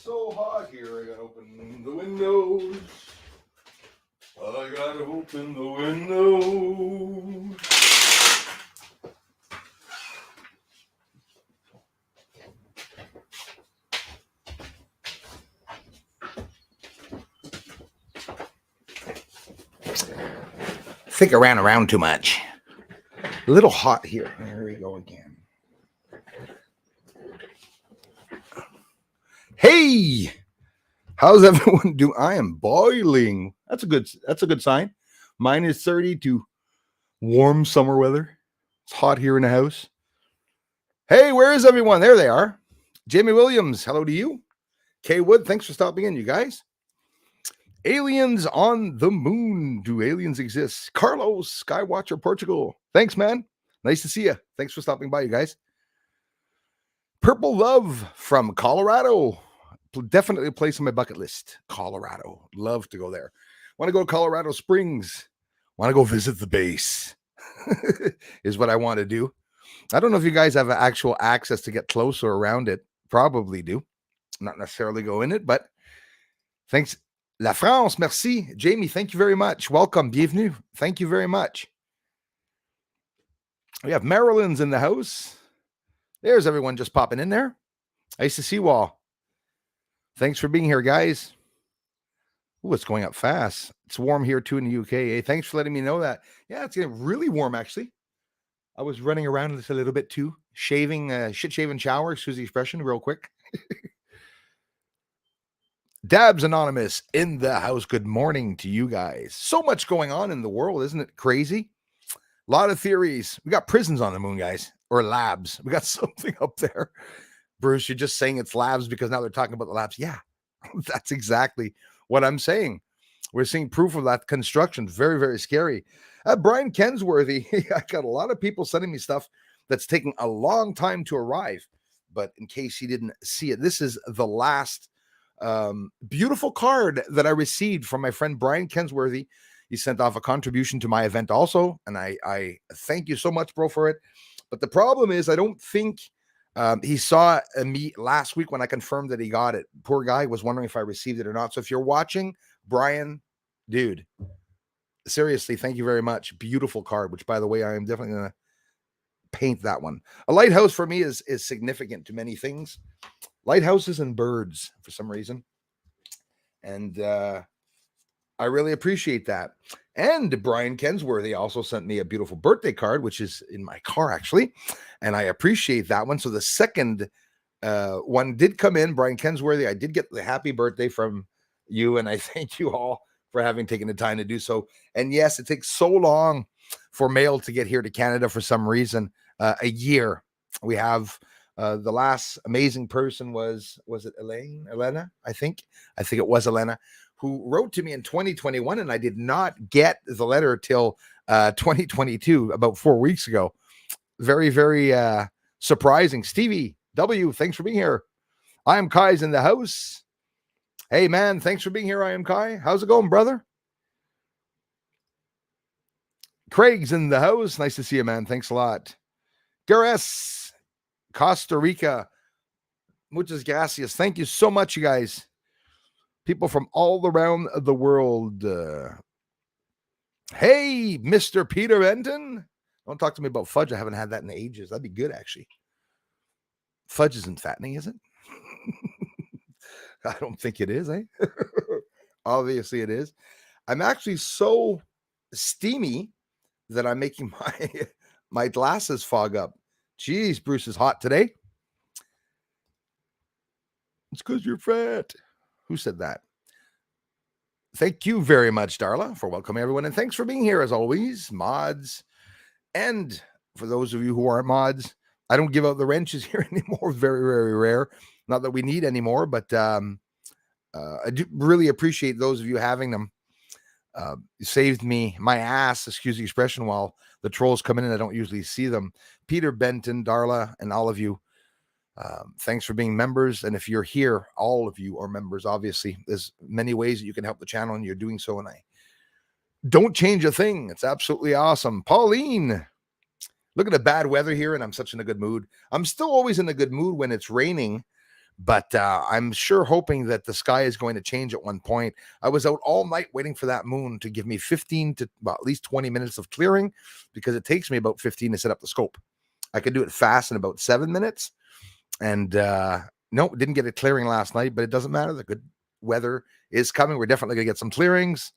so hot here. I gotta open the windows. I gotta open the windows. I think I ran around too much. A little hot here. There we go again. Hey, how's everyone doing? I am boiling. That's a good sign. Minus 30 to warm summer weather. It's hot here in the house. Hey, where is everyone? There they are. Jamie Williams, hello to you. Kay Wood, thanks for stopping in, you guys. Aliens on the moon. Do aliens exist? Carlos, Skywatcher Portugal. Thanks, man. Nice to see you. Thanks for stopping by, you guys. Purple Love from Colorado. Definitely a place on my bucket list. Colorado. Love to go there. Want to go to Colorado Springs. Want to go visit the base. Is what I want to do. I don't know if you guys have actual access to get close or around it. Probably do. Not necessarily go in it, but thanks. La France, merci. Jamie, thank you very much. Welcome. Bienvenue. Thank you very much. We have Marilyn's in the house. There's everyone just popping in there. Nice to see you all. Thanks for being here, guys. Ooh, it's going up fast. It's warm here too in the UK. Hey, thanks for letting me know that. Yeah, it's getting really warm actually. I was running around this a little bit too. Shaving, shit-shaving shower, excuse the expression, real quick. Dabs Anonymous in the house. Good morning to you guys. So much going on in the world, isn't it crazy? A lot of theories. We got prisons on the moon, guys, or labs. We got something up there. Bruce, you're just saying it's labs because now they're talking about the labs. Yeah, that's exactly what I'm saying. We're seeing proof of that construction. Very, very scary. Brian Kensworthy, I got a lot of people sending me stuff that's taking a long time to arrive. But in case you didn't see it, this is the last beautiful card that I received from my friend Brian Kensworthy. He sent off a contribution to my event also, and I thank you so much, bro, for it. But the problem is I don't think he saw me last week when I confirmed that he got it. Poor guy was wondering if I received it or not. So if you're watching, Brian, dude, seriously, thank you very much. Beautiful card, which, by the way, I am definitely going to paint that one. A lighthouse for me is significant to many things. Lighthouses and birds for some reason. And I really appreciate that. And Brian Kensworthy also sent me a beautiful birthday card, which is in my car, actually. And I appreciate that one. So the second one did come in, Brian Kensworthy. I did get the happy birthday from you, and I thank you all for having taken the time to do so. And yes, it takes so long for mail to get here to Canada for some reason. A year. We have the last amazing person was it Elena? I think it was Elena, who wrote to me in 2021, and I did not get the letter till 2022, about 4 weeks ago. Very, very surprising. Stevie W, thanks for being here. I am Kai's in the house. Hey, man, thanks for being here. I am Kai. How's it going, brother? Craig's in the house. Nice to see you, man. Thanks a lot. Gares, Costa Rica. Muchas gracias. Thank you so much, you guys. People from all around the world. Hey, Mr. Peter Benton. Don't talk to me about fudge. I haven't had that in ages. That'd be good, actually. Fudge isn't fattening, is it? I don't think it is, eh? Obviously it is. I'm actually so steamy that I'm making my glasses fog up. Jeez, Bruce is hot today. It's because you're fat. Who said that? Thank you very much, Darla, for welcoming everyone. And thanks for being here as always, mods. And for those of you who aren't mods, I don't give out the wrenches here anymore. Very, very rare. Not that we need anymore, but I do really appreciate those of you having them. It saved me my ass, excuse the expression, while the trolls come in and I don't usually see them. Peter Benton, Darla, and all of you, thanks for being members. And if you're here, all of you are members, obviously. There's many ways that you can help the channel, and you're doing so, and I don't change a thing. It's absolutely awesome. Pauline, look at the bad weather here, and I'm such in a good mood. I'm still always in a good mood when it's raining, But I'm sure hoping that the sky is going to change at one point. I was out all night waiting for that moon to give me 15 to well, at least 20 minutes of clearing, because it takes me about 15 to set up the scope. I could do it fast in about 7 minutes. And no, didn't get it clearing last night, but it doesn't matter. The good weather is coming. We're definitely going to get some clearings.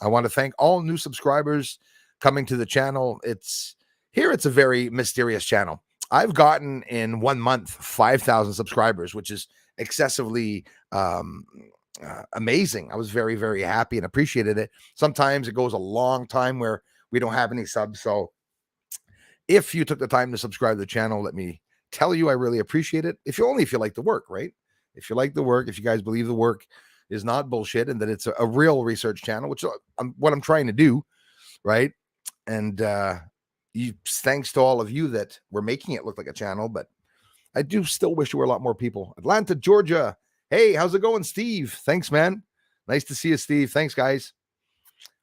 I want to thank all new subscribers coming to the channel. It's a very mysterious channel. I've gotten in 1 month 5,000 subscribers, which is excessively amazing. I was very, very happy and appreciated it. Sometimes it goes a long time where we don't have any subs. So if you took the time to subscribe to the channel, let me tell you, I really appreciate it. If you like the work, right? If you like the work, if you guys believe the work is not bullshit and that it's a real research channel, which what I'm trying to do, right? And thanks to all of you that we're making it look like a channel, but I do still wish there were a lot more people. Atlanta, Georgia. Hey, how's it going, Steve? Thanks, man. Nice to see you, Steve. Thanks, guys.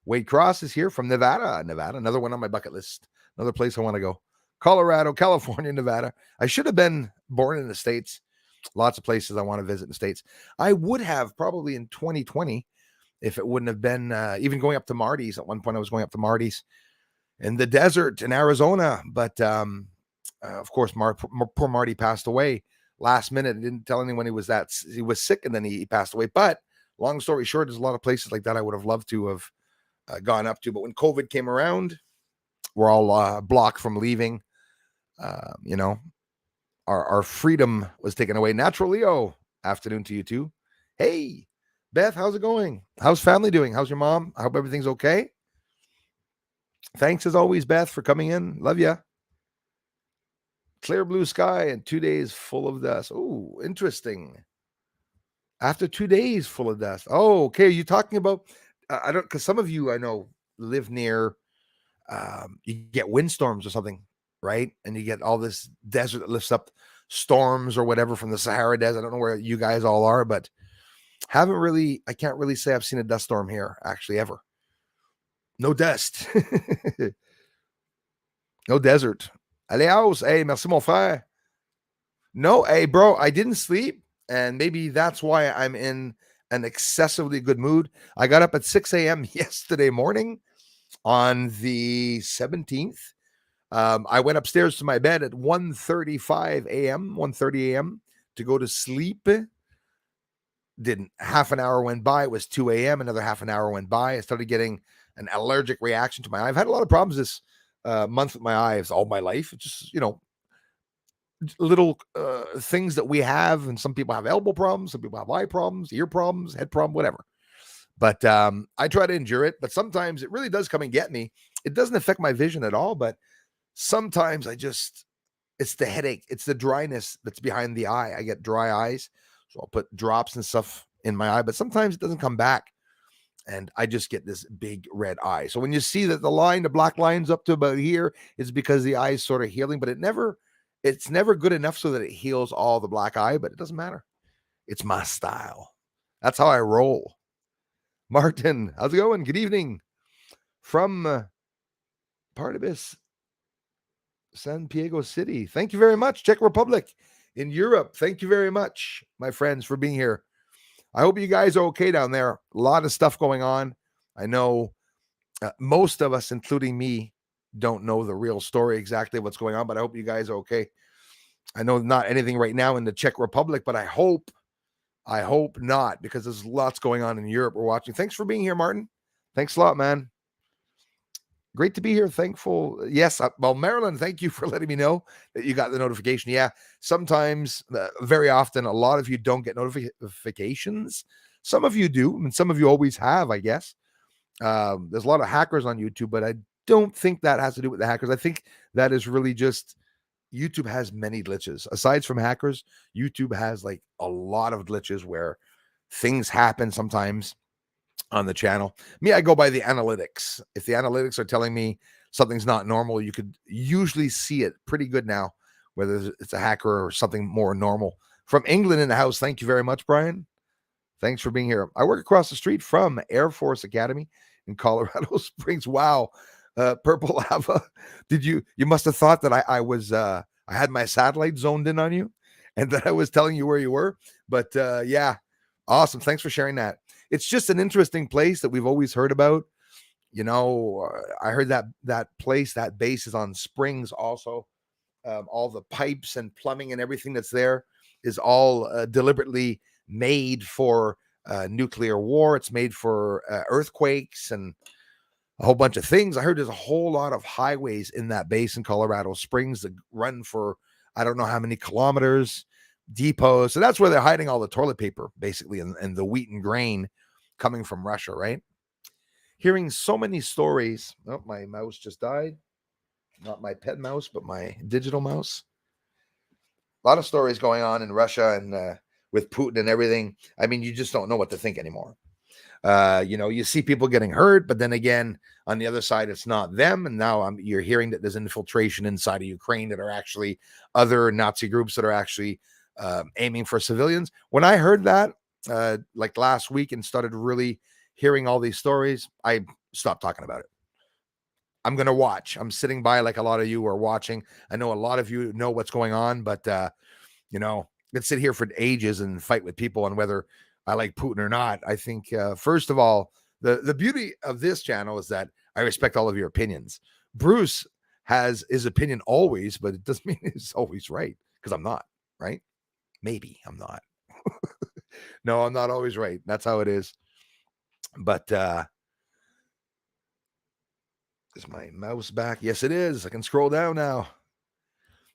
Wade Cross is here from Nevada. Another one on my bucket list. Another place I want to go. Colorado, California, Nevada. I should have been born in the States. Lots of places I want to visit in the States. I would have probably in 2020 if it wouldn't have been even going up to Marty's. At one point, I was going up to Marty's in the desert in Arizona. But of course, poor Marty passed away last minute. I didn't tell anyone he was sick, and then he passed away. But long story short, there's a lot of places like that I would have loved to have gone up to. But when COVID came around, we're all blocked from leaving. Our freedom was taken away. Natural Leo, afternoon to you too. Hey, Beth, how's it going? How's family doing? How's your mom? I hope everything's okay. Thanks as always, Beth, for coming in. Love ya. Clear blue sky and 2 days full of dust. Oh, interesting. After 2 days full of dust. Oh, okay. Are you talking about? I don't, because some of you I know live near. You get windstorms or something, right? And you get all this desert that lifts up storms or whatever from the Sahara Desert. I don't know where you guys all are, but I can't really say I've seen a dust storm here, actually, ever. No dust. No desert. Allez, house. Hey, merci, mon frère. No, hey, bro, I didn't sleep, and maybe that's why I'm in an excessively good mood. I got up at 6 a.m. yesterday morning on the 17th. I went upstairs to my bed at 1:35 a.m., 1:30 a.m. to go to sleep. Didn't. Half an hour went by. It was 2 a.m. Another half an hour went by. I started getting an allergic reaction to my eye. I've had a lot of problems this month with my eyes all my life. It's just, little things that we have. And some people have elbow problems. Some people have eye problems, ear problems, head problem, whatever. But I try to endure it. But sometimes it really does come and get me. It doesn't affect my vision at all. But sometimes it's the headache. It's the dryness that's behind the eye. I get dry eyes. So I'll put drops and stuff in my eye. But sometimes it doesn't come back. And I just get this big red eye. So when you see that the black line's up to about here, it's because the eye is sort of healing. But it's never good enough so that it heals all the black eye. But it doesn't matter. It's my style. That's how I roll. Martin, how's it going? Good evening from Partibus, San Diego City. Thank you very much. Czech Republic in Europe. Thank you very much, my friends, for being here. I hope you guys are okay down there. A lot of stuff going on. I know most of us, including me, don't know the real story exactly what's going on, but I hope you guys are okay. I know not anything right now in the Czech Republic, but I hope not, because there's lots going on in Europe we're watching. Thanks for being here, Martin. Thanks a lot, man. Great to be here. Thankful. Yes. Well, Marilyn, thank you for letting me know that you got the notification. Yeah. Sometimes, very often, a lot of you don't get notifications. Some of you do, and some of you always have, I guess. There's a lot of hackers on YouTube, but I don't think that has to do with the hackers. I think that is really just YouTube has many glitches. Aside from hackers, YouTube has like a lot of glitches where things happen sometimes on the channel. Me, I go by the analytics. If the analytics are telling me something's not normal, you could usually see it pretty good now, whether it's a hacker or something more normal. From England in the house, thank you very much, Brian. Thanks for being here. I work across the street from Air Force Academy in Colorado Springs. Wow. Purple lava. You must have thought that I had my satellite zoned in on you, and that I was telling you where you were. But yeah, awesome. Thanks for sharing that. It's just an interesting place that we've always heard about. I heard that place, that base is on springs also. All the pipes and plumbing and everything that's there is all deliberately made for nuclear war. It's made for earthquakes and a whole bunch of things. I heard there's a whole lot of highways in that base in Colorado Springs that run for I don't know how many kilometers, depots. So that's where they're hiding all the toilet paper, basically, and the wheat and grain coming from Russia, right? Hearing so many stories. Oh, my mouse just died. Not my pet mouse, but my digital mouse. A lot of stories going on in Russia and with Putin and everything. I mean, you just don't know what to think anymore. You see people getting hurt, but then again, on the other side, it's not them. And now you're hearing that there's infiltration inside of Ukraine that are actually other Nazi groups that are actually aiming for civilians. When I heard that, like last week, and started really hearing all these stories, I stopped talking about it. I'm going to watch. I'm sitting by like a lot of you are watching. I know a lot of you know what's going on, but, let's sit here for ages and fight with people on whether I like Putin or not. I think, first of all, the beauty of this channel is that I respect all of your opinions. Bruce has his opinion always, but it doesn't mean he's always right because I'm not, right? Maybe I'm not. No, I'm not always right. That's how it is. But is my mouse back? Yes, it is. I can scroll down now.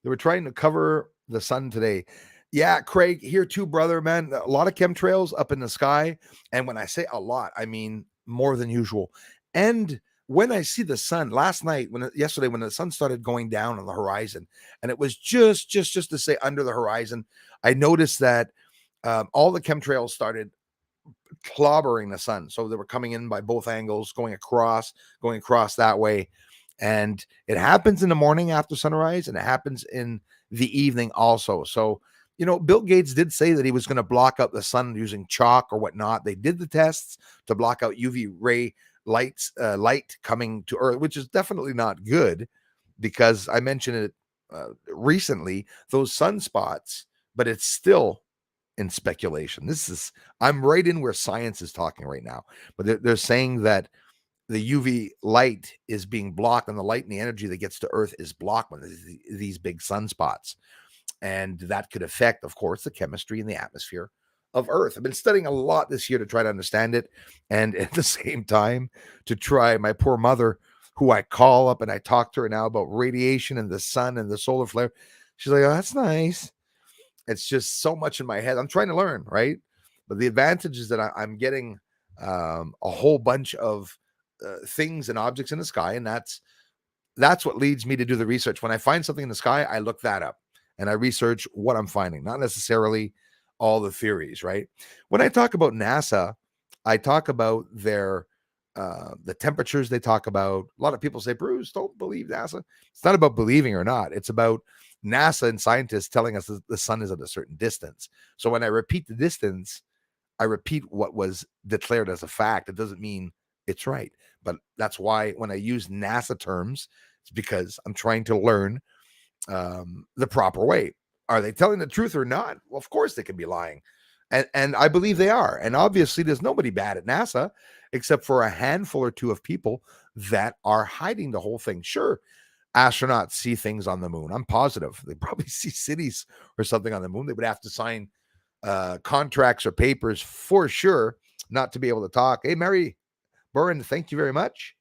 They were trying to cover the sun today. Yeah, Craig, here too, brother, man. A lot of chemtrails up in the sky. And when I say a lot, I mean more than usual. And when I see the sun yesterday, when the sun started going down on the horizon, and it was just to say under the horizon, I noticed that all the chemtrails started clobbering the sun. So they were coming in by both angles, going across that way. And it happens in the morning after sunrise, and it happens in the evening also. So, Bill Gates did say that he was going to block out the sun using chalk or whatnot. They did the tests to block out UV ray light coming to Earth, which is definitely not good because I mentioned it recently, those sunspots, but it's still in speculation. I'm right in where science is talking right now, but they're saying that the UV light is being blocked, and the light and the energy that gets to Earth is blocked when these big sunspots. And that could affect, of course, the chemistry in the atmosphere of Earth. I've been studying a lot this year to try to understand it. And at the same time, to try my poor mother, who I call up and I talk to her now about radiation and the sun and the solar flare. She's like, oh, that's nice. It's just so much in my head. I'm trying to learn, right? But the advantage is that I'm getting a whole bunch of things and objects in the sky, and that's what leads me to do the research. When I find something in the sky, I look that up and I research what I'm finding, not necessarily all the theories, right? When I talk about NASA, I talk about their the temperatures they talk about. A lot of people say, Bruce, don't believe NASA. It's not about believing or not. It's about NASA and scientists telling us that the sun is at a certain distance. So when I repeat the distance, I repeat what was declared as a fact. It doesn't mean it's right. But that's why when I use NASA terms, it's because I'm trying to learn the proper way. Are they telling the truth or not? Well, of course they can be lying. And I believe they are. And obviously there's nobody bad at NASA except for a handful or two of people that are hiding the whole thing. Sure, astronauts see things on the moon. I'm positive. They probably see cities or something on the moon. They would have to sign contracts or papers for sure not to be able to talk. Hey, Mary Burren, thank you very much.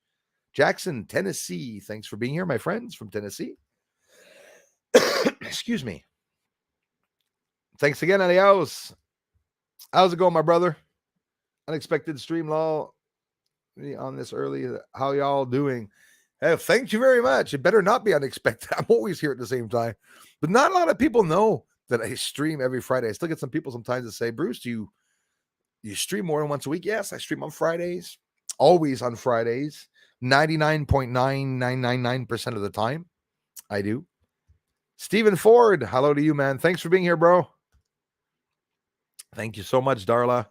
Jackson, Tennessee, thanks for being here, my friends from Tennessee. Excuse me. Thanks again, adios. How's it going, my brother? Unexpected stream law on this early. How y'all doing? Hey, thank you very much. It better not be unexpected. I'm always here at the same time. But not a lot of people know that I stream every Friday. I still get some people sometimes that say, Bruce, do you stream more than once a week? Yes, I stream on Fridays. Always on Fridays. 99.9999% of the time. I do. Stephen Ford, hello to you, man. Thanks for being here, bro. Thank you so much, Darla.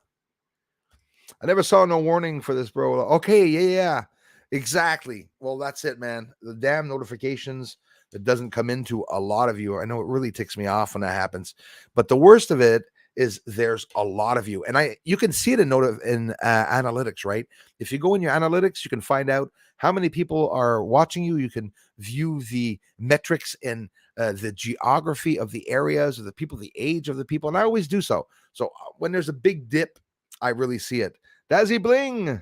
I never saw no warning for this, bro. Okay, yeah. Exactly. Well, that's it, man. The damn notifications It doesn't come into a lot of you. I know it really ticks me off when that happens. But the worst of it is there's a lot of you, and you can see it in analytics, right? If you go in your analytics, you can find out how many people are watching you. You can view the metrics in the geography of the areas of the people, the age of the people, and I always do so. So when there's a big dip, I really see it. Dazzy Bling,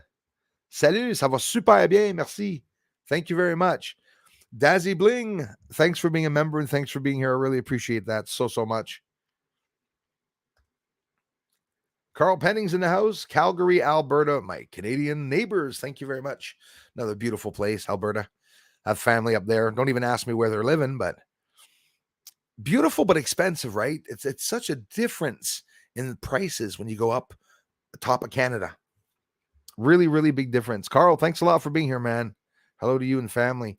salut, ça va super bien, merci. Thank you very much. Dazzy Bling, thanks for being a member and thanks for being here. I really appreciate that so much. Carl Penning's in the house. Calgary, Alberta, my Canadian neighbors. Thank you very much. Another beautiful place, Alberta. I have family up there. Don't even ask me where they're living, but beautiful but expensive, right? It's such a difference in the prices when you go up the top of Canada. Really, really big difference. Carl, thanks a lot for being here, man. Hello to you and family.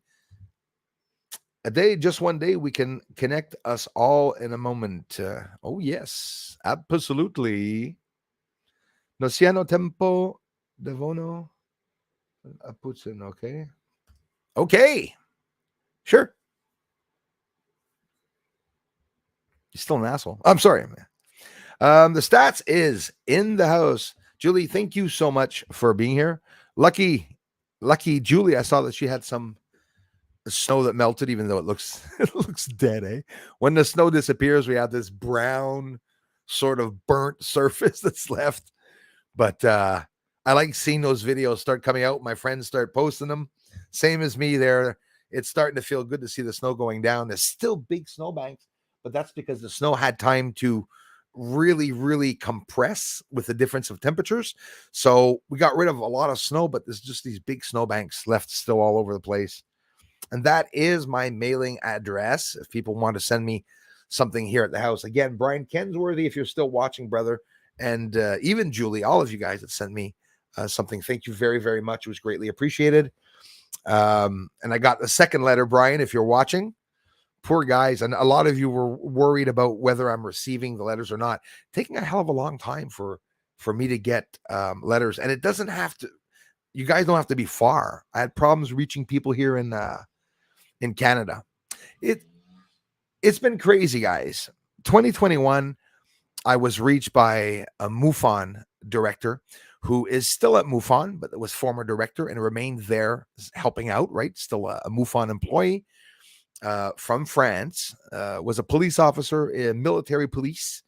A day, just one day, we can connect us all in a moment. Oh, yes, absolutely. No siano tempo devono a Putin, okay? Okay, sure. You're still an asshole. I'm sorry, man. The stats is in the house. Julie, thank you so much for being here. Lucky Julie, I saw that she had some snow that melted, even though it looks dead, eh? When the snow disappears, we have this brown sort of burnt surface that's left. But I like seeing those videos start coming out. My friends start posting them. Same as me there. It's starting to feel good to see the snow going down. There's still big snowbanks, but that's because the snow had time to really, really compress with the difference of temperatures. So we got rid of a lot of snow, but there's just these big snowbanks left still all over the place. And that is my mailing address if people want to send me something here at the house. Again, Brian Kensworthy, if you're still watching, brother, and even Julie, all of you guys that sent me something, thank you very, very much. It was greatly appreciated. And I got the second letter, Brian, if you're watching. Poor guys, and a lot of you were worried about whether I'm receiving the letters or not. Taking a hell of a long time for me to get letters, and it doesn't have to. You guys don't have to be far. I had problems reaching people here in Canada. It's been crazy, guys. 2021, I was reached by a MUFON director who is still at MUFON, but was former director and remained there helping out, right? Still a MUFON employee from France, was a police officer in military police.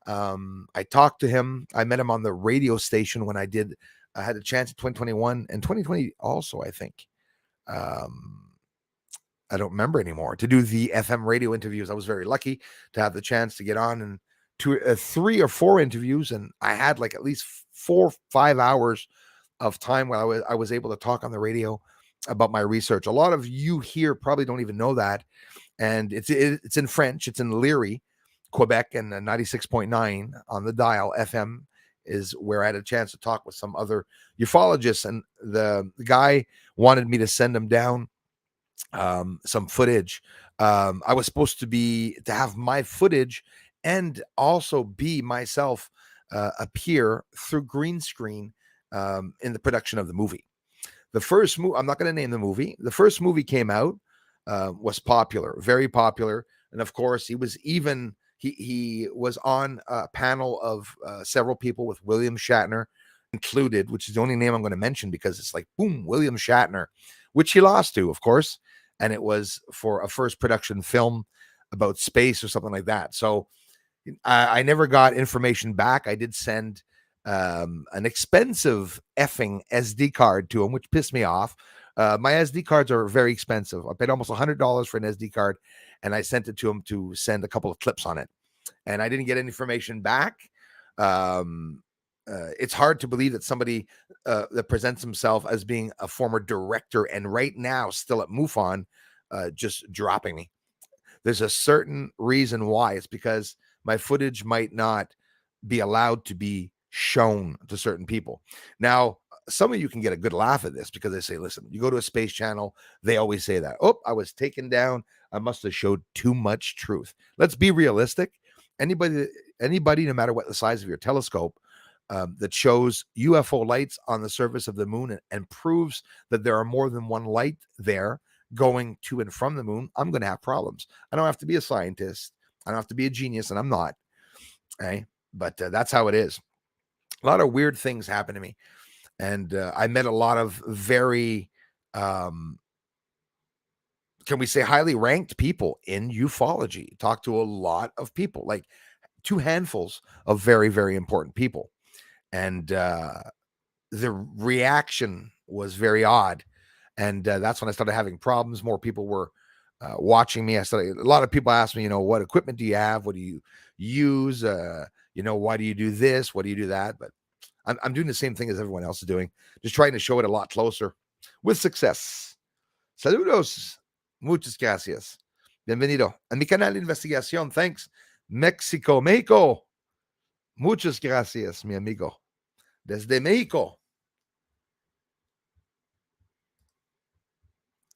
I talked to him. I met him on the radio station when I had a chance in 2021 and 2020 also, I think. I don't remember anymore, to do the FM radio interviews. I was very lucky to have the chance to get on and 3 or 4 interviews, and I had like at least 4 or 5 hours of time where I was able to talk on the radio about my research. A lot of you here probably don't even know that, and it's in French. It's in Leary, Quebec, and 96.9 on the dial. FM is where I had a chance to talk with some other ufologists, and the guy wanted me to send him down some footage. I was supposed to have my footage and also be myself appear through green screen in the production of the movie. The first movie, I'm not going to name the movie. The first movie came out, was popular, very popular, and of course he was on a panel of several people with William Shatner included, which is the only name I'm going to mention because it's like boom, William Shatner, which he lost to, of course. And it was for a first production film about space or something like that. So I never got information back. I did send an expensive effing SD card to him, which pissed me off. My SD cards are very expensive. I paid almost $100 for an SD card, and I sent it to him to send a couple of clips on it. And I didn't get any information back. It's hard to believe that somebody that presents himself as being a former director and right now still at MUFON just dropping me. There's a certain reason why. It's because my footage might not be allowed to be shown to certain people. Now, some of you can get a good laugh at this because they say, listen, you go to a space channel, they always say that. Oh, I was taken down. I must have showed too much truth. Let's be realistic. Anybody, no matter what the size of your telescope, that shows UFO lights on the surface of the moon and proves that there are more than one light there going to and from the moon, I'm going to have problems. I don't have to be a scientist. I don't have to be a genius, and I'm not. Okay? But that's how it is. A lot of weird things happen to me. And I met a lot of very, can we say, highly ranked people in ufology. Talked to a lot of people, like two handfuls of very, very important people. And the reaction was very odd. And that's when I started having problems. More people were watching me. A lot of people asked me, what equipment do you have? What do you use? Why do you do this? What do you do that? But I'm doing the same thing as everyone else is doing, just trying to show it a lot closer with success. Saludos. Muchas gracias. Bienvenido a mi canal de investigación. Thanks. Mexico. Muchas gracias, mi amigo. Desde Mexico.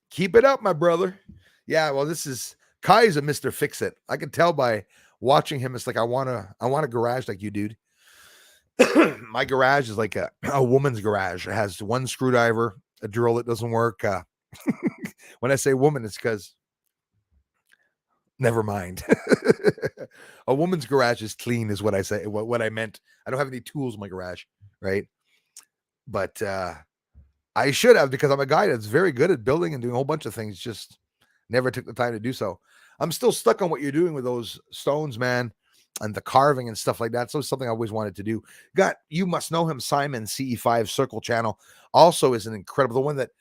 Keep it up, my brother. Yeah, well, this is Kai's a Mr. Fix-It. I can tell by watching him. It's like I want a garage like you, dude. My garage is like a woman's garage. It has one screwdriver, a drill that doesn't work. When I say woman, it's because never mind. A woman's garage is clean, is what I say. What I meant. I don't have any tools in my garage, right? But I should have, because I'm a guy that's very good at building and doing a whole bunch of things. Just never took the time to do so. I'm still stuck on what you're doing with those stones, man, and the carving and stuff like that. So it's something I always wanted to do. You must know him, Simon, CE5 Circle Channel. Also is an incredible, the one that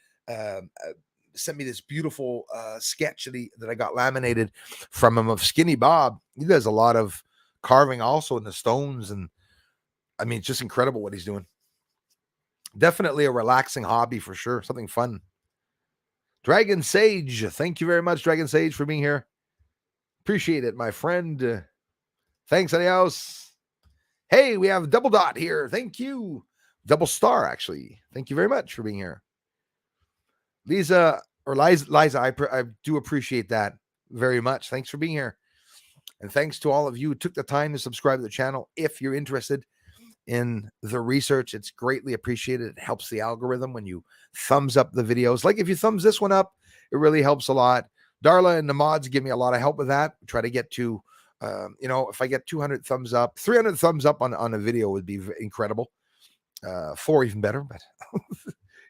sent me this beautiful sketch that I got laminated from him of Skinny Bob. He does a lot of carving also in the stones. And I mean, it's just incredible what he's doing. Definitely a relaxing hobby for sure. Something fun. Dragon Sage. Thank you very much, Dragon Sage, for being here. Appreciate it, my friend. Thanks, adios. Hey, we have Double Dot here. Thank you. Double Star, actually. Thank you very much for being here. Liza, I do appreciate that very much. Thanks for being here. And thanks to all of you who took the time to subscribe to the channel. If you're interested in the research, it's greatly appreciated. It helps the algorithm when you thumbs up the videos. Like if you thumbs this one up, it really helps a lot. Darla and the mods give me a lot of help with that. Try to get to, if I get 200 thumbs up, 300 thumbs up on a video would be incredible. 4 even better, but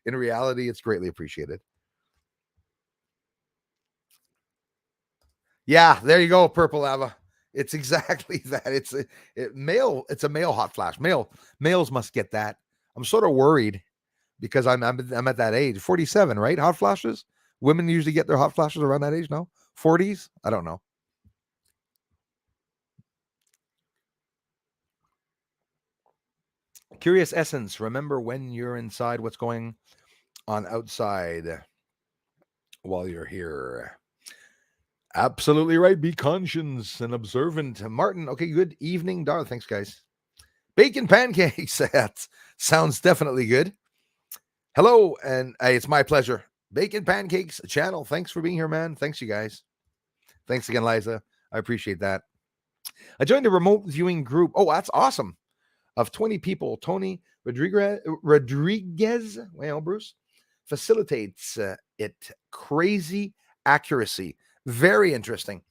in reality, it's greatly appreciated. Yeah, there you go, Purple Lava. It's exactly that. It's a male hot flash. Males must get that. I'm sort of worried because I'm at that age, 47, right? Hot flashes. Women usually get their hot flashes around that age. No, 40s. I don't know. Curious Essence. Remember when you're inside, what's going on outside while you're here. Absolutely right. Be conscious and observant. Martin, okay, good evening, Dar. Thanks, guys. Bacon pancakes. That sounds definitely good. Hello, and it's my pleasure. Bacon Pancakes channel. Thanks for being here, man. Thanks, you guys. Thanks again, Liza. I appreciate that. I joined a remote viewing group. Oh, that's awesome. Of 20 people. Tony Rodriguez, well, Bruce, facilitates it. Crazy accuracy. Very interesting.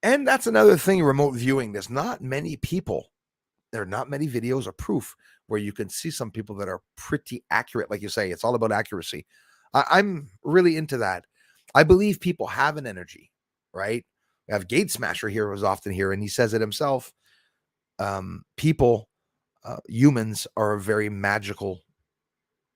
And that's another thing, remote viewing. There's not many people. There are not many videos or proof where you can see some people that are pretty accurate. Like you say, it's all about accuracy. I'm really into that. I believe people have an energy, right? We have Gate Smasher here, who's often here, and he says it himself. People, humans are a very magical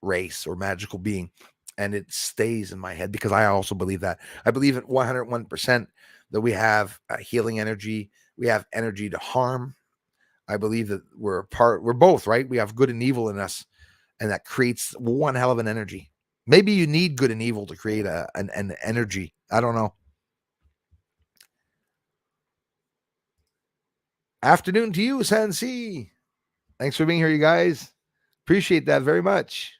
race or magical being. And it stays in my head because I also believe that. I believe at 101% that we have healing energy. We have energy to harm. I believe that we're both, right? We have good and evil in us, and that creates one hell of an energy. Maybe you need good and evil to create an energy. I don't know. Afternoon to you, Sansi. Thanks for being here, you guys. Appreciate that very much.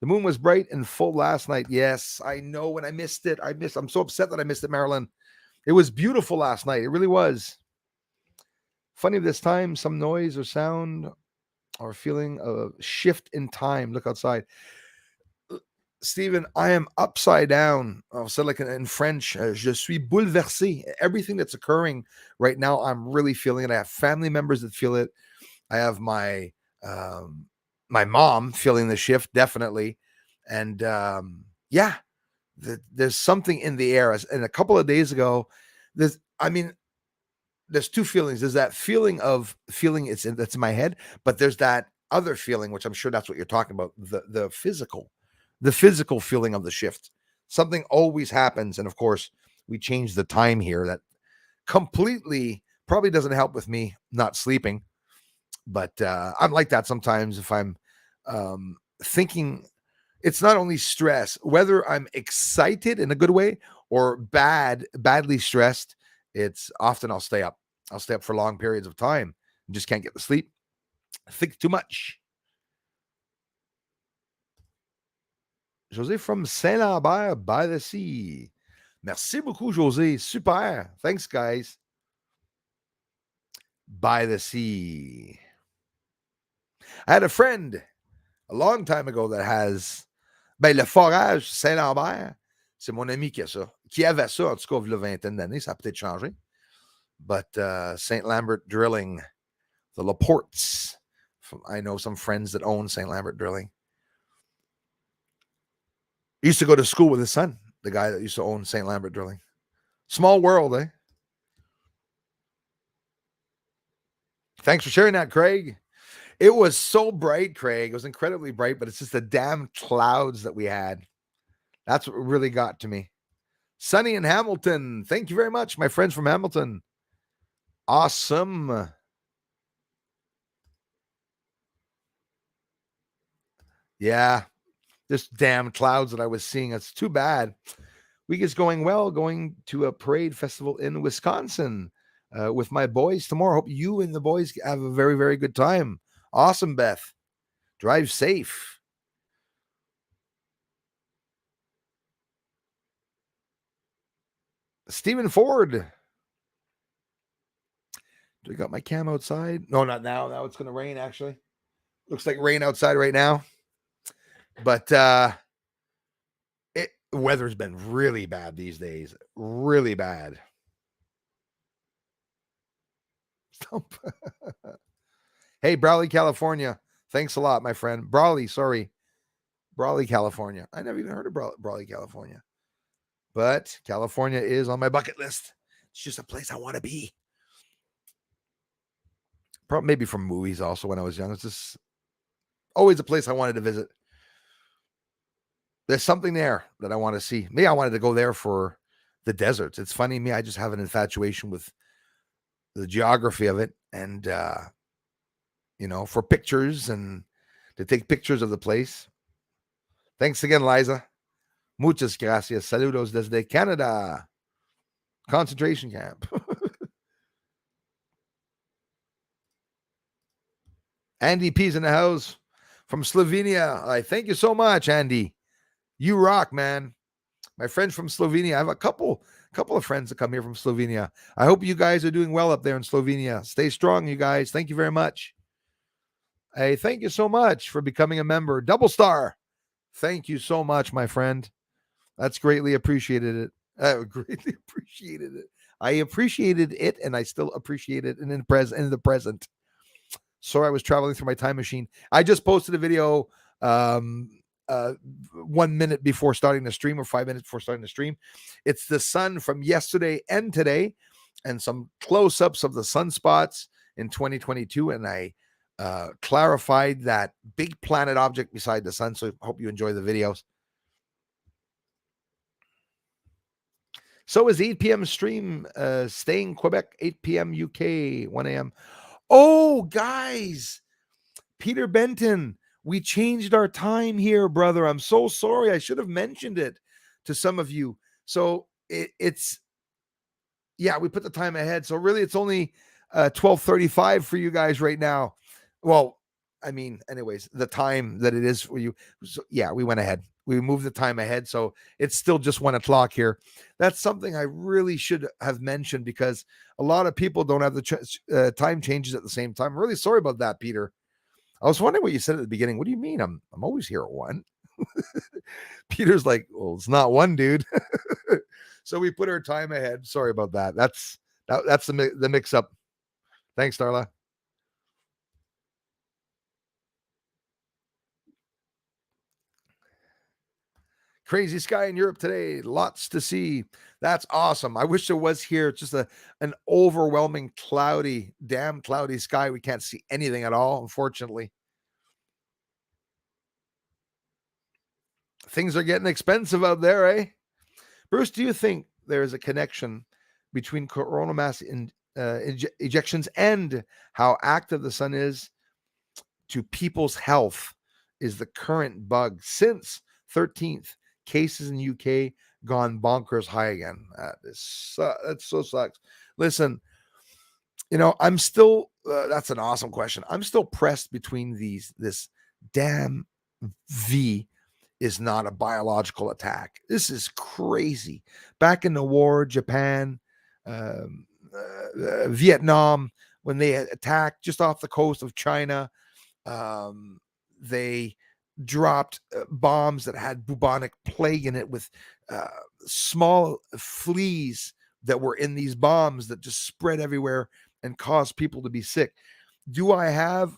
The moon was bright and full last night. Yes, I know. When I missed it, I'm so upset that I missed it, Marilyn. It was beautiful last night. It really was. Funny this time, some noise or sound or feeling a shift in time. Look outside. Stephen, I am upside down. I'll say like in French, je suis bouleversé. Everything that's occurring right now, I'm really feeling it. I have family members that feel it. I have um, my mom feeling the shift, definitely. And yeah, there's something in the air. And a couple of days ago, I mean, there's two feelings. There's that feeling of feeling that's in my head, but there's that other feeling, which I'm sure that's what you're talking about, the physical feeling of the shift. Something always happens, and of course, we change the time here. That completely probably doesn't help with me not sleeping, but I'm like that sometimes if I'm thinking. It's not only stress, whether I'm excited in a good way or badly stressed. It's often I'll stay up. I'll stay up for long periods of time and just can't get to sleep. I think too much. José from Saint-Lambert by the sea. Merci beaucoup, José. Super. Thanks, guys. By the sea. I had a friend a long time ago that has le forage Saint-Lambert. C'est mon ami qui a ça. Qui avait ça, en tout cas, il y a vingtaine d'années. Ça a peut-être changé. But St. Lambert Drilling, the Laportes. I know some friends that own St. Lambert Drilling. He used to go to school with his son, the guy that used to own St. Lambert Drilling. Small world, eh? Thanks for sharing that, Craig. It was so bright, Craig. It was incredibly bright, but it's just the damn clouds that we had. That's what really got to me. Sunny in Hamilton. Thank you very much, my friends from Hamilton. Awesome. Yeah, this damn clouds that I was seeing. It's too bad. Week is going well, going to a parade festival in Wisconsin with my boys tomorrow. Hope you and the boys have a very, very good time. Awesome, Beth. Drive safe. Stephen Ford. Do I got my cam outside? No, not now. Now it's going to rain, actually. Looks like rain outside right now. But weather's been really bad these days. Really bad. Hey, Brawley, California. Thanks a lot, my friend. Brawley, California. I never even heard of Brawley, California. But California is on my bucket list. It's just a place I want to be. Probably maybe from movies also when I was young. It's just always a place I wanted to visit. There's something there that I want to see. Me, I wanted to go there for the deserts. It's funny, me, I just have an infatuation with the geography of it and, for pictures and to take pictures of the place. Thanks again, Liza. Muchas gracias. Saludos desde Canada. Concentration camp. Andy P's in the house from Slovenia. I thank you so much, Andy. You rock, man. My friends from Slovenia. I have a couple of friends that come here from Slovenia. I hope you guys are doing well up there in Slovenia. Stay strong, you guys. Thank you very much. Hey, thank you so much for becoming a member. Double star. Thank you so much, my friend. That's greatly appreciated. Greatly appreciated it. I appreciated it, and I still appreciate it in the present. Sorry, I was traveling through my time machine. I just posted a video 1 minute before starting the stream, or 5 minutes before starting the stream. It's the sun from yesterday and today, and some close-ups of the sunspots in 2022. And I clarified that big planet object beside the sun. So I hope you enjoy the videos. So is 8 p.m. stream staying Quebec, 8 p.m. UK, 1 a.m. Oh, guys, Peter Benton, we changed our time here, brother. I'm so sorry. I should have mentioned it to some of you. So it's we put the time ahead. So really, it's only 12:35 for you guys right now. Well, I mean, anyways, the time that it is for you. So, we went ahead. We moved the time ahead. So it's still just 1 o'clock here. That's something I really should have mentioned because a lot of people don't have the time changes at the same time. I'm really sorry about that, Peter. I was wondering what you said at the beginning. What do you mean? I'm always here at 1. Peter's like, well, it's not one, dude. So we put our time ahead. Sorry about that. That's the mix up. Thanks, Darla. Crazy sky in Europe today. Lots to see. That's awesome. I wish there was here. It's just an overwhelming cloudy, damn cloudy sky. We can't see anything at all, unfortunately. Things are getting expensive out there, eh? Bruce, do you think there is a connection between coronal mass ejections and how active the sun is to people's health? Is the current bug since 13th cases in UK gone bonkers high again? That so sucks. Listen, I'm still that's an awesome question. I'm still pressed between this damn V is not a biological attack. This is crazy. Back in the war, Japan, Vietnam, when they attacked just off the coast of China, they dropped bombs that had bubonic plague in it with uh, small fleas that were in these bombs that just spread everywhere and caused people to be sick. Do I have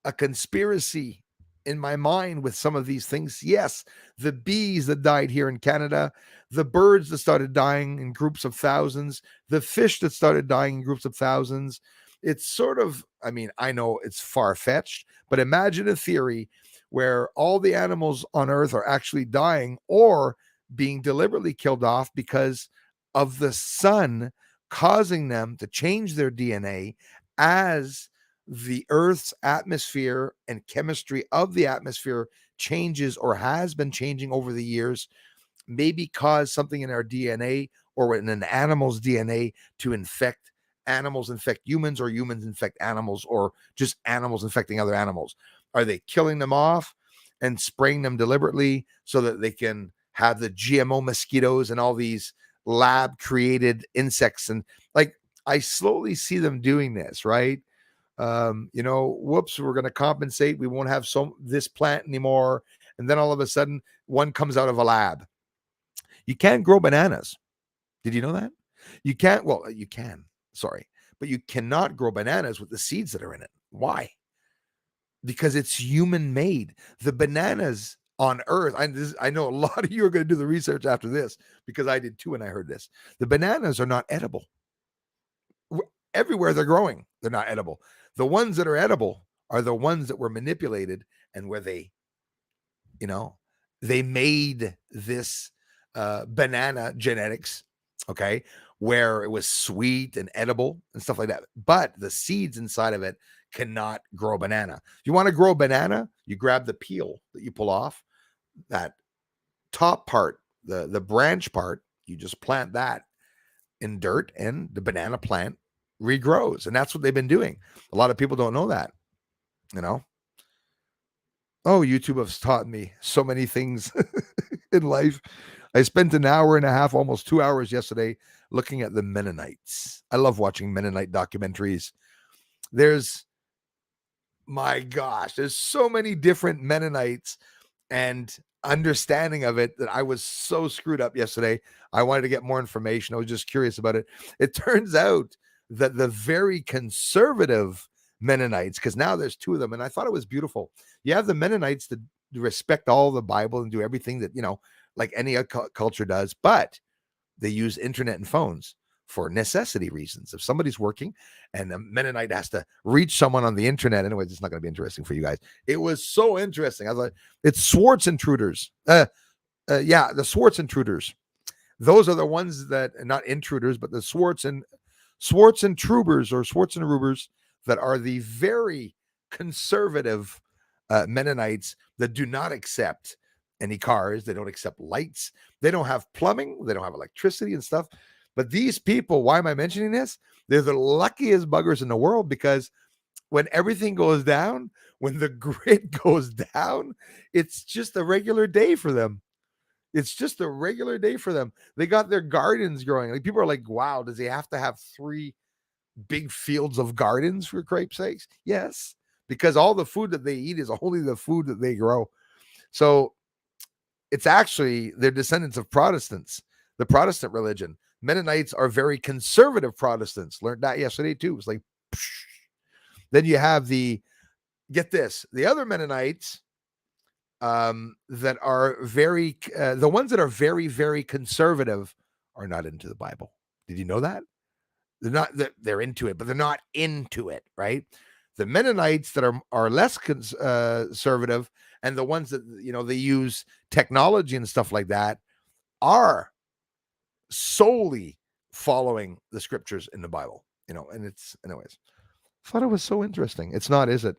a conspiracy in my mind with some of these things? Yes, the bees that died here in Canada, the birds that started dying in groups of thousands, the fish that started dying in groups of thousands. It's sort of, I mean, I know it's far fetched, but imagine a theory where all the animals on Earth are actually dying or being deliberately killed off because of the sun causing them to change their DNA as the Earth's atmosphere and chemistry of the atmosphere changes or has been changing over the years, maybe cause something in our DNA or in an animal's DNA to infect animals, infect humans, or humans infect animals, or just animals infecting other animals. Are they killing them off and spraying them deliberately so that they can have the GMO mosquitoes and all these lab created insects? And like, I slowly see them doing this, right? Whoops, we're going to compensate. We won't have this plant anymore. And then all of a sudden, one comes out of a lab. You can't grow bananas. Did you know that? You can't. Well, you can. Sorry, but you cannot grow bananas with the seeds that are in it. Why? Because it's human made. The bananas on Earth. I know a lot of you are going to do the research after this because I did too, and I heard this. The bananas are not edible. Everywhere they're growing, they're not edible. The ones that are edible are the ones that were manipulated and where you know, they made this banana genetics, okay, where it was sweet and edible and stuff like that. But the seeds inside of it cannot grow banana. If you want to grow banana, you grab the peel that you pull off, that top part, the branch part, you just plant that in dirt and the banana plant regrows. And that's what they've been doing. A lot of people don't know that, you know. Oh, YouTube has taught me so many things in life. I spent an hour and a half, almost 2 hours yesterday looking at the Mennonites. I love watching Mennonite documentaries. There's, my gosh, there's so many different Mennonites and understanding of it that I was so screwed up yesterday. I wanted to get more information. I was just curious about it. It turns out that the very conservative Mennonites, because now there's two of them, and I thought it was beautiful. You have the Mennonites that respect all the Bible and do everything that, like any culture does, but they use internet and phones for necessity reasons. If somebody's working and a Mennonite has to reach someone on the internet, anyways, it's not going to be interesting for you guys. It was so interesting. I thought it's Swartz intruders. Yeah, the Swartz intruders. Those are the ones that, not intruders, but the Swartz intruders or Swartz and Rubers that are the very conservative Mennonites that do not accept any cars. They don't accept lights. They don't have plumbing. They don't have electricity and stuff. But these people, why am I mentioning this? They're the luckiest buggers in the world, because when everything goes down, when the grid goes down, it's just a regular day for them. It's just a regular day for them. They got their gardens growing. Like, people are like, wow, does he have to have 3 big fields of gardens, for crepe's sakes? Yes, because all the food that they eat is only the food that they grow. So it's actually they're descendants of Protestants, the Protestant religion. Mennonites are very conservative Protestants. Learned that yesterday too. It's like, psh. Then you have get this, the other Mennonites that are the ones that are very, very conservative are not into the Bible. Did you know that? They're not, they're into it, but they're not into it, right? The Mennonites that are less conservative, and the ones that they use technology and stuff like that are solely following the scriptures in the Bible. And it's anyways. I thought it was so interesting. It's not, is it?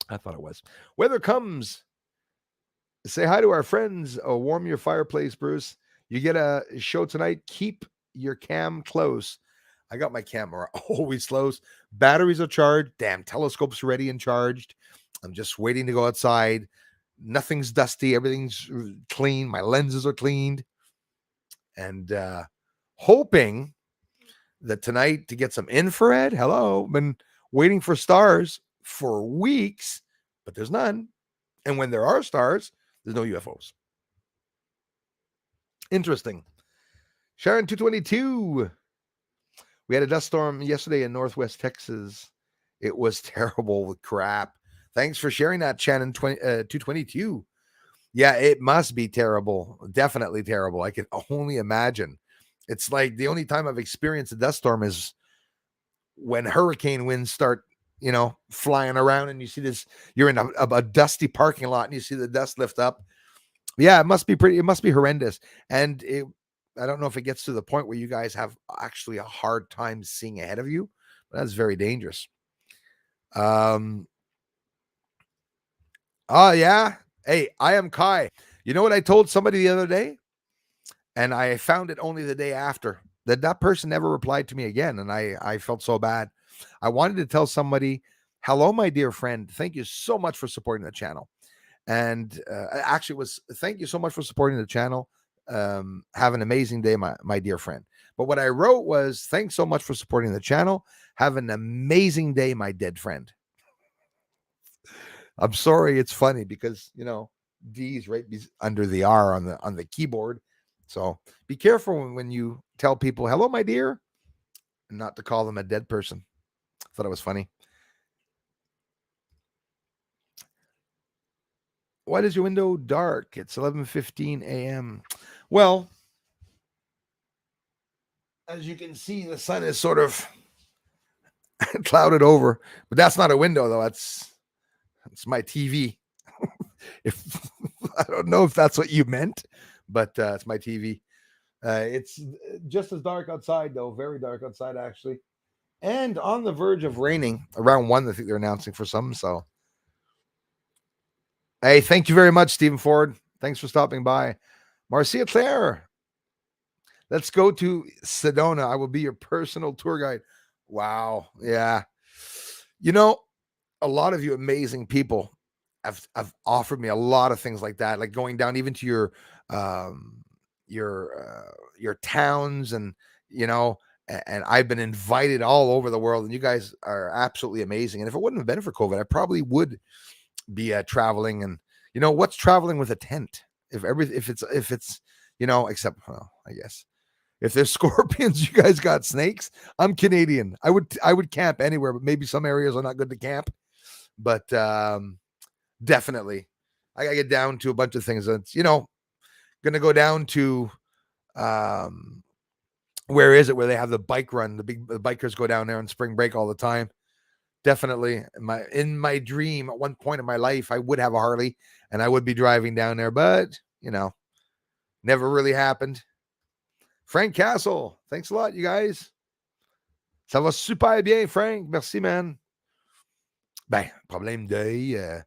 I thought it was. Weather comes. Say hi to our friends. Warm your fireplace, Bruce. You get a show tonight. Keep your cam close. I got my camera always close. Batteries are charged. Damn, telescope's ready and charged. I'm just waiting to go outside. Nothing's dusty. Everything's clean. My lenses are cleaned. And hoping that tonight to get some infrared. Hello. Been waiting for stars for weeks, but there's none. And when there are stars, there's no UFOs. Interesting. Sharon 222. We had a dust storm yesterday in Northwest Texas. It was terrible with crap. Thanks for sharing that, Shannon 222. Yeah, it must be terrible. Definitely terrible. I can only imagine. It's like the only time I've experienced a dust storm is when hurricane winds start, flying around, and you see this, you're in a dusty parking lot and you see the dust lift up. Yeah, it must be horrendous. And I don't know if it gets to the point where you guys have actually a hard time seeing ahead of you. That's very dangerous. Oh yeah. Hey, I am Kai. You know what I told somebody the other day? And I found it only the day after that person never replied to me again. And I felt so bad. I wanted to tell somebody, hello, my dear friend. Thank you so much for supporting the channel. And actually was thank you so much for supporting the channel. Have an amazing day, my dear friend. But what I wrote was, thanks so much for supporting the channel. Have an amazing day, my dead friend. I'm sorry, it's funny because D's right under the R on the keyboard. So be careful when you tell people, hello, my dear, and not to call them a dead person. I thought it was funny. Why is your window dark? It's 11:15 a.m. Well, as you can see, the sun is sort of clouded over, but that's not a window though. It's my TV. If I don't know if that's what you meant, but it's my TV. It's just as dark outside though, very dark outside actually, and on the verge of raining around 1. I think they're announcing for some. So, hey, thank you very much, Stephen Ford. Thanks for stopping by, Marcia Claire. Let's go to Sedona. I will be your personal tour guide. Wow. Yeah. A lot of you amazing people have offered me a lot of things like that, like going down even to your towns, and and I've been invited all over the world, and you guys are absolutely amazing. And if it wouldn't have been for COVID, I probably would be traveling. And what's traveling with a tent? If it's except, well, I guess if there's scorpions, you guys got snakes. I'm Canadian. I would camp anywhere, but maybe some areas are not good to camp. But definitely, I gotta get down to a bunch of things. That's gonna go down to where is it? Where they have the bike run? The bikers go down there on spring break all the time. Definitely, in my dream, at one point in my life, I would have a Harley and I would be driving down there, but never really happened. Frank Castle, thanks a lot, you guys. Ça va super bien, Frank. Merci, man. Ben, problème d'œil.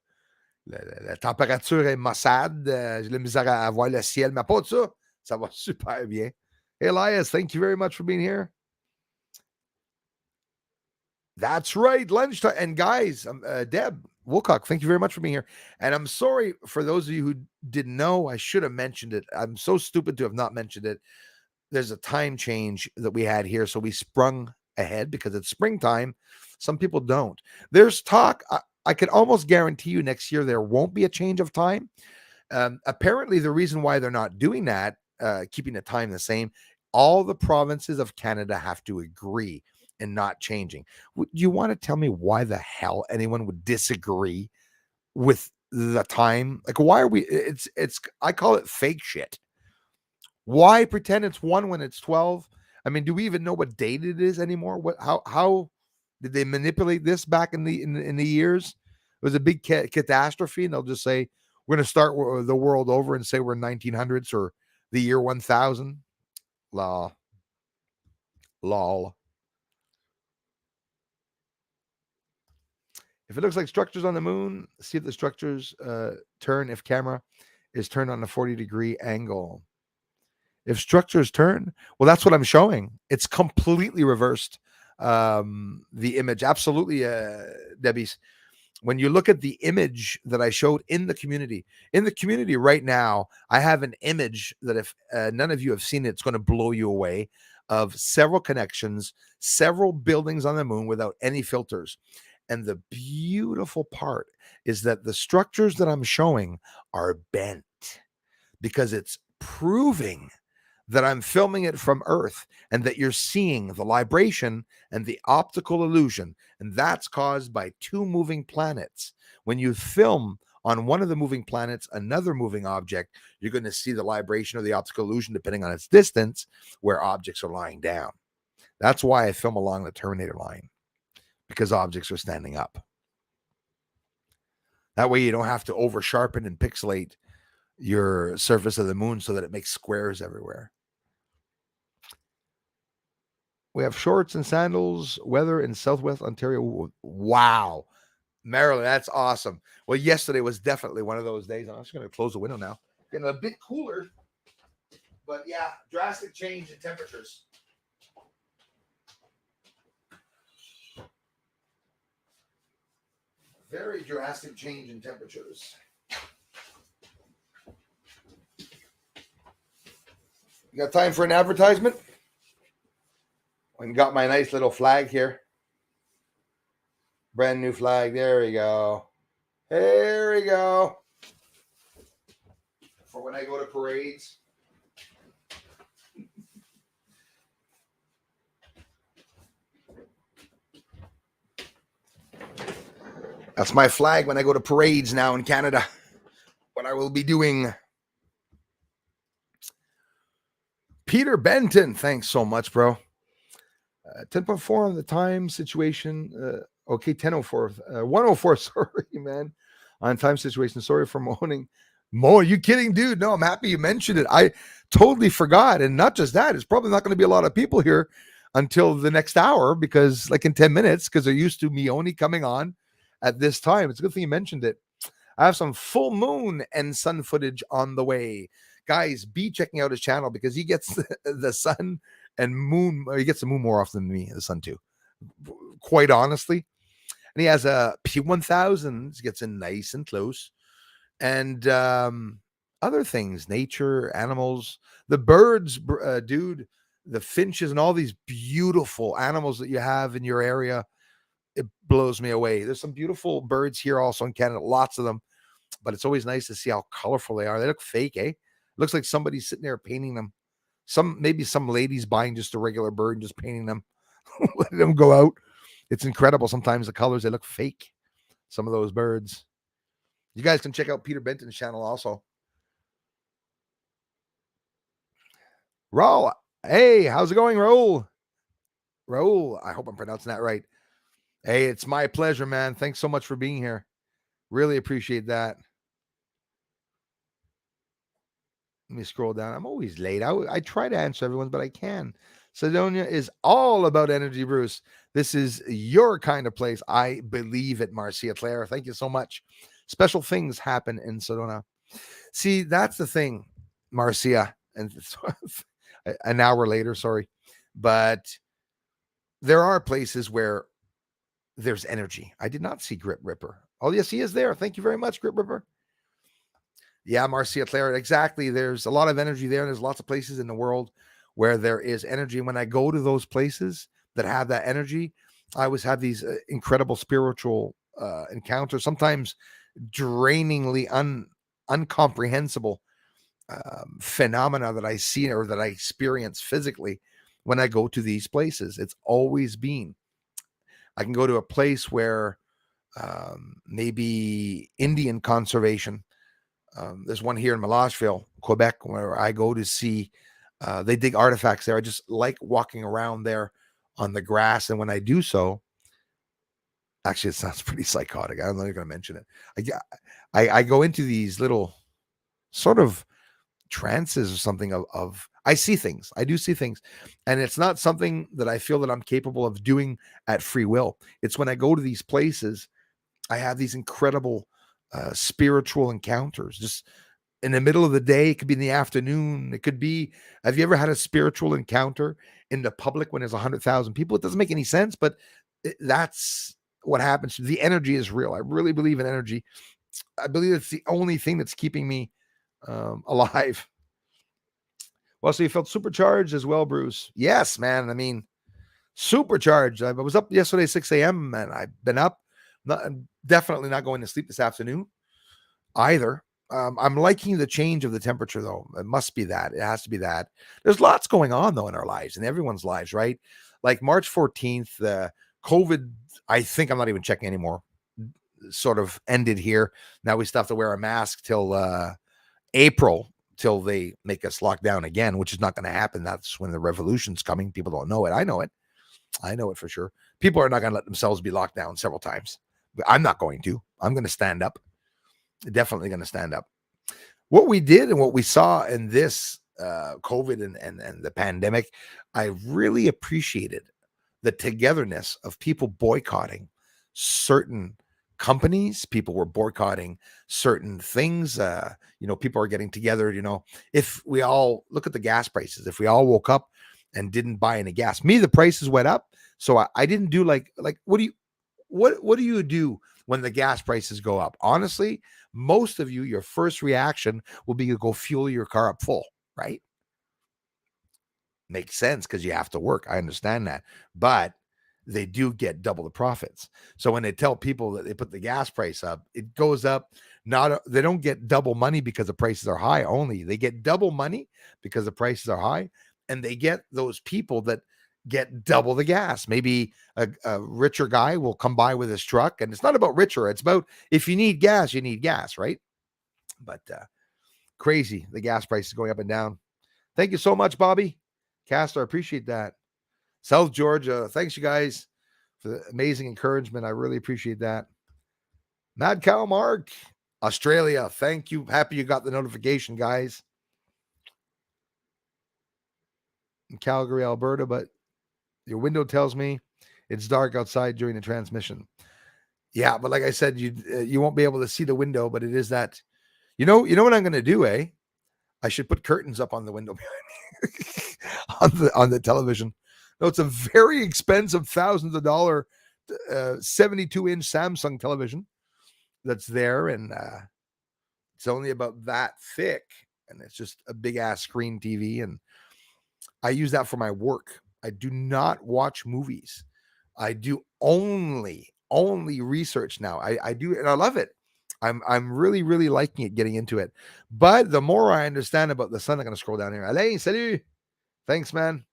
La température est maussade. J'ai la misère à voir le ciel, mais pas de ça. Ça va super bien. Hey, Elias, thank you very much for being here. That's right, lunchtime. And guys, Deb Wilcock, thank you very much for being here. And I'm sorry for those of you who didn't know. I should have mentioned it. I'm so stupid to have not mentioned it. There's a time change that we had here, so we sprung ahead because it's springtime. Some people don't. There's talk. I could almost guarantee you next year there won't be a change of time. Apparently, the reason why they're not doing that, keeping the time the same, all the provinces of Canada have to agree and not changing. Do you want to tell me why the hell anyone would disagree with the time? Like, why are we? It's. I call it fake shit. Why pretend it's 1 when it's 12? I mean, do we even know what date it is anymore? What? How did they manipulate this back in the years? It was a big catastrophe, and they'll just say we're going to start the world over and say we're in 1900s or the year 1000. Lol. Lol. If it looks like structures on the moon, see if the structures turn if camera is turned on a 40-degree angle. If structures turn, well, that's what I'm showing. It's completely reversed. The image, absolutely, Debbie's. When you look at the image that I showed in the community right now, I have an image that if none of you have seen it, it's going to blow you away, of several connections, several buildings on the moon without any filters. And the beautiful part is that the structures that I'm showing are bent because it's proving that I'm filming it from Earth and that you're seeing the libration and the optical illusion. And that's caused by two moving planets. When you film on one of the moving planets another moving object, you're going to see the libration or the optical illusion depending on its distance where objects are lying down. That's why I film along the Terminator line, because objects are standing up. That way you don't have to over sharpen and pixelate your surface of the moon so that it makes squares everywhere. We have shorts and sandals, weather in Southwest Ontario. Wow. Maryland, that's awesome. Well, yesterday was definitely one of those days. I'm just going to close the window now. Getting a bit cooler. But yeah, drastic change in temperatures. Very drastic change in temperatures. You got time for an advertisement? I got my nice little flag here. Brand new flag. There we go. There we go. For when I go to parades. That's my flag when I go to parades now in Canada. What I will be doing. Peter Benton, thanks so much, bro. 10.4 on the time situation. Okay, 10.04. 104, sorry, man. On time situation. Sorry for moaning. Mo, are you kidding, dude? No, I'm happy you mentioned it. I totally forgot. And not just that, it's probably not going to be a lot of people here until the next hour, because like in 10 minutes, because they're used to me only coming on at this time. It's a good thing you mentioned it. I have some full moon and sun footage on the way. Guys, be checking out his channel because he gets the sun and moon. He gets the moon more often than me, the sun too, quite honestly. And he has a P1000, gets in nice and close. And other things, nature, animals, the birds, dude, the finches and all these beautiful animals that you have in your area. It blows me away. There's some beautiful birds here also in Canada, lots of them, but it's always nice to see how colorful they are. They look fake, eh? It looks like somebody's sitting there painting them. Maybe some ladies buying just a regular bird and just painting them, letting them go out. It's incredible. Sometimes the colors, they look fake. Some of those birds. You guys can check out Peter Benton's channel also. Raul, hey, how's it going, Raul? Raul, I hope I'm pronouncing that right. Hey, it's my pleasure, man. Thanks so much for being here. Really appreciate that. Let me scroll down. I'm always late. I try to answer everyone's, but I can. Sedonia is all about energy, Bruce. This is your kind of place. I believe it, Marcia Claire. Thank you so much. Special things happen in Sedona. See, that's the thing, Marcia. And an hour later, sorry. But there are places where there's energy. I did not see Grip Ripper. Oh, yes, he is there. Thank you very much, Grip Ripper. Yeah, Marcia Claire, exactly. There's a lot of energy there. There's lots of places in the world where there is energy. And when I go to those places that have that energy, I always have these incredible spiritual encounters, sometimes drainingly uncomprehensible phenomena that I see or that I experience physically when I go to these places. It's always been. I can go to a place where maybe Indian conservation. There's one here in Milageville, Quebec, where I go to see. They dig artifacts there. I just like walking around there on the grass, and when I do so, actually, it sounds pretty psychotic. I'm not even going to mention it. I go into these little sort of trances or something of I see things. I do see things. And it's not something that I feel that I'm capable of doing at free will. It's when I go to these places, I have these incredible spiritual encounters. Just in the middle of the day, it could be in the afternoon. It could be, have you ever had a spiritual encounter in the public when there's 100,000 people? It doesn't make any sense, but that's what happens. The energy is real. I really believe in energy. I believe it's the only thing that's keeping me alive. Well, so you felt supercharged as well, Bruce? Yes, man. I mean, supercharged. I was up yesterday 6 a.m. and I've been up. I'm definitely not going to sleep this afternoon either. I'm liking the change of the temperature, though. It must be that. It has to be that. There's lots going on, though, in our lives, in everyone's lives, right? Like March 14th, COVID, I think I'm not even checking anymore, sort of ended here. Now we still have to wear a mask till April, till they make us lock down again, which is not going to happen. That's when the revolution's coming. People don't know it. I know it. I know it for sure. People are not going to let themselves be locked down several times. But I'm not going to. I'm going to stand up. Definitely going to stand up. What we did and what we saw in this COVID and the pandemic, I really appreciated the togetherness of people boycotting certain companies. People were boycotting certain things. People are getting together. If we all look at the gas prices, if we all woke up and didn't buy any gas, the prices went up. So I didn't do like what do you do when the gas prices go up? Honestly, most of you, your first reaction will be to go fuel your car up full, right? Makes sense because you have to work. I understand that. But they do get double the profits. So when they tell people that they put the gas price up, it goes up. They don't get double money because the prices are high only. They get double money because the prices are high, and they get those people that get double the gas. Maybe a richer guy will come by with his truck, and it's not about richer. It's about if you need gas, you need gas, right? But crazy. The gas price is going up and down. Thank you so much, Bobby Castor. I appreciate that. South Georgia. Thanks, you guys, for the amazing encouragement. I really appreciate that. Mad Cow Mark, Australia. Thank you. Happy you got the notification, guys. In Calgary, Alberta, but your window tells me it's dark outside during the transmission. Yeah, but like I said, you won't be able to see the window, but it is that. You know what I'm going to do, eh? I should put curtains up on the window behind me on the television. No, it's a very expensive thousands of dollar 72-inch Samsung television that's there, and it's only about that thick, and it's just a big ass screen TV, and I use that for my work. I do not watch movies. I do only research now. I do, and I love it. I'm really, really liking it, getting into it. But the more I understand about the sun, I'm going to scroll down here. Alain, salut. Thanks, man.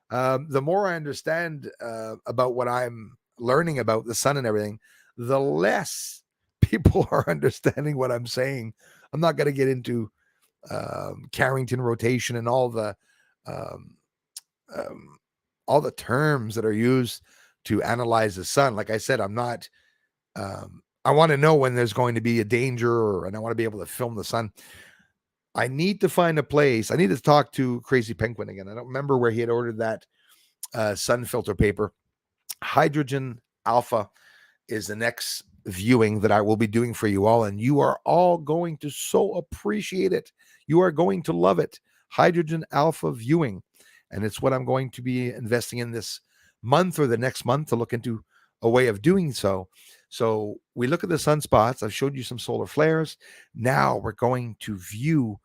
The more I understand about what I'm learning about the sun and everything, the less people are understanding what I'm saying. I'm not going to get into Carrington rotation and all the terms that are used to analyze the sun. Like I said, I'm not. I want to know when there's going to be a danger, and I want to be able to film the sun. I need to find a place. I need to talk to Crazy Penguin again. I don't remember where he had ordered that sun filter paper. Hydrogen Alpha is the next viewing that I will be doing for you all, and you are all going to so appreciate it. You are going to love it. Hydrogen Alpha viewing, and it's what I'm going to be investing in this month or the next month to look into a way of doing so. So we look at the sunspots. I've showed you some solar flares. Now we're going to view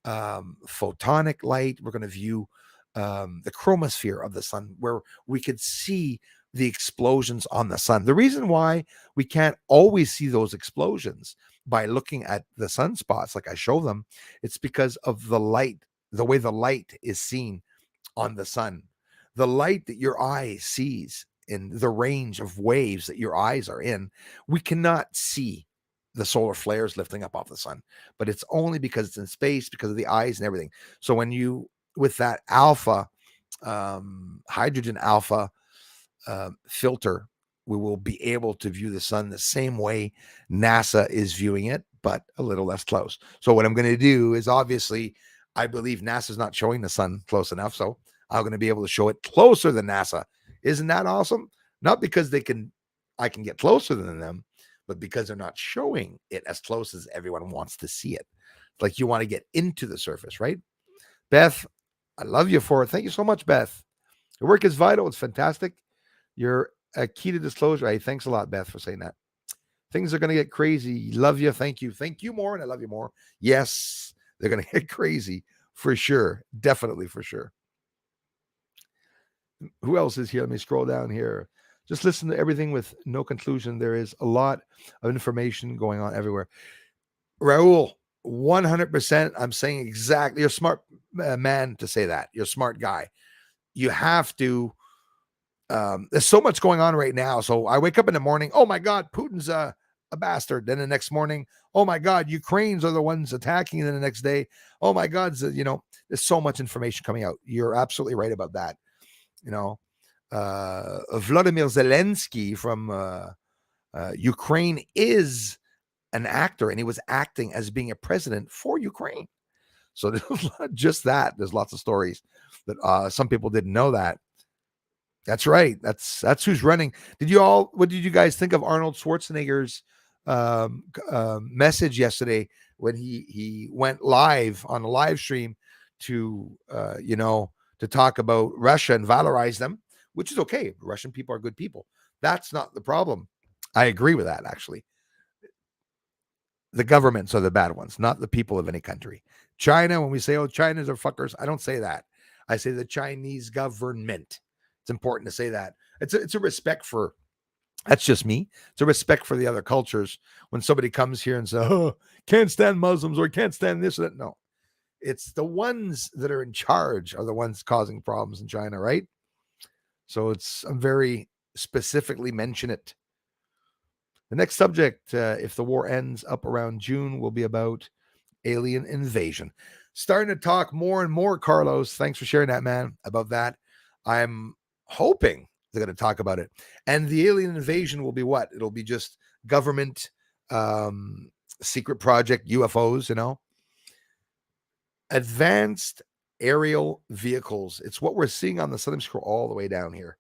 photonic light. We're going to view the chromosphere of the sun, where we could see the explosions on the sun. The reason why we can't always see those explosions by looking at the sunspots like I show them, it's because of the light, the way the light is seen on the sun. The light that your eye sees in the range of waves that your eyes are in, we cannot see the solar flares lifting up off the sun, but it's only because it's in space, because of the eyes and everything. So when you, with that alpha, hydrogen alpha filter, we will be able to view the sun the same way NASA is viewing it, but a little less close. So what I'm going to do is, obviously, I believe NASA's not showing the sun close enough, so I'm going to be able to show it closer than NASA. Isn't that awesome? Not because I can get closer than them, but because they're not showing it as close as everyone wants to see it. Like, you want to get into the surface, right? Beth, I love you for it. Thank you so much, Beth. Your work is vital. It's fantastic. You're a key to disclosure. Hey, thanks a lot, Beth, for saying that. Things are going to get crazy. Love you. Thank you. Thank you more. And I love you more. Yes, they're going to get crazy for sure. Definitely for sure. Who else is here? Let me scroll down here. Just listen to everything with no conclusion. There is a lot of information going on everywhere. Raul, 100%. I'm saying exactly. You're a smart man to say that. You're a smart guy. You have to. There's so much going on right now. So I wake up in the morning. Oh my God, Putin's a bastard. Then the next morning, oh my God, Ukrainians are the ones attacking. And then the next day, oh my God, there's so much information coming out. You're absolutely right about that. Vladimir Zelensky from Ukraine is an actor, and he was acting as being a president for Ukraine. So there's not just that. There's lots of stories that some people didn't know that. That's right. That's who's running. What did you guys think of Arnold Schwarzenegger's message yesterday when he went live on a live stream to to talk about Russia and valorize them, which is okay. Russian people are good people. That's not the problem. I agree with that, actually. The governments are the bad ones, not the people of any country. China, when we say, oh, China's are fuckers, I don't say that. I say the Chinese government. It's important to say that. It's a respect for, that's just me. It's a respect for the other cultures. When somebody comes here and says, oh, can't stand Muslims or can't stand this or that. No, it's the ones that are in charge are the ones causing problems in China, right? So I'm very specifically mention it. The next subject, if the war ends up around June, will be about alien invasion. Starting to talk more and more, Carlos. Thanks for sharing that, man, about that. I'm hoping they're going to talk about it. And the alien invasion will be what? It'll be just government secret project UFOs, Advanced aerial vehicles. It's what we're seeing on the Southern Scroll all the way down here.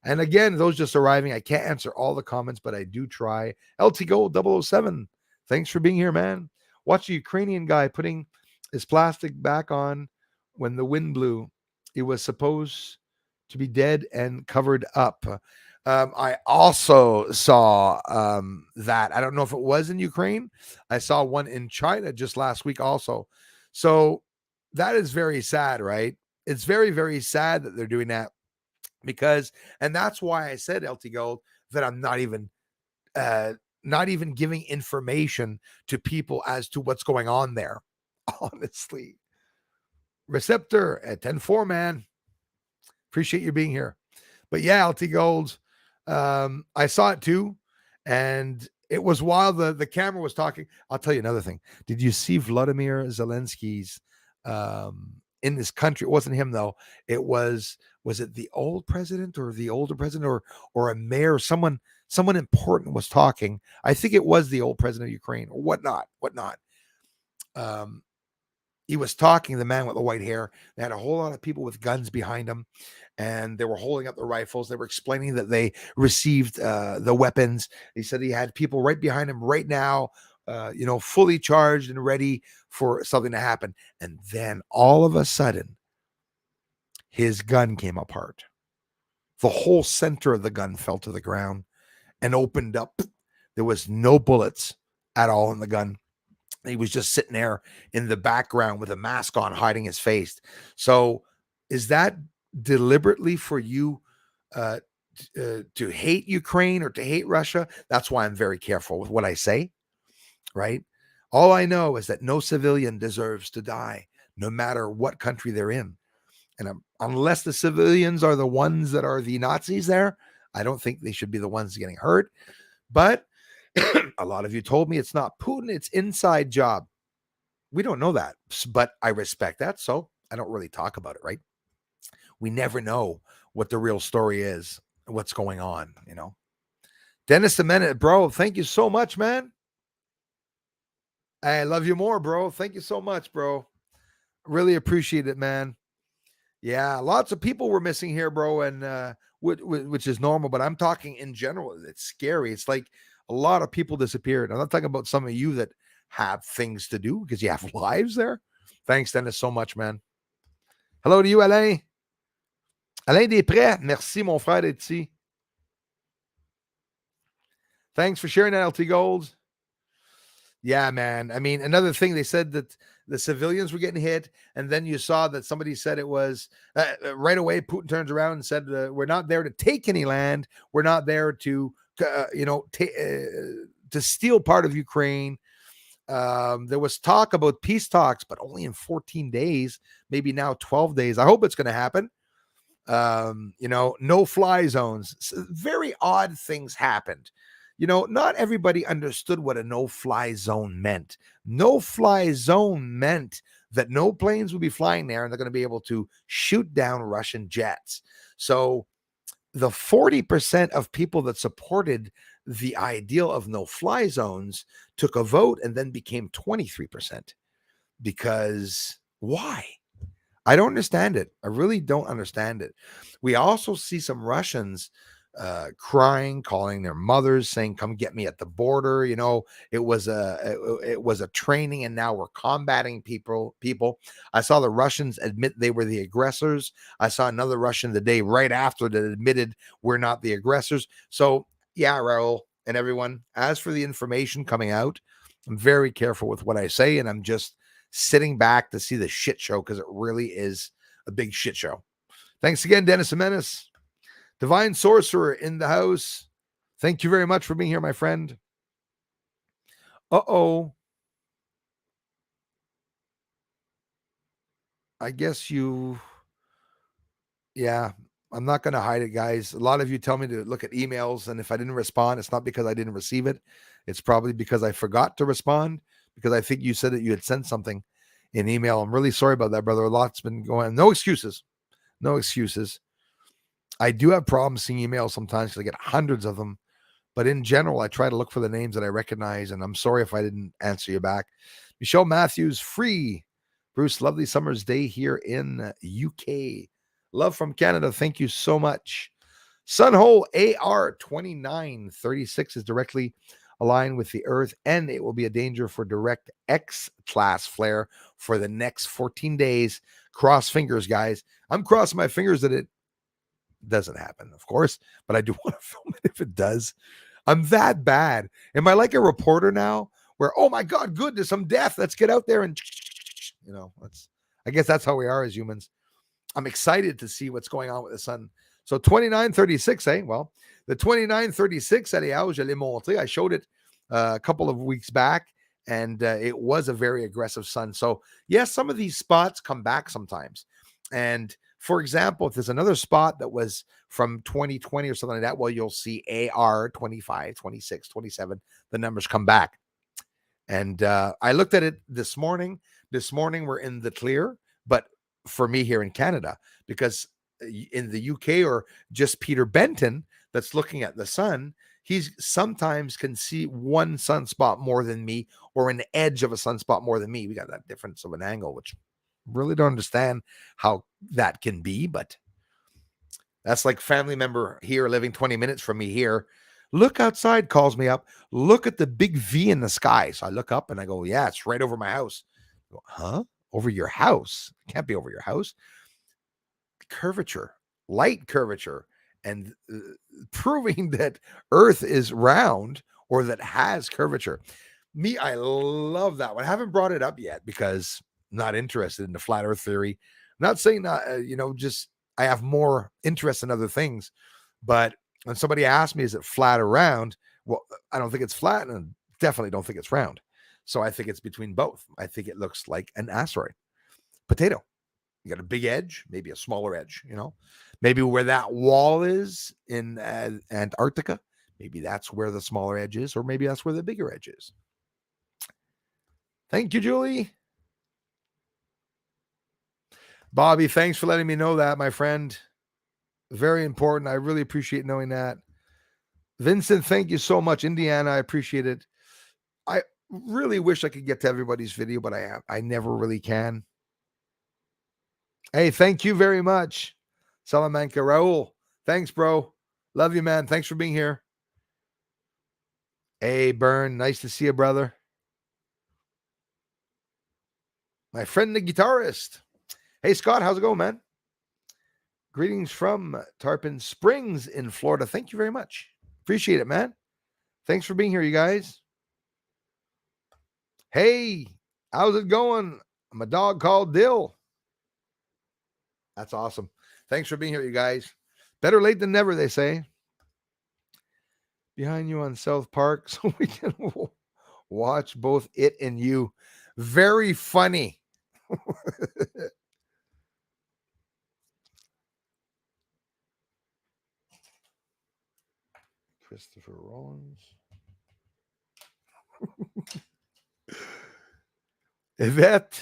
And again, those just arriving, I can't answer all the comments, but I do try. LT Gold 007, thanks for being here, man. Watch a Ukrainian guy putting his plastic back on when the wind blew. It was supposed to be dead and covered up. I also saw that. I don't know if it was in Ukraine. I saw one in China just last week also. So that is very sad, right? It's very, very sad that they're doing that. And that's why I said, LT Gold, that I'm not even giving information to people as to what's going on there. Honestly. Receptor at 10-4, man. Appreciate you being here. But yeah, LT Gold, I saw it too. And it was while the camera was talking. I'll tell you another thing. Did you see Vladimir Zelensky's in this country? It wasn't him though. It was it the old president or the older president or a mayor? Someone important was talking. I think it was the old president of Ukraine or whatnot. He was talking, the man with the white hair. They had a whole lot of people with guns behind them, and they were holding up the rifles. They were explaining that they received the weapons. He said he had people right behind him right now, fully charged and ready for something to happen. And then all of a sudden, his gun came apart. The whole center of the gun fell to the ground and opened up. There was no bullets at all in the gun. He was just sitting there in the background with a mask on, hiding his face. So is that deliberately for you to hate Ukraine or to hate Russia. That's why I'm very careful with what I say, right? All I know is that no civilian deserves to die, no matter what country they're in. And unless the civilians are the ones that are the Nazis there, I don't think they should be the ones getting hurt. But a lot of you told me it's not Putin, it's inside job. We don't know that, but I respect that. So I don't really talk about it, right? We never know what the real story is, what's going on, you know. Dennis the Minute, bro, thank you so much, man. I love you more, bro. Thank you so much, bro. Really appreciate it, man. Yeah, lots of people were missing here, bro, and which is normal. But I'm talking in general. It's scary. It's like a lot of people disappeared. I'm not talking about some of you that have things to do because you have lives there. Thanks, Dennis, so much, man. Hello to you, Alain. Alain Després. Merci, mon frère, d'être ici. Thanks for sharing that, LT Gold. Yeah, man. I mean, another thing, they said that the civilians were getting hit, and then you saw that somebody said it was right away. Putin turns around and said, "We're not there to take any land. We're not there to, to steal part of Ukraine." There was talk about peace talks, but only in 14 days, maybe now 12 days. I hope it's going to happen. No fly zones. Very odd things happened. Not everybody understood what a no-fly zone meant. No-fly zone meant that no planes would be flying there and they're going to be able to shoot down Russian jets. So the 40% of people that supported the ideal of no-fly zones took a vote and then became 23%. Because why? I don't understand it. I really don't understand it. We also see some Russians crying, calling their mothers, saying, "Come get me at the border." It was a training, and now we're combating people. I saw the Russians admit they were the aggressors. I saw another Russian the day right after that admitted we're not the aggressors. So yeah, Raul and everyone, as for the information coming out, I'm very careful with what I say, and I'm just sitting back to see the shit show because it really is a big shit show. Thanks again, Dennis Jimenez. Divine Sorcerer in the house. Thank you very much for being here, my friend. Uh-oh. I guess yeah, I'm not going to hide it, guys. A lot of you tell me to look at emails, and if I didn't respond, it's not because I didn't receive it. It's probably because I forgot to respond, because I think you said that you had sent something in email. I'm really sorry about that, brother. A lot's been going on. No excuses. No excuses. I do have problems seeing emails sometimes because I get hundreds of them. But in general, I try to look for the names that I recognize, and I'm sorry if I didn't answer you back. Michelle Matthews, free. Bruce, lovely summer's day here in UK. Love from Canada. Thank you so much. Sunhole AR2936 is directly aligned with the Earth, and it will be a danger for direct X-class flare for the next 14 days. Cross fingers, guys. I'm crossing my fingers that it doesn't happen, of course, but I do want to film it if it does. I'm that bad. Am I like a reporter now where, oh my God, good, there's some death. Let's get out there and, I guess that's how we are as humans. I'm excited to see what's going on with the sun. So 2936, well, the 2936, anyhow, je l'ai montré. I showed it a couple of weeks back, and it was a very aggressive sun. So yes, some of these spots come back sometimes. And for example, if there's another spot that was from 2020 or something like that, well, you'll see AR 25, 26, 27, the numbers come back. And I looked at it this morning. This morning we're in the clear, but for me here in Canada, because in the UK or just Peter Benton that's looking at the sun, he's sometimes can see one sunspot more than me or an edge of a sunspot more than me. We got that difference of an angle, which really don't understand how that can be, but that's like family member here living 20 minutes from me here. Look outside, calls me up. Look at the big V in the sky. So I look up and I go, yeah, it's right over my house. I go, huh? Over your house? It can't be over your house. Curvature, light curvature, and proving that Earth is round or that has curvature. Me, I love that one. I haven't brought it up yet because I'm not interested in the flat Earth theory. I'm not saying that, just I have more interest in other things, but When somebody asked me, is it flat or round? Well, I don't think it's flat and definitely don't think it's round. So I think it's between both. I think it looks like an asteroid. Potato. You got a big edge, maybe a smaller edge, maybe where that wall is in Antarctica. Maybe that's where the smaller edge is, or maybe that's where the bigger edge is. Thank you, Julie. Bobby, thanks for letting me know that, my friend. Very important. I really appreciate knowing that. Vincent, thank you so much. Indiana, I appreciate it. I really wish I could get to everybody's video, but I never really can. Hey, thank you very much, Salamanca. Raul, thanks, bro. Love you, man. Thanks for being here. Hey, Bern, nice to see you, brother. My friend, the guitarist. Hey, Scott, how's it going, man? Greetings from Tarpon Springs in Florida. Thank you very much. Appreciate it, man. Thanks for being here, you guys. Hey, how's it going? I'm a dog called Dill. That's awesome. Thanks for being here, you guys. Better late than never, they say. Behind you on South Park, so we can watch both it and you. Very funny. Christopher Rollins. Yvette,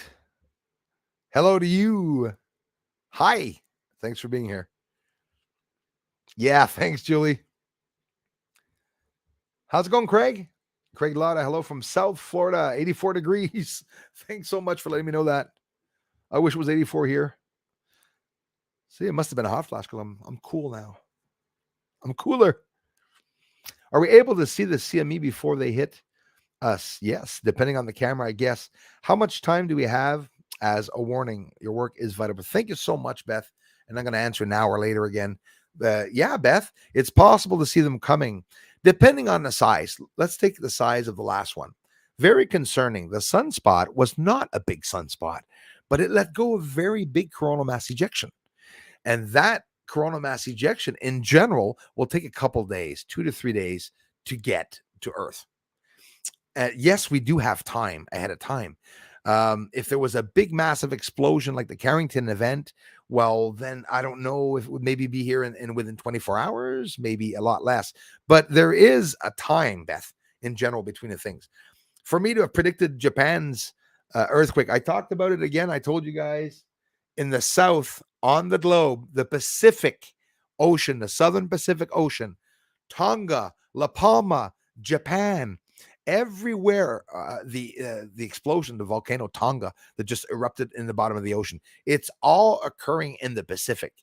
hello to you. Hi. Thanks for being here. Yeah, thanks, Julie. How's it going, Craig? Craig Lotta, hello from South Florida, 84 degrees. Thanks so much for letting me know that. I wish it was 84 here. See, it must have been a hot flash because I'm cool now. I'm cooler. Are we able to see the CME before they hit us? Yes, depending on the camera, I guess. How much time do we have? As a warning, your work is vital. But thank you so much, Beth. And I'm going to answer an hour later again. Yeah, Beth, it's possible to see them coming, depending on the size. Let's take the size of the last one. Very concerning. The sunspot was not a big sunspot, but it let go of very big coronal mass ejection. And that coronal mass ejection in general will take a couple days, 2 to 3 days to get to Earth. Yes, we do have time ahead of time. If there was a big massive explosion like the Carrington event, well, then I don't know if it would maybe be here in within 24 hours, maybe a lot less. But there is a time, Beth, in general between the things. For me to have predicted Japan's earthquake, I talked about it again. I told you guys in the south on the globe, the Pacific Ocean, the Southern Pacific Ocean, Tonga, La Palma, Japan, everywhere the explosion, the volcano Tonga that just erupted in the bottom of the ocean, it's all occurring in the Pacific.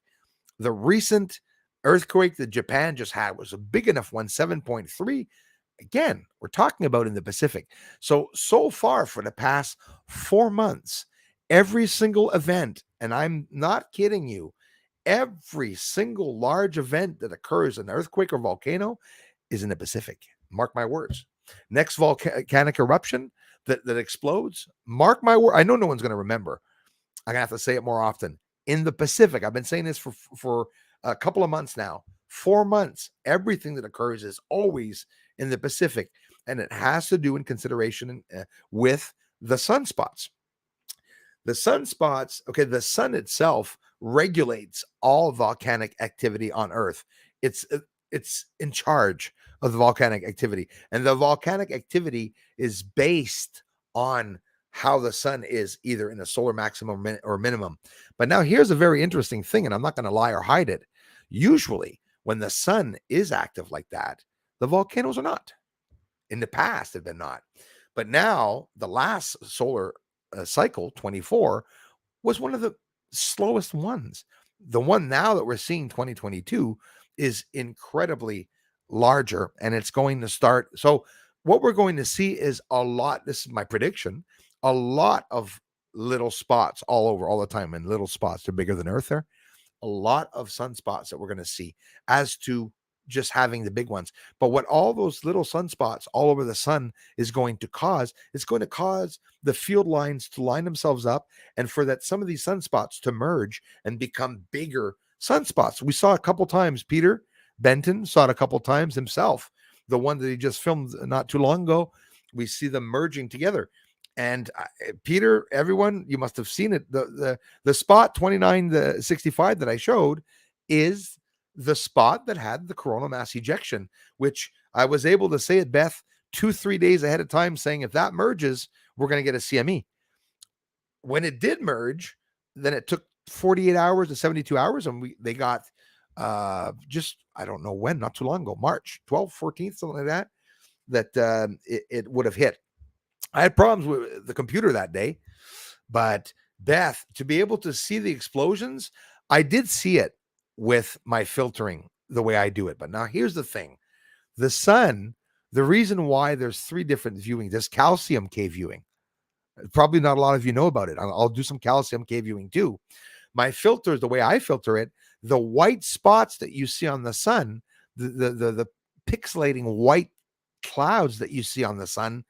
The recent earthquake that Japan just had was a big enough one, 7.3. Again, we're talking about in the Pacific. So far for the past 4 months, every single event, and I'm not kidding you, every single large event that occurs, an earthquake or volcano, is in the Pacific. Mark my words. Next volcanic eruption that explodes, mark my word. I know no one's going to remember. I'm going to have to say it more often. In the Pacific, I've been saying this for a couple of months now. 4 months, everything that occurs is always in the Pacific, and it has to do in consideration with the sunspots. The sunspots, okay, the sun itself regulates all volcanic activity on Earth. It's in charge of the volcanic activity, and the volcanic activity is based on how the sun is either in a solar maximum or minimum. But now here's a very interesting thing, and I'm not going to lie or hide it. Usually when the sun is active like that, the volcanoes are not. In the past, they've been not. But now the last solar cycle, 24, was one of the slowest ones. The one now that we're seeing, 2022, is incredibly larger, and it's going to start. So what we're going to see is a lot, this is my prediction, a lot of little spots all over all the time, and little spots are bigger than Earth there. A lot of sunspots that we're going to see as to just having the big ones. But what all those little sunspots all over the sun is going to cause, it's going to cause the field lines to line themselves up, and for that some of these sunspots to merge and become bigger sunspots. We saw a couple times, Peter, Benton saw it a couple times himself. The one that he just filmed not too long ago, we see them merging together. And Peter, everyone, you must have seen it. The spot 2965 that I showed is the spot that had the coronal mass ejection, which I was able to say at Beth 2-3 days ahead of time, saying if that merges, we're going to get a CME. When it did merge, then it took 48 hours to 72 hours, and they got just, I don't know when, not too long ago, March 12th, 14th, something like that, it would have hit. I had problems with the computer that day, but Beth, to be able to see the explosions, I did see it with my filtering the way I do it. But now here's the thing. The sun, the reason why there's 3 different viewing, there's calcium K viewing. Probably not a lot of you know about it. I'll do some calcium K viewing too. My filters, the way I filter it, the white spots that you see on the sun, the pixelating white clouds that you see on the sun,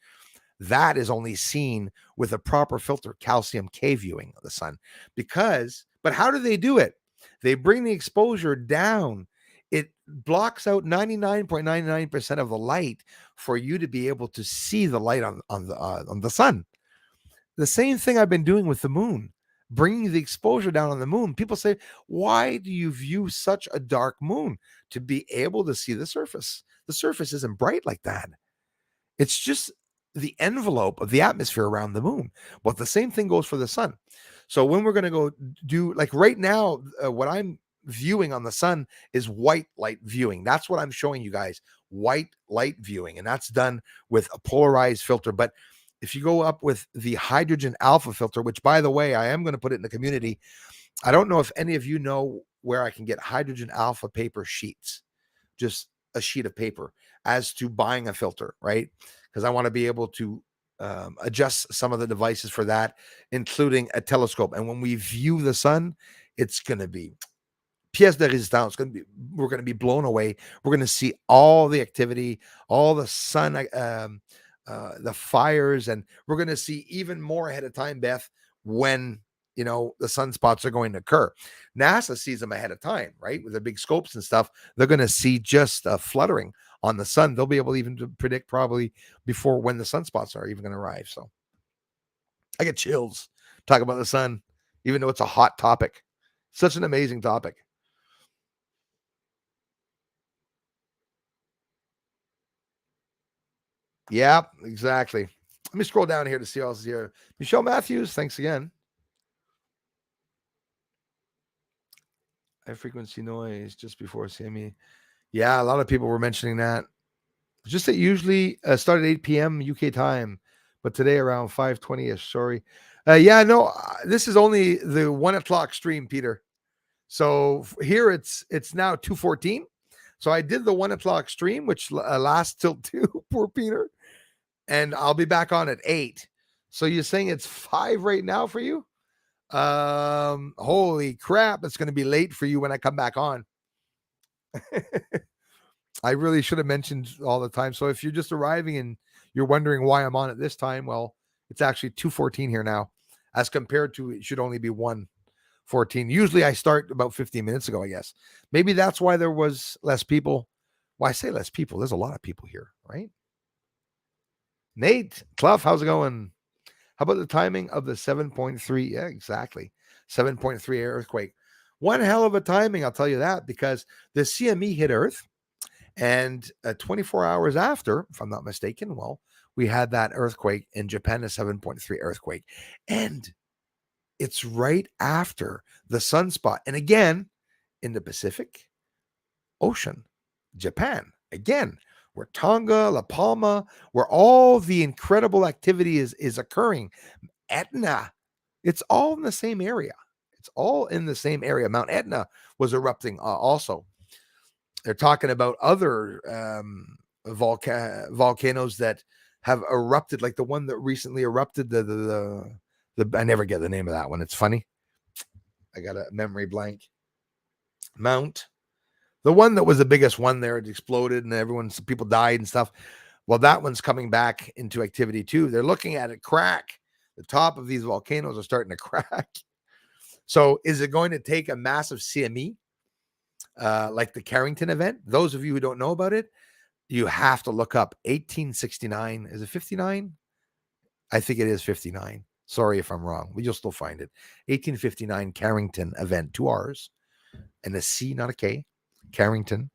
that is only seen with a proper filter, calcium K viewing of the sun. But how do they do it? They bring the exposure down. It blocks out 99.99% of the light for you to be able to see the light on the sun. The same thing I've been doing with the moon, bringing the exposure down on the moon. People say, why do you view such a dark moon? To be able to see the surface. The surface isn't bright like that. It's just the envelope of the atmosphere around the moon. But the same thing goes for the sun. So when we're going to go do, like right now, what I'm viewing on the sun is white light viewing. That's what I'm showing you guys, white light viewing. And that's done with a polarized filter. But if you go up with the hydrogen alpha filter, which by the way, I am going to put it in the community. I don't know if any of you know where I can get hydrogen alpha paper sheets, just a sheet of paper, as to buying a filter, right? Because I want to be able to adjust some of the devices for that, including a telescope. And when we view the sun, it's going to be pièce de résistance. We're going to be blown away. We're going to see all the activity, all the sun, the fires, and we're going to see even more ahead of time, Beth, when the sunspots are going to occur. NASA sees them ahead of time, right? With their big scopes and stuff, they're going to see just a fluttering on the sun. They'll be able even to predict probably before when the sunspots are even going to arrive. So I get chills talking about the sun, even though it's a hot topic. Such an amazing topic. Yeah, exactly. Let me scroll down here to see who else is here. Michelle Matthews, thanks again. High frequency noise just before CME. Yeah, a lot of people were mentioning that. Just that usually start at 8 p.m. UK time, but today around 5:20ish. Sorry. This is only the 1 o'clock stream, Peter. So here it's now 2:14. So I did the 1 o'clock stream, which lasts till 2. Poor Peter. And I'll be back on at 8. So you're saying it's 5 right now for you? Holy crap, it's going to be late for you when I come back on. I really should have mentioned all the time. So if you're just arriving and you're wondering why I'm on at this time, well, it's actually 2:14 here now, as compared to it should only be 1:14. Usually I start about 15 minutes ago, I guess. Maybe that's why there was less people. Well, I say less people. There's a lot of people here, right? Nate Clough, how's it going? How about the timing of the 7.3? Yeah, exactly. 7.3 earthquake. One hell of a timing, I'll tell you that, because the CME hit Earth, and 24 hours after, if I'm not mistaken, well, we had that earthquake in Japan, a 7.3 earthquake. And it's right after the sunspot. And again, in the Pacific Ocean, Japan, again, where Tonga, La Palma, where all the incredible activity is occurring. Etna, it's all in the same area. It's all in the same area. Mount Etna was erupting also. They're talking about other volcanoes that have erupted, like the one that recently erupted. The I never get the name of that one. It's funny. I got a memory blank. The one that was the biggest one there, it exploded and people died and stuff. Well, that one's coming back into activity too. They're looking at it crack. The top of these volcanoes are starting to crack. So is it going to take a massive CME like the Carrington event. Those of you who don't know about it, you have to look up 1869. Is it 59? I think it is 59. Sorry if I'm wrong, but you'll still find it. 1859 Carrington event, 2 R's and a C, not a K. Carrington.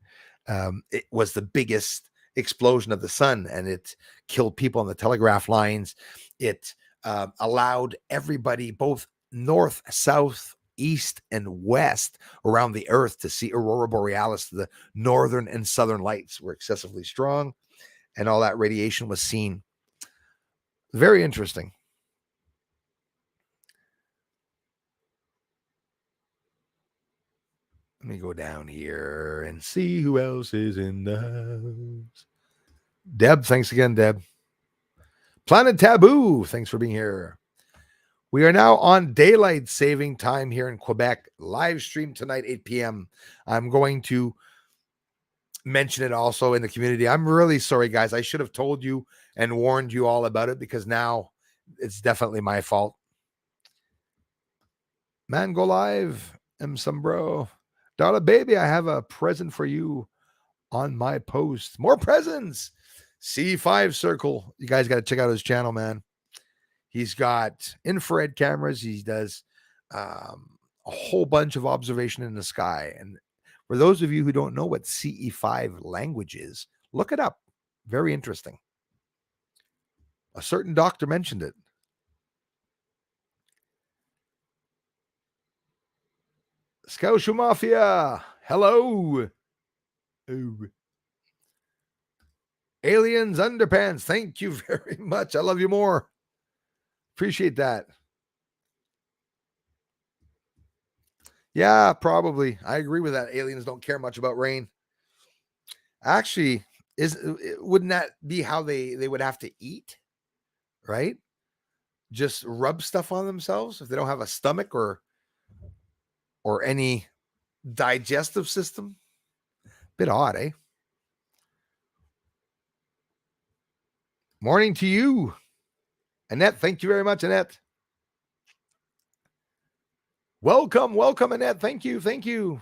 It was the biggest explosion of the sun, and it killed people on the telegraph lines. It allowed everybody, both north, south, east, and west around the earth, to see aurora borealis. The northern and southern lights were excessively strong, and all that radiation was seen. Very interesting. Let me go down here and see who else is in the house. Deb, thanks again, Deb. Planet Taboo, thanks for being here. We are now on daylight saving time here in Quebec. Live stream tonight, 8 p.m. I'm going to mention it also in the community. I'm really sorry, guys. I should have told you and warned you all about it, because now it's definitely my fault. Man, go live. Some bro. Darla baby, I have a present for you on my post. More presents. C5 Circle. You guys got to check out his channel, man. He's got infrared cameras. He does a whole bunch of observation in the sky. And for those of you who don't know what CE5 language is, look it up. Very interesting. A certain doctor mentioned it. Scotia Mafia. Hello. Ooh. Aliens Underpants. Thank you very much. I love you more. Appreciate that. Yeah, probably. I agree with that. Aliens don't care much about rain. Actually, wouldn't that be how they would have to eat? Right? Just rub stuff on themselves if they don't have a stomach or any digestive system. Bit odd, eh? Morning to you, Annette. Thank you very much, Annette. Welcome, Annette. Thank you.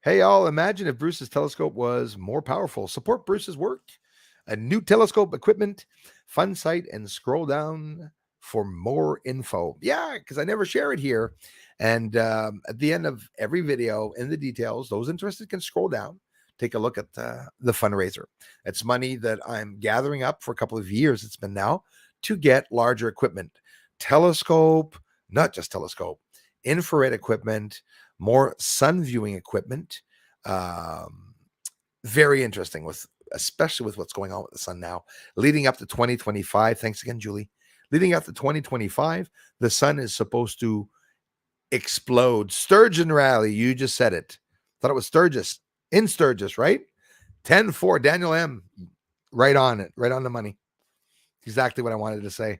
Hey, y'all, imagine if Bruce's telescope was more powerful. Support Bruce's work. A new telescope equipment, fun site, and scroll down for more info. Yeah, because I never share it here. And at the end of every video, in the details, those interested can scroll down, take a look at the fundraiser. It's money that I'm gathering up for a couple of years. It's been now to get larger equipment, telescope, not just telescope, infrared equipment, more sun viewing equipment. Very interesting, especially with what's going on with the sun now, leading up to 2025. Thanks again, Julie. Leading up to 2025, the sun is supposed to explode. Sturgeon rally, you just said it. Thought it was Sturgis. In Sturgis, right? 10-4, Daniel M. Right on it. Right on the money. Exactly what I wanted to say.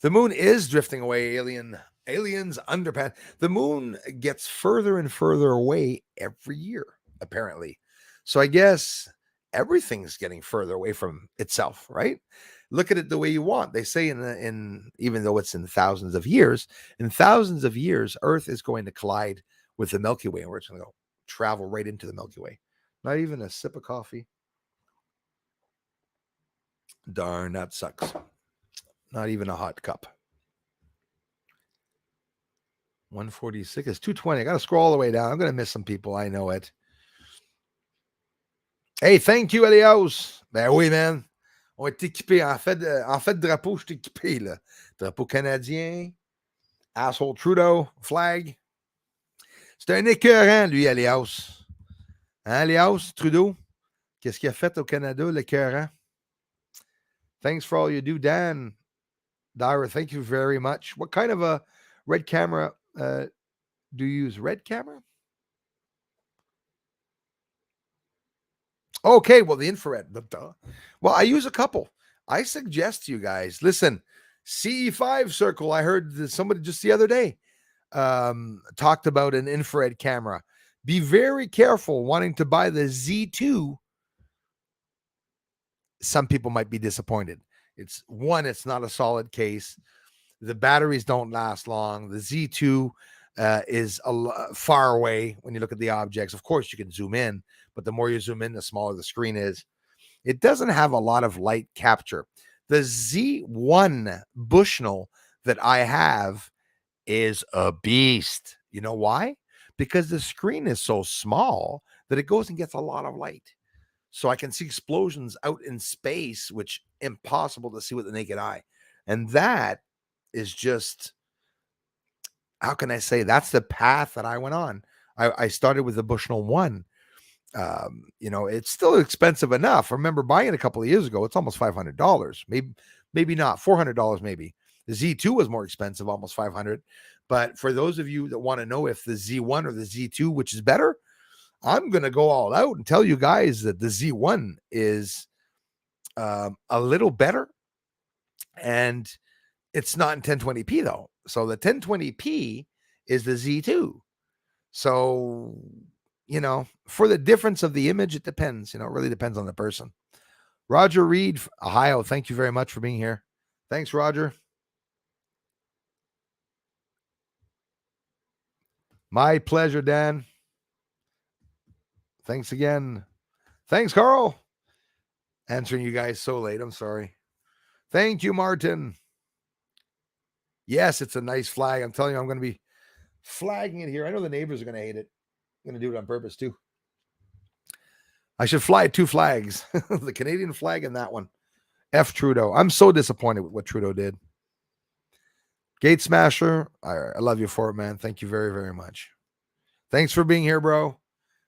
The moon is drifting away, aliens underpants. The moon gets further and further away every year, apparently. So I guess everything's getting further away from itself, right? Look at it the way you want. They say in even though it's in thousands of years, Earth is going to collide with the Milky Way, and we're just going to go travel right into the Milky Way. Not even a sip of coffee. Darn, that sucks. Not even a hot cup. 146 is 220. I got to scroll all the way down. I'm going to miss some people. I know it. Hey, thank you, Elios. Ben oui, man. On est équipés. En fait, drapeau, je suis équipé, là. Drapeau canadien. Asshole Trudeau. Flag. C'est un écœurant, lui, Elios. Hein, Elios, Trudeau? Qu'est-ce qu'il a fait au Canada, l'écœurant? Thanks for all you do, Dan. Dara, thank you very much. What kind of a red camera do you use? Red camera? Okay, well, the infrared. Well, I use a couple. I suggest you guys, listen, CE5 Circle, I heard somebody just the other day talked about an infrared camera. Be very careful wanting to buy the Z2. Some people might be disappointed. It's not a solid case. The batteries don't last long. The Z2 is far away when you look at the objects. Of course, you can zoom in, but the more you zoom in, the smaller the screen is. It doesn't have a lot of light capture. The Z1 Bushnell that I have is a beast. You know why? Because the screen is so small that it goes and gets a lot of light. So I can see explosions out in space, which impossible to see with the naked eye. And that is just, how can I say, that's the path that I went on. I started with the Bushnell 1. It's still expensive enough. I remember buying it a couple of years ago. It's almost $500. Maybe not $400. Maybe the Z2 was more expensive, almost $500. But for those of you that want to know if the Z1 or the Z2, which is better, I'm going to go all out and tell you guys that the Z1 is a little better, and it's not in 1020p though. So the 1020p is the Z2. So, for the difference of the image, it depends. It really depends on the person. Roger Reed, Ohio, thank you very much for being here. Thanks, Roger. My pleasure, Dan. Thanks again. Thanks, Carl. Answering you guys so late. I'm sorry. Thank you, Martin. Yes, it's a nice flag. I'm telling you, I'm going to be flagging it here. I know the neighbors are going to hate it. I'm going to do it on purpose, too. I should fly 2 flags, the Canadian flag and that one. F Trudeau. I'm so disappointed with what Trudeau did. Gate Smasher, I love you for it, man. Thank you very, very much. Thanks for being here, bro.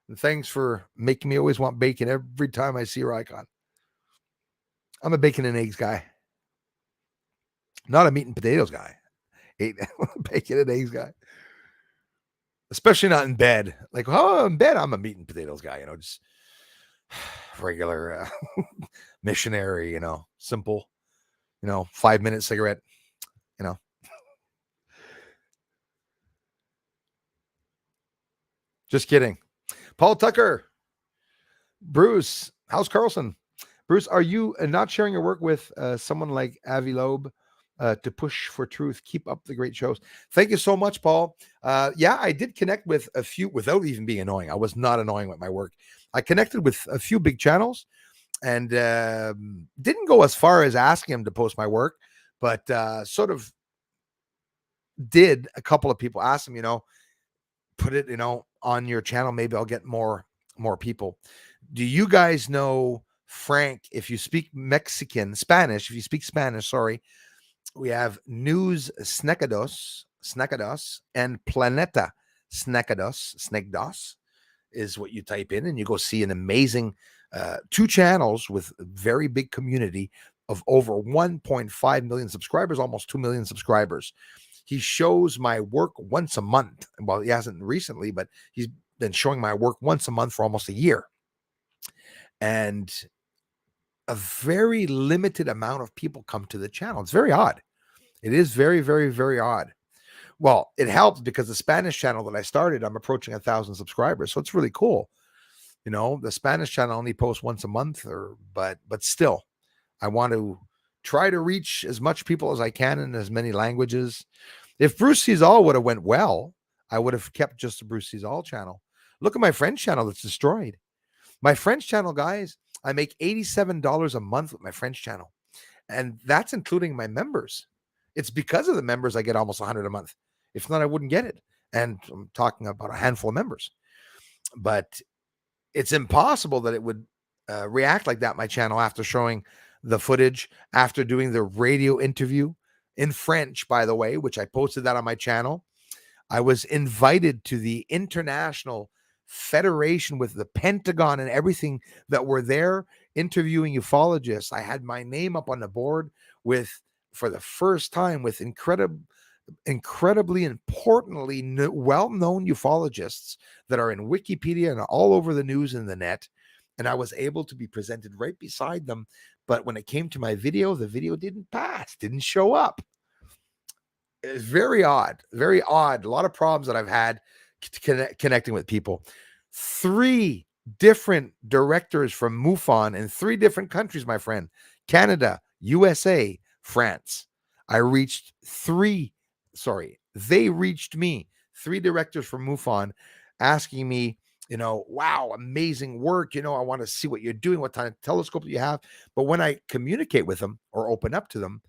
And thanks for making me always want bacon every time I see your icon. I'm a bacon and eggs guy. Not a meat and potatoes guy. Bacon and eggs guy. Especially not in bed. Like, in bed, I'm a meat and potatoes guy, just regular missionary, simple, 5-minute cigarette, Just kidding. Paul Tucker. Bruce. How's Carlson? Bruce, are you not sharing your work with someone like Avi Loeb to push for truth? Keep up the great shows. Thank you so much, Paul. Yeah, I did connect with a few without even being annoying. I was not annoying with my work. I connected with a few big channels and didn't go as far as asking them to post my work, but sort of did a couple of people ask them, put it, on your channel. Maybe I'll get more people. Do you guys know Frank? If you speak Spanish, sorry, we have News Sneckados, and Planeta Sneckados is what you type in, and you go see an amazing 2 channels with a very big community of over 1.5 million subscribers, almost 2 million subscribers. He shows my work once a month. Well, he hasn't recently, but he's been showing my work once a month for almost a year. And a very limited amount of people come to the channel. It's very odd. It is very, very, very odd. Well, it helps because the Spanish channel that I started, I'm approaching 1,000 subscribers. So it's really cool. The Spanish channel only posts once a month, but still, I want to try to reach as much people as I can in as many languages. If Bruce Sees All would have went well, I would have kept just the Bruce Sees All channel. Look at my French channel that's destroyed. My French channel, guys, I make $87 a month with my French channel. And that's including my members. It's because of the members I get almost $100 a month. If not, I wouldn't get it. And I'm talking about a handful of members. But it's impossible that it would react like that, my channel, after showing the footage, after doing the radio interview in French, by the way, which I posted that on my channel. I was invited to the International Federation with the Pentagon and everything that were there interviewing ufologists. I had my name up on the board for the first time, with incredibly importantly well-known ufologists that are in Wikipedia and all over the news and the net. And I was able to be presented right beside them. But when it came to my video, the video didn't pass, didn't show up. It's very odd, very odd. A lot of problems that I've had connecting with people. 3 different directors from MUFON in 3 different countries, my friend. Canada, USA, France. I reached they reached me, 3 directors from MUFON, asking me, wow, amazing work. I want to see what you're doing, what kind of telescope you have. But when I communicate with them or open up to them,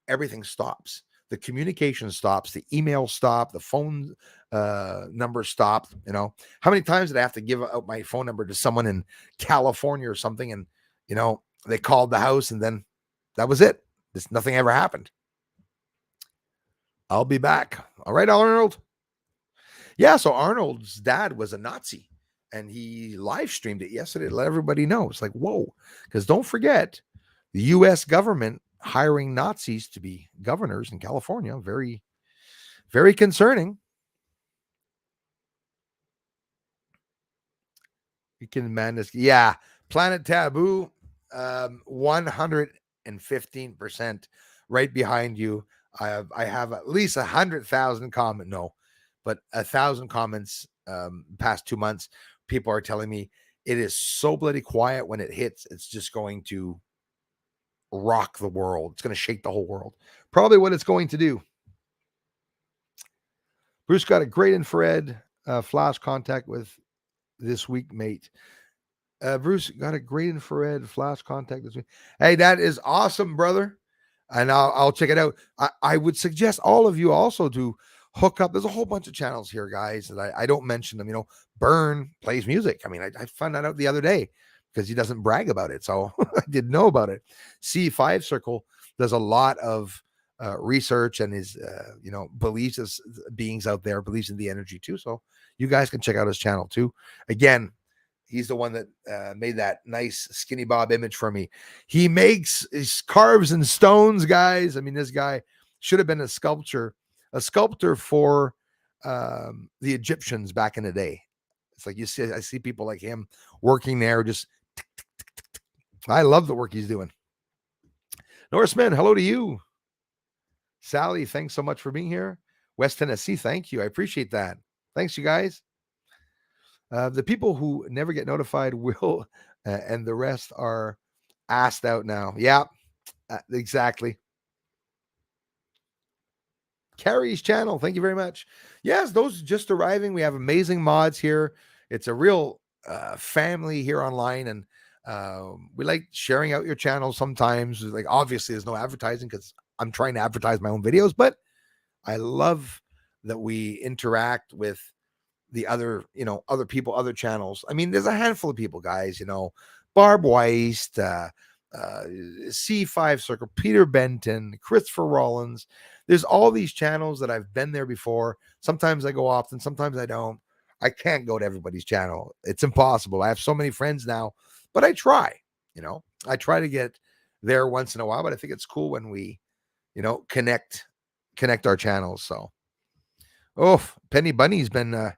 everything stops. The communication stops, the email stop, the phone number stop. How many times did I have to give out my phone number to someone in California or something? And, they called the house and then that was it. Nothing ever happened. I'll be back. All right, Arnold. Yeah, so Arnold's dad was a Nazi and he live streamed it yesterday to let everybody know. It's like, whoa, because don't forget, the U.S. government hiring Nazis to be governors in California. Very, very concerning. You can madness. Yeah. Planet Taboo, 115% right behind you. I have at least 100,000 comments. No, but 1,000 comments past 2 months. People are telling me it is so bloody quiet when it hits. It's just going to rock the world. It's going to shake the whole world. Probably what it's going to do. Bruce got a great infrared flash contact with this week, mate. Bruce got a great infrared flash contact this week. Hey, that is awesome, brother. And I'll check it out. I would suggest all of you also to hook up. There's a whole bunch of channels here, guys, that I don't mention them. Burn plays music. I mean, I found that out the other day because he doesn't brag about it. So I didn't know about it. C5 Circle does a lot of research and his, believes as beings out there, believes in the energy too. So you guys can check out his channel too. Again, he's the one that made that nice skinny Bob image for me. He carves in stones, guys. I mean, this guy should have been a sculptor for the Egyptians back in the day. It's like I see people like him working there. Just, I love the work he's doing. Norseman, hello to you. Sally, thanks so much for being here. West Tennessee, thank you. I appreciate that. Thanks, you guys. The people who never get notified will, and the rest are asked out now. Yeah, exactly. Carrie's channel, thank you very much. Yes, those just arriving. We have amazing mods here. It's a real family here online, and we like sharing out your channel sometimes. Like, obviously, there's no advertising because I'm trying to advertise my own videos, but I love that we interact with the other people, other channels. I mean, there's a handful of people, guys, Barb Weist, C5 Circle, Peter Benton, Christopher Rollins. There's all these channels that I've been there before. Sometimes I go often, sometimes I don't. I can't go to everybody's channel. It's impossible. I have so many friends now, but I try, I try to get there once in a while, but I think it's cool when we, connect our channels. So, Penny Bunny's been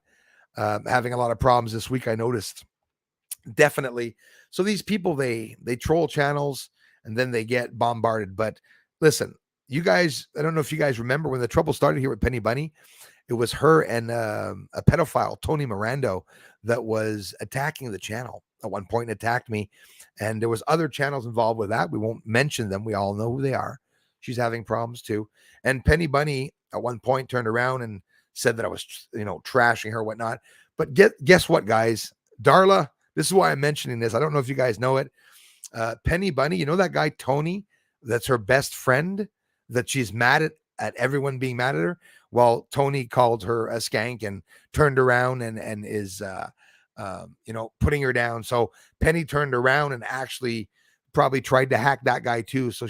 having a lot of problems this week, I noticed. Definitely. So these people, they troll channels and then they get bombarded. But listen, you guys, I don't know if you guys remember when the trouble started here with Penny Bunny. It was her and a pedophile, Tony Mirando, that was attacking the channel at one point, attacked me. And there was other channels involved with that. We won't mention them. We all know who they are. She's having problems too. And Penny Bunny at one point turned around and said that I was, trashing her, whatnot. But guess what, guys? Darla, this is why I'm mentioning this. I don't know if you guys know it. Penny Bunny, that guy, Tony, that's her best friend, that she's mad at everyone being mad at her. Well, Tony called her a skank and turned around and is, putting her down. So Penny turned around and actually probably tried to hack that guy too. So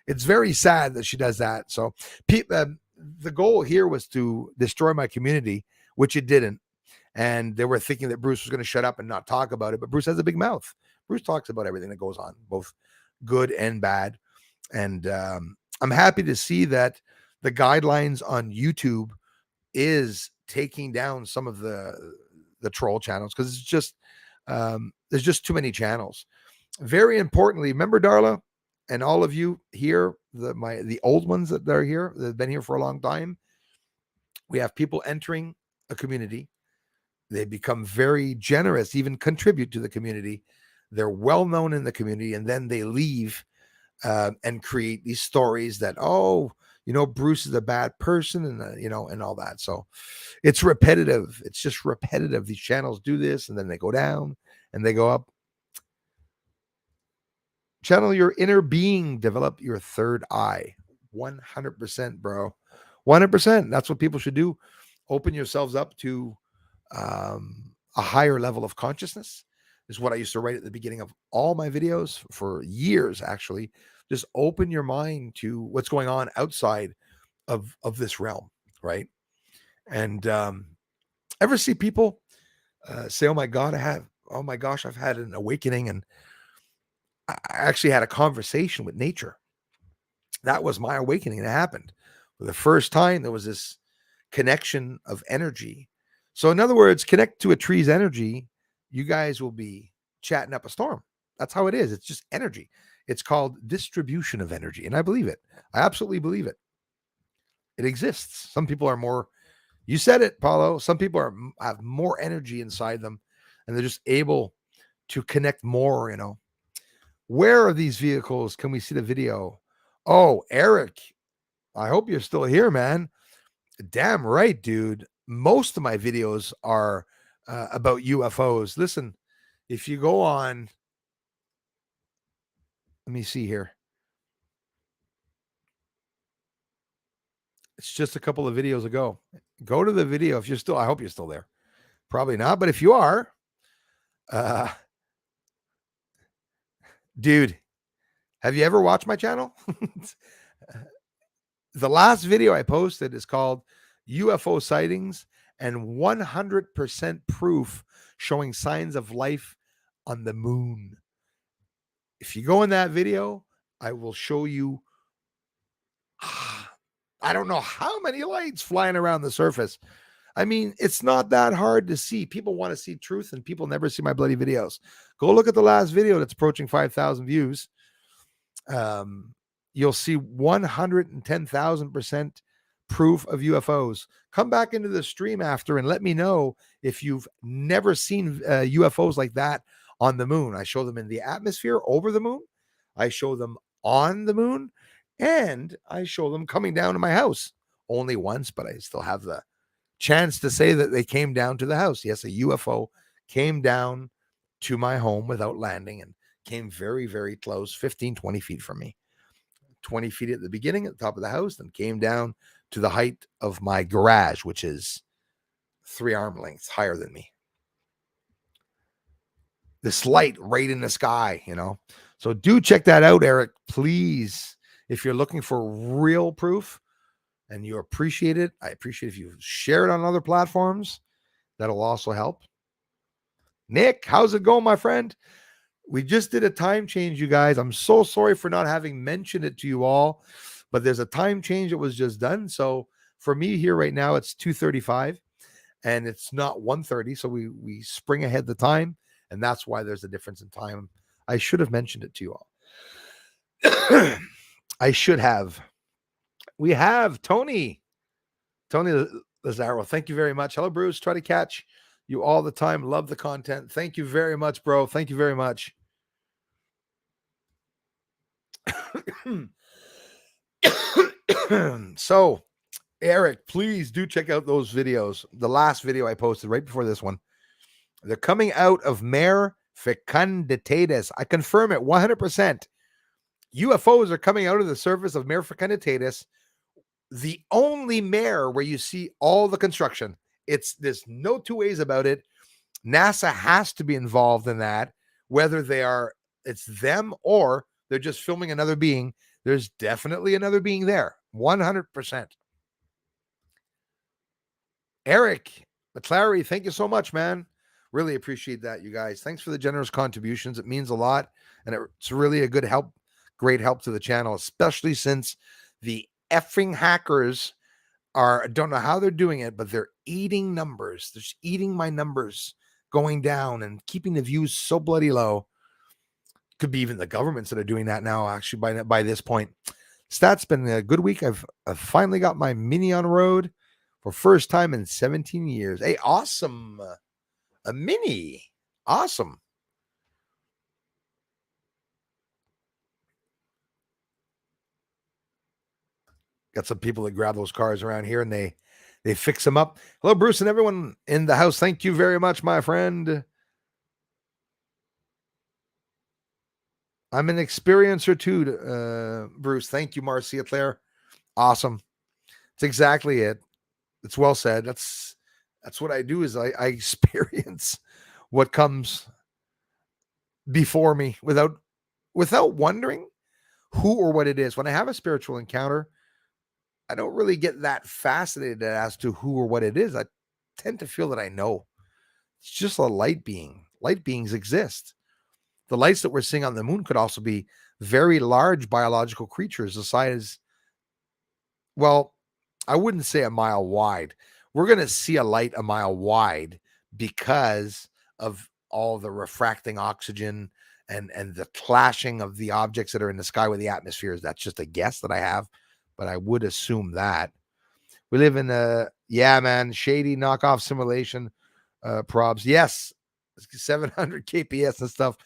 it's very sad that she does that. So the goal here was to destroy my community, which it didn't. And they were thinking that Bruce was going to shut up and not talk about it. But Bruce has a big mouth. Bruce talks about everything that goes on, both good and bad. And I'm happy to see that the guidelines on YouTube is taking down some of the troll channels, because it's just there's just too many channels. Very importantly, remember, Darla, and all of you here, the old ones that are here, that have been here for a long time, we have people entering a community. They become very generous, even contribute to the community. They're well known in the community, and then they leave and create these stories that, oh, Bruce is a bad person, and and all that. So it's repetitive. It's just repetitive. These channels do this, and then they go down and they go up. Channel your inner being, develop your third eye. 100%, bro. 100%. That's what people should do. Open yourselves up to a higher level of consciousness. Is what I used to write at the beginning of all my videos for years, actually. Just open your mind to what's going on outside of this realm, right? And ever see people say, "Oh my God, oh my gosh, I've had an awakening," and I actually had a conversation with nature. That was my awakening. It happened for the first time. There was this connection of energy. So, in other words, connect to a tree's energy, you guys will be chatting up a storm. That's how it is. It's just energy. It's called distribution of energy. And I believe it. I absolutely believe it. It exists. Some people are more, you said it, Paulo. Some people have more energy inside them, and they're just able to connect more. Where are these vehicles? Can we see the video? Oh, Eric, I hope you're still here, man. Damn right, dude. Most of my videos are about UFOs. Listen, if you go on, let me see here. It's just a couple of videos ago. Go to the video if you're still, I hope you're still there. Probably not, but if you are, dude, have you ever watched my channel? The last video I posted is called UFO Sightings and 100% Proof Showing Signs of Life on the Moon. If you go in that video, I will show you, I don't know how many lights flying around the surface. I mean, it's not that hard to see. People want to see truth, and people never see my bloody videos. Go look at the last video that's approaching 5,000 views. You'll see 110,000% proof of UFOs. Come back into the stream after and let me know if you've never seen UFOs like that on the moon. I show them in the atmosphere over the moon. I show them on the moon, and I show them coming down to my house. Only once, but I still have the chance to say that they came down to the house. Yes, a UFO came down to my home without landing and came very, very close, 15, 20 feet from me. 20 feet at the beginning at the top of the house, then came down to the height of my garage, which is 3 arm lengths higher than me. This light right in the sky, So do check that out, Eric, please. If you're looking for real proof and you appreciate it, I appreciate if you share it on other platforms. That'll also help. Nick, how's it going, my friend? We just did a time change, you guys. I'm so sorry for not having mentioned it to you all, but there's a time change that was just done. So for me here right now, it's 2:35 and it's not 1:30. So we spring ahead the time, and that's why there's a difference in time. I should have mentioned it to you all. I should have. We have Tony Lazaro. Thank you very much. Hello, Bruce. Try to catch you all the time. Love the content. Thank you very much, bro. Thank you very much. So, Eric, please do check out those videos. The last video I posted right before this one. They're coming out of Mare Fecunditatis. I confirm it 100%. UFOs are coming out of the surface of Mare Fecunditatis, the only mare where you see all the construction. There's no two ways about it. NASA has to be involved in that, whether it's them or they're just filming another being. There's definitely another being there. 100%. Eric McClary, thank you so much, man. Really appreciate that, you guys. Thanks for the generous contributions. It means a lot, and it's really a great help to the channel, especially since the effing hackers don't know how they're doing it, but they're eating numbers. They're just eating my numbers, going down and keeping the views so bloody low. Could be even the governments that are doing that now, actually, by this point. Stats been a good week. I've finally got my Mini on road for first time in 17 years. Hey, awesome. A Mini. Awesome. Got some people that grab those cars around here and they fix them up. Hello, Bruce, and everyone in the house. Thank you very much, my friend. I'm an experiencer too, Bruce. Thank you, Marcia Claire. Awesome. It's exactly it. It's well said. That's what I do is I experience what comes before me without wondering who or what it is. When I have a spiritual encounter, I don't really get that fascinated as to who or what it is. I tend to feel that I know. It's just a light being. Light beings exist. The lights that we're seeing on the moon could also be very large biological creatures the size, well, I wouldn't say a mile wide. We're going to see a light a mile wide because of all the refracting oxygen and the clashing of the objects that are in the sky with the atmospheres. That's just a guess that I have, but I would assume that. We live in a, yeah, man, shady knockoff simulation probs. Yes, 700 kps and stuff.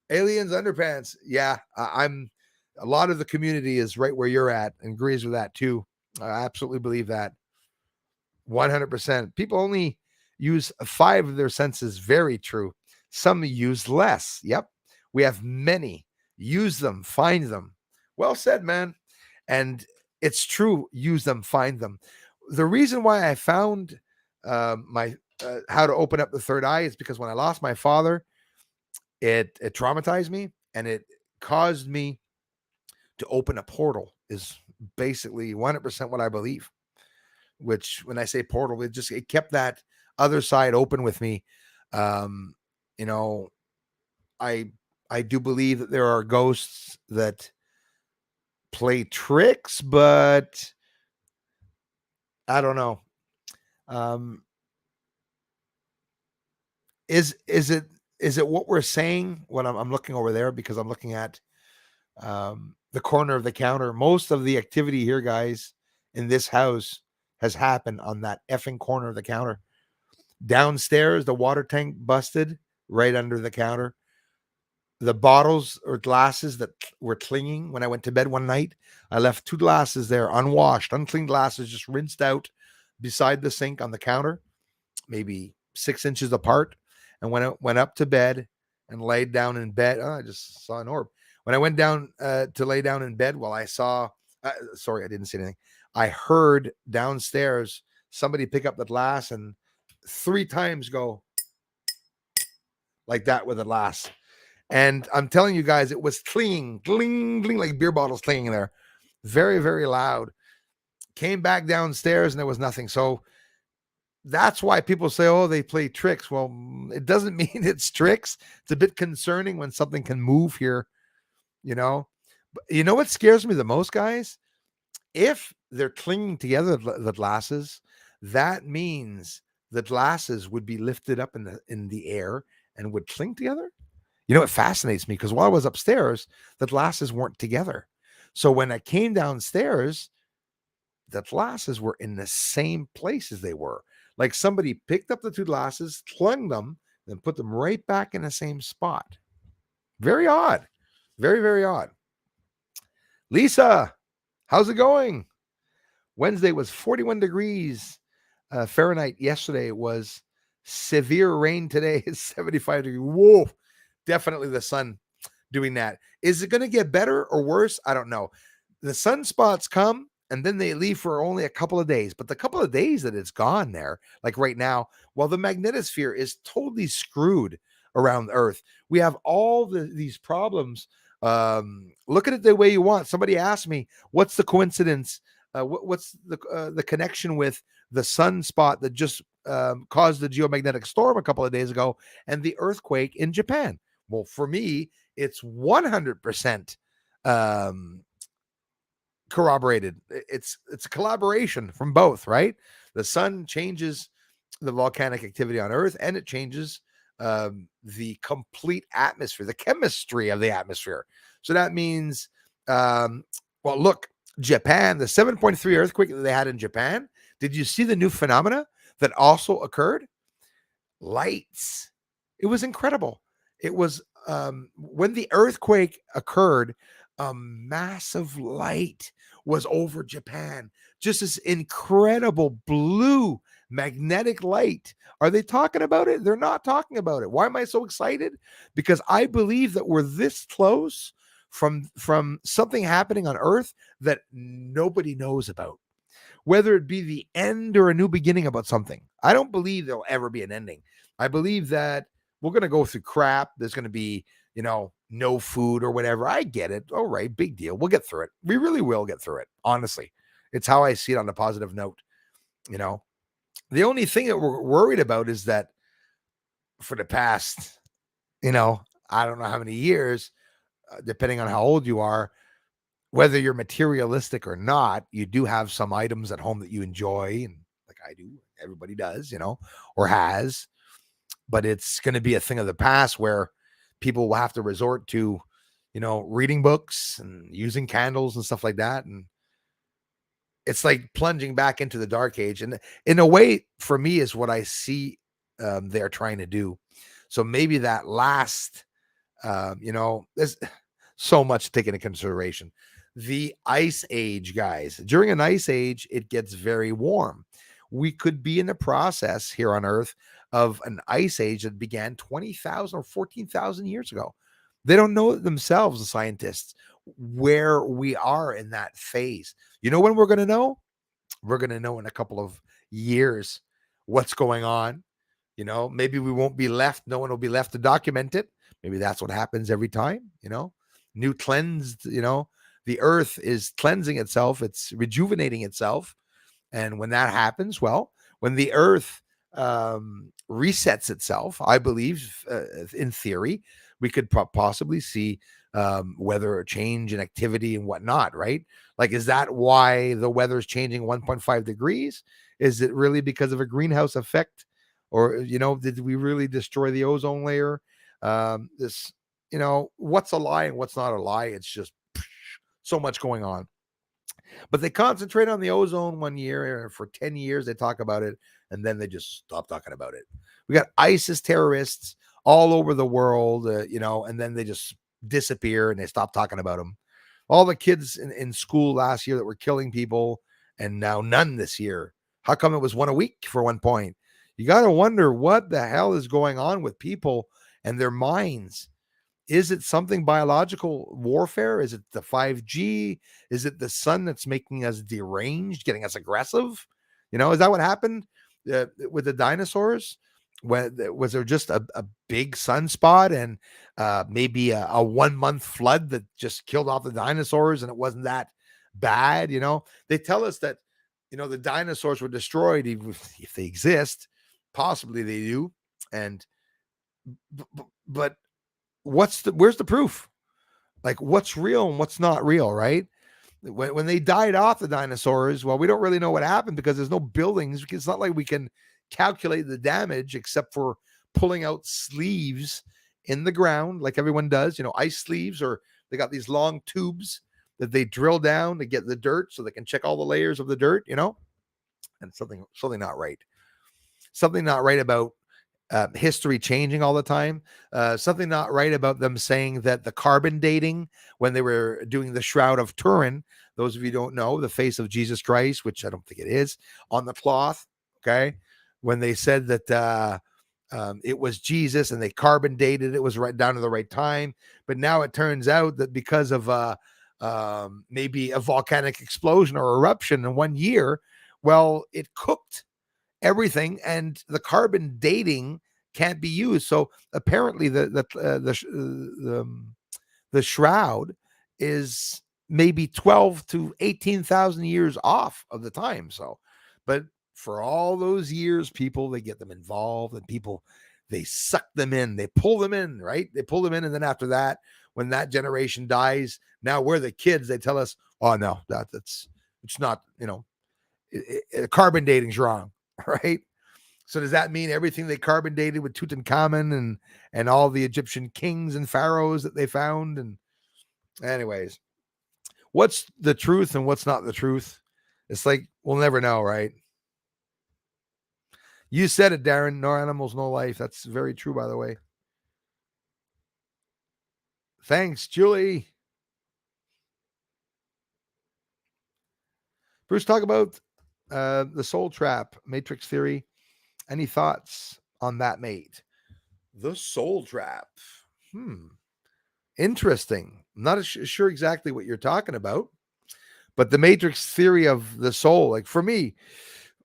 Aliens underpants. Yeah, I'm a lot of the community is right where you're at and agrees with that too. I absolutely believe that. 100%. People only use 5 of their senses. Very true. Some use less. Yep. We have many. Use them, find them. Well said, man. And it's true. Use them, find them. The reason why I found my how to open up the third eye is because when I lost my father, it traumatized me and it caused me to open a portal. Is basically 100% what I believe. Which, when I say portal, it kept that other side open with me. Um, you know, I I do believe that there are ghosts that play tricks, but I don't know. Um, is it what we're saying when I'm looking over there, because I'm looking at the corner of the counter? Most of the activity here, guys, in this house has happened on that effing corner of the counter. Downstairs, the water tank busted right under the counter. The bottles or glasses that were clinging when I went to bed one night, I left 2 glasses there, unwashed, unclean glasses, just rinsed out beside the sink on the counter, maybe 6 inches apart. And when I went up to bed and laid down in bed, I just saw an orb. When I went down to lay down in bed, well, I saw, sorry, I didn't see anything. I heard downstairs somebody pick up the glass and 3 times go like that with a glass. And I'm telling you guys, it was clinging, gling, gling, like beer bottles clinging there. Very, very loud. Came back downstairs and there was nothing. So that's why people say, oh, they play tricks. Well, it doesn't mean it's tricks. It's a bit concerning when something can move here, you know. But you know what scares me the most, guys? If they're clinging together, the glasses, that means the glasses would be lifted up in the air and would cling together. You know, it fascinates me because while I was upstairs, the glasses weren't together. So when I came downstairs, the glasses were in the same place as they were. Like somebody picked up the 2 glasses, clung them, then put them right back in the same spot. Very odd. Very, very odd. Lisa, how's it going? Wednesday was 41 degrees Fahrenheit. Yesterday was severe rain. Today is 75 degrees. Whoa. Definitely the sun doing that. Is it going to get better or worse? I don't know. The sunspots come and then they leave for only a couple of days. But the couple of days that it's gone there, like right now, well, the magnetosphere is totally screwed around the Earth. We have all these problems. Look at it the way you want. Somebody asked me, what's the coincidence? What's the connection with the sunspot that just caused the geomagnetic storm a couple of days ago and the earthquake in Japan? Well, for me, it's 100% corroborated. It's a collaboration from both, right? The sun changes the volcanic activity on Earth, and it changes the complete atmosphere, the chemistry of the atmosphere. So that means, well, look, Japan, the 7.3 earthquake that they had in Japan. Did you see the new phenomena that also occurred? Lights. It was incredible. It was when the earthquake occurred, a massive light was over Japan. Just this incredible blue magnetic light. Are they talking about it? They're not talking about it. Why am I so excited? Because I believe that we're this close from something happening on Earth that nobody knows about. Whether it be the end or a new beginning about something. I don't believe there'll ever be an ending. I believe that we're going to go through crap. There's going to be, no food or whatever. I get it. All right, big deal. We'll get through it. We really will get through it. Honestly, it's how I see it on a positive note. You know, the only thing that we're worried about is that for the past, I don't know how many years, depending on how old you are, whether you're materialistic or not, you do have some items at home that you enjoy, and like I do, everybody does, or has, but it's going to be a thing of the past where people will have to resort to, reading books and using candles and stuff like that. And it's like plunging back into the dark age. And in a way, for me, is what I see they're trying to do. So maybe that last, there's so much to take into consideration. The ice age, guys. During an ice age, it gets very warm. We could be in the process here on Earth of an ice age that began 20,000 or 14,000 years ago. They don't know themselves, the scientists, where we are in that phase. You know when we're going to know? We're going to know in a couple of years what's going on. Maybe we won't be left. No one will be left to document it. Maybe that's what happens every time, new cleansed, the earth is cleansing itself. It's rejuvenating itself. And when that happens, well, when the earth resets itself, I believe, in theory, we could possibly see weather change and activity and whatnot, right? Like, is that why the weather is changing 1.5 degrees? Is it really because of a greenhouse effect? Or, did we really destroy the ozone layer? What's a lie and what's not a lie? It's just so much going on. But they concentrate on the ozone one year, for 10 years they talk about it, and then they just stop talking about it. We got ISIS terrorists all over the world, and then they just disappear and they stop talking about them. All the kids in school last year that were killing people, and now none this year. How come it was one a week for one point? You got to wonder what the hell is going on with people and their minds. Is it something biological warfare? Is it the 5G? Is it the sun that's making us deranged, getting us aggressive? Is that what happened with the dinosaurs? Was there just a big sunspot and maybe a 1 month flood that just killed off the dinosaurs and it wasn't that bad? They tell us that, the dinosaurs were destroyed if they exist. Possibly they do. And, but where's the proof? Like, what's real and what's not real, right? When they died off, the dinosaurs, well, we don't really know what happened because there's no buildings. It's not like we can calculate the damage except for pulling out sleeves in the ground like everyone does, ice sleeves, or they got these long tubes that they drill down to get the dirt so they can check all the layers of the dirt, and something not right. Something not right about history changing all the time. Something not right about them saying that the carbon dating when they were doing the Shroud of Turin, those of you who don't know, the face of Jesus Christ, which I don't think it is, on the cloth, okay? When they said that it was Jesus and they carbon dated it was right down to the right time. But now it turns out that because of maybe a volcanic explosion or eruption in 1 year, well, it cooked everything, and the carbon dating can't be used. So apparently, the shroud is maybe 12 to 18,000 years off of the time. So, but for all those years, people, they get them involved, and people, they suck them in, they pull them in, right? They pull them in, and then after that, when that generation dies, now we're the kids. They tell us, "Oh no, it's not. Carbon dating's wrong." Right? So does that mean everything they carbon dated with Tutankhamun and all the Egyptian kings and pharaohs that they found? And anyways, what's the truth and what's not the truth? It's like we'll never know, right? You said it, Darren. No animals, no life. That's very true, by the way. Thanks, Julie. Bruce, talk about the soul trap, matrix theory. Any thoughts on that, mate? The soul trap. Interesting. Not sure exactly what you're talking about, but the matrix theory of the soul, like for me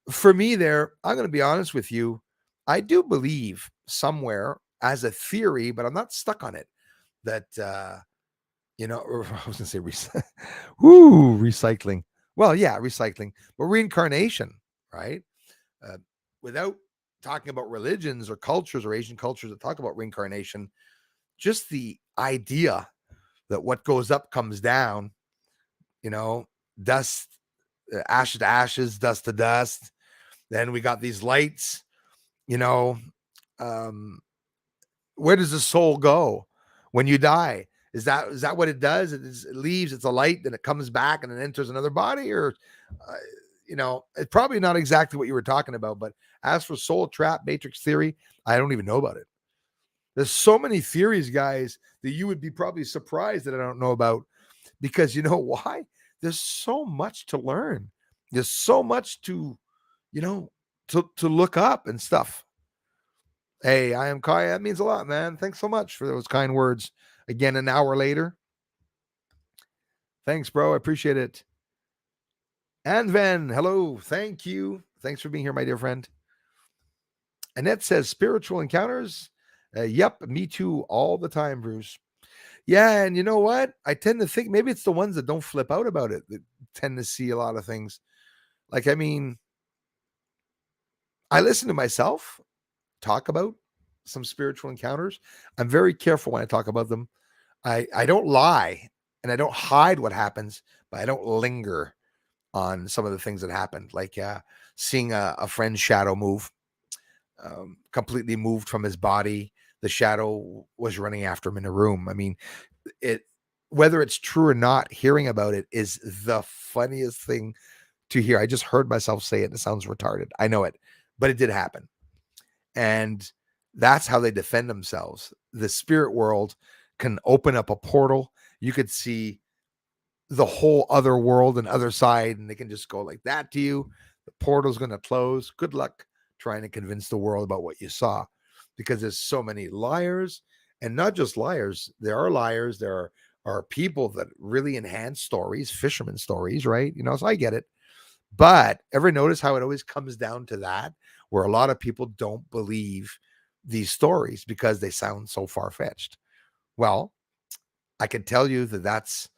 there, I'm going to be honest with you. I do believe somewhere as a theory, but I'm not stuck on it that, or I was going to say, recycling. Well, yeah, recycling, but reincarnation, right? Without talking about religions or cultures or Asian cultures that talk about reincarnation, just the idea that what goes up comes down, dust, ashes to ashes, dust to dust. Then we got these lights, um, where does the soul go when you die? Is that what it does? It leaves, it's a light, then it comes back and it enters another body, or, it's probably not exactly what you were talking about. But as for soul trap, matrix theory, I don't even know about it. There's so many theories, guys, that you would be probably surprised that I don't know about, because you know why? There's so much to learn. There's so much to, to look up and stuff. Hey, I am Kai. That means a lot, man. Thanks so much for those kind words. Again, an hour later. Thanks, bro. I appreciate it. And Van, hello. Thank you. Thanks for being here, my dear friend. Annette says spiritual encounters. Yep, me too, all the time, Bruce. Yeah, and you know what? I tend to think maybe it's the ones that don't flip out about it that tend to see a lot of things. Like, I mean, I listen to myself talk about some spiritual encounters. I'm very careful when I talk about them. I don't lie and I don't hide what happens, but I don't linger on some of the things that happened, like seeing a friend's shadow move, completely moved from his body. The shadow was running after him in a room. I mean, whether it's true or not, hearing about it is the funniest thing to hear. I just heard myself say it and it sounds retarded. I know it, but it did happen. And that's how they defend themselves. The spirit world can open up a portal. You could see the whole other world and other side, and they can just go like that to you. The portal's going to close. Good luck trying to convince the world about what you saw, because there's so many liars, and not just liars. There are liars. There are people that really enhance stories, fisherman stories, right? So I get it. But ever notice how it always comes down to that, where a lot of people don't believe these stories because they sound so far-fetched? Well, I can tell you that that's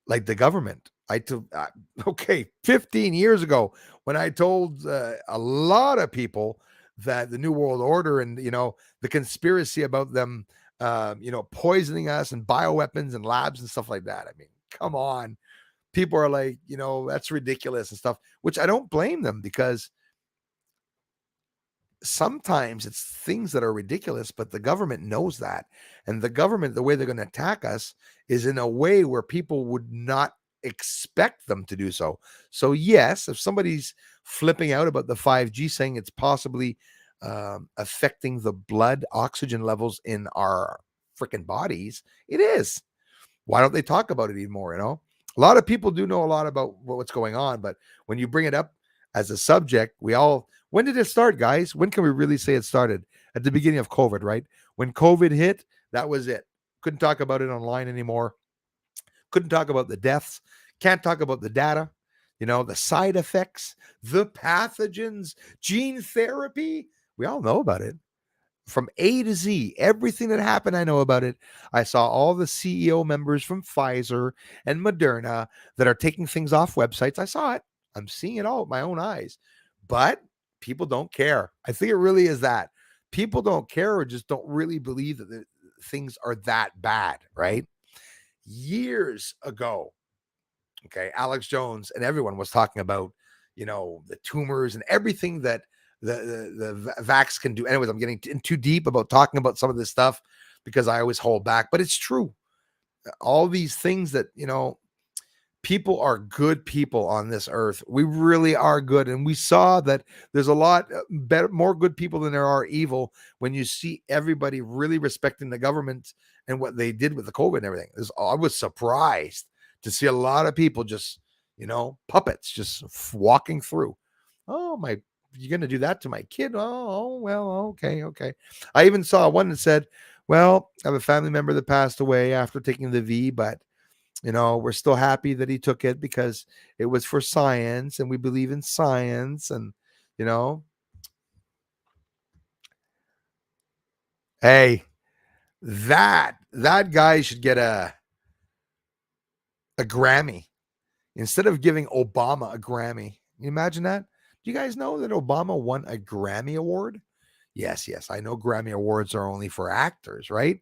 like the government. 15 years ago, when I told a lot of people that the New World Order and, the conspiracy about them, poisoning us and bioweapons and labs and stuff like that. I mean, come on. People are like, that's ridiculous and stuff, which I don't blame them, because sometimes it's things that are ridiculous, but the government knows that. And the government, the way they're going to attack us is in a way where people would not expect them to do so. So yes, if somebody's flipping out about the 5G, saying it's possibly affecting the blood oxygen levels in our freaking bodies, it is. Why don't they talk about it even more? A lot of people do know a lot about what's going on, but when you bring it up as a subject, when did it start, guys? When can we really say it started? At the beginning of COVID, right? When COVID hit, that was it. Couldn't talk about it online anymore. Couldn't talk about the deaths. Can't talk about the data, the side effects, the pathogens, gene therapy. We all know about it. From A to Z, everything that happened, I know about it. I saw all the CEO members from Pfizer and Moderna that are taking things off websites. I saw it. I'm seeing it all with my own eyes. But people don't care. I think it really is that. People don't care, or just don't really believe that things are that bad, right? Years ago, okay, Alex Jones and everyone was talking about, the tumors and everything that the vax can do. Anyways, I'm getting too deep about talking about some of this stuff because I always hold back, but it's true. All these things that, people are good people on this earth. We really are good. And we saw that there's a lot better, more good people than there are evil, when you see everybody really respecting the government and what they did with the COVID and everything. I was surprised to see a lot of people just, puppets just walking through. Oh, you're going to do that to my kid? Oh, well, okay, okay. I even saw one that said, well, I have a family member that passed away after taking the V, but we're still happy that he took it because it was for science and we believe in science. And, hey, that guy should get a Grammy instead of giving Obama a Grammy. Can you imagine that? Do you guys know that Obama won a Grammy Award? Yes, yes. I know Grammy Awards are only for actors, right?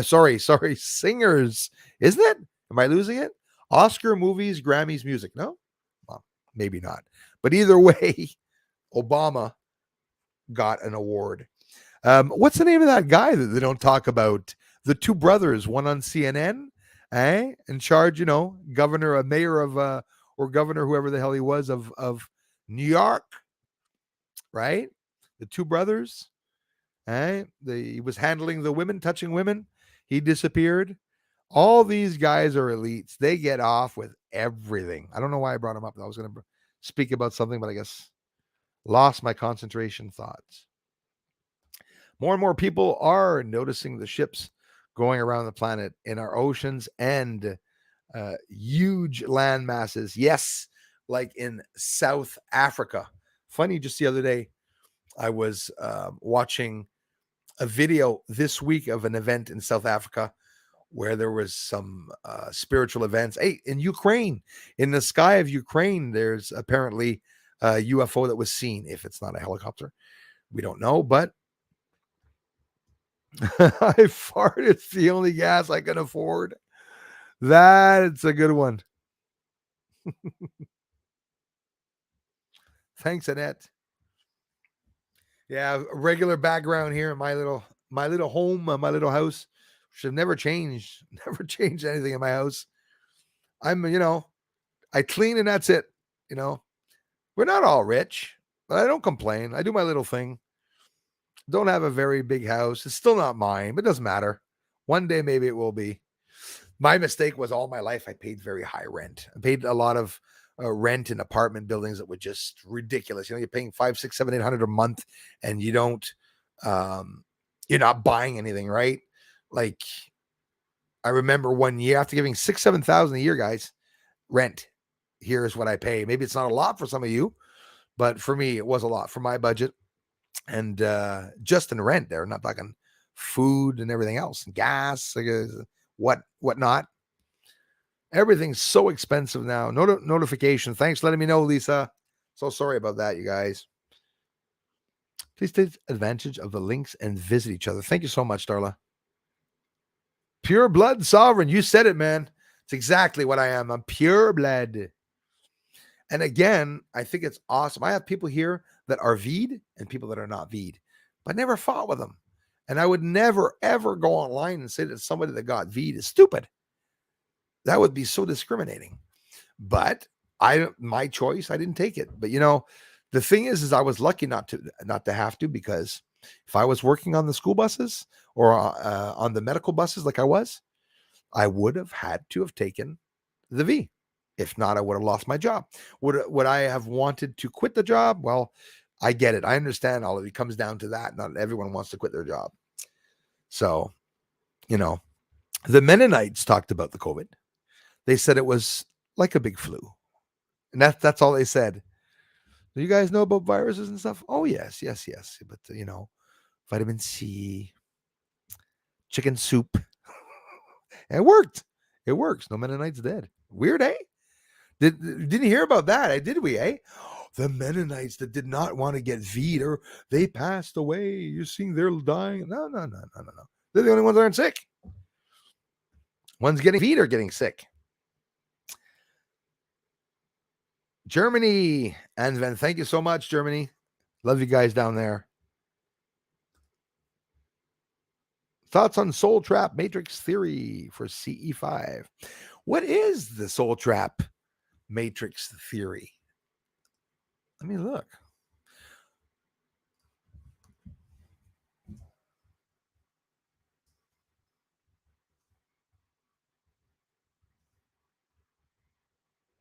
Sorry, singers. Isn't it? Am I losing it? Oscar movies, Grammys music. No? Well, maybe not. But either way, Obama got an award. What's the name of that guy that they don't talk about? The two brothers, one on CNN, in charge, governor, a mayor of, or governor, whoever the hell he was of New York, right? The two brothers, he was handling the women, touching women. He disappeared. All these guys are elites. They get off with everything. I don't know why I brought him up. I was going to speak about something, but I guess lost my concentration thoughts. More and more people are noticing the ships going around the planet in our oceans and huge land masses. Yes, like in South Africa. Funny, just the other day, I was watching a video this week of an event in South Africa where there was some spiritual events. Hey, in Ukraine, in the sky of Ukraine, there's apparently a UFO that was seen. If it's not a helicopter, we don't know, but I fart. It's the only gas I can afford. That's a good one. Thanks, Annette. Yeah, regular background here in my little home, my little house. Should never changed. Never changed anything in my house. I'm, I clean and that's it. We're not all rich, but I don't complain. I do my little thing. Don't have a very big house. It's still not mine, but it doesn't matter. One day maybe it will be. My mistake was all my life I paid very high rent. I paid a lot of rent in apartment buildings that were just ridiculous. You're paying 5, 6, 7, 800 a month, and you're not buying anything, right? Like I remember one year after giving 6, 7,000 a year, guys, rent. Here's what I pay. Maybe it's not a lot for some of you, but for me, it was a lot for my budget. And just in rent, there, not talking food and everything else, gas, whatnot. Everything's so expensive now. Notification. Thanks for letting me know, Lisa. So sorry about that, you guys. Please take advantage of the links and visit each other. Thank you so much, Darla. Pure blood sovereign. You said it, man. It's exactly what I am. I'm pure blood. And again, I think it's awesome. I have people here that are V'd and people that are not V'd, but I never fought with them. And I would never, ever go online and say that somebody that got V'd is stupid. That would be so discriminating. But my choice, I didn't take it. But the thing is I was lucky not to have to, because if I was working on the school buses or on the medical buses like I was, I would have had to have taken the V. If not, I would have lost my job. Would I have wanted to quit the job? Well, I get it. I understand all of it. Comes down to that. Not everyone wants to quit their job. So, the Mennonites talked about the COVID. They said it was like a big flu. And that's all they said. Do you guys know about viruses and stuff? Oh, yes. But, vitamin C, chicken soup. It worked. It works. No Mennonites dead. Weird, eh? Didn't hear about that, did we, eh? The Mennonites that did not want to get V'd, or they passed away. You're seeing they're dying. No. They're the only ones that aren't sick. Ones getting V'd are getting sick. Germany. And Van, thank you so much, Germany. Love you guys down there. Thoughts on soul trap matrix theory for CE5. What is the soul trap matrix theory? Let me look.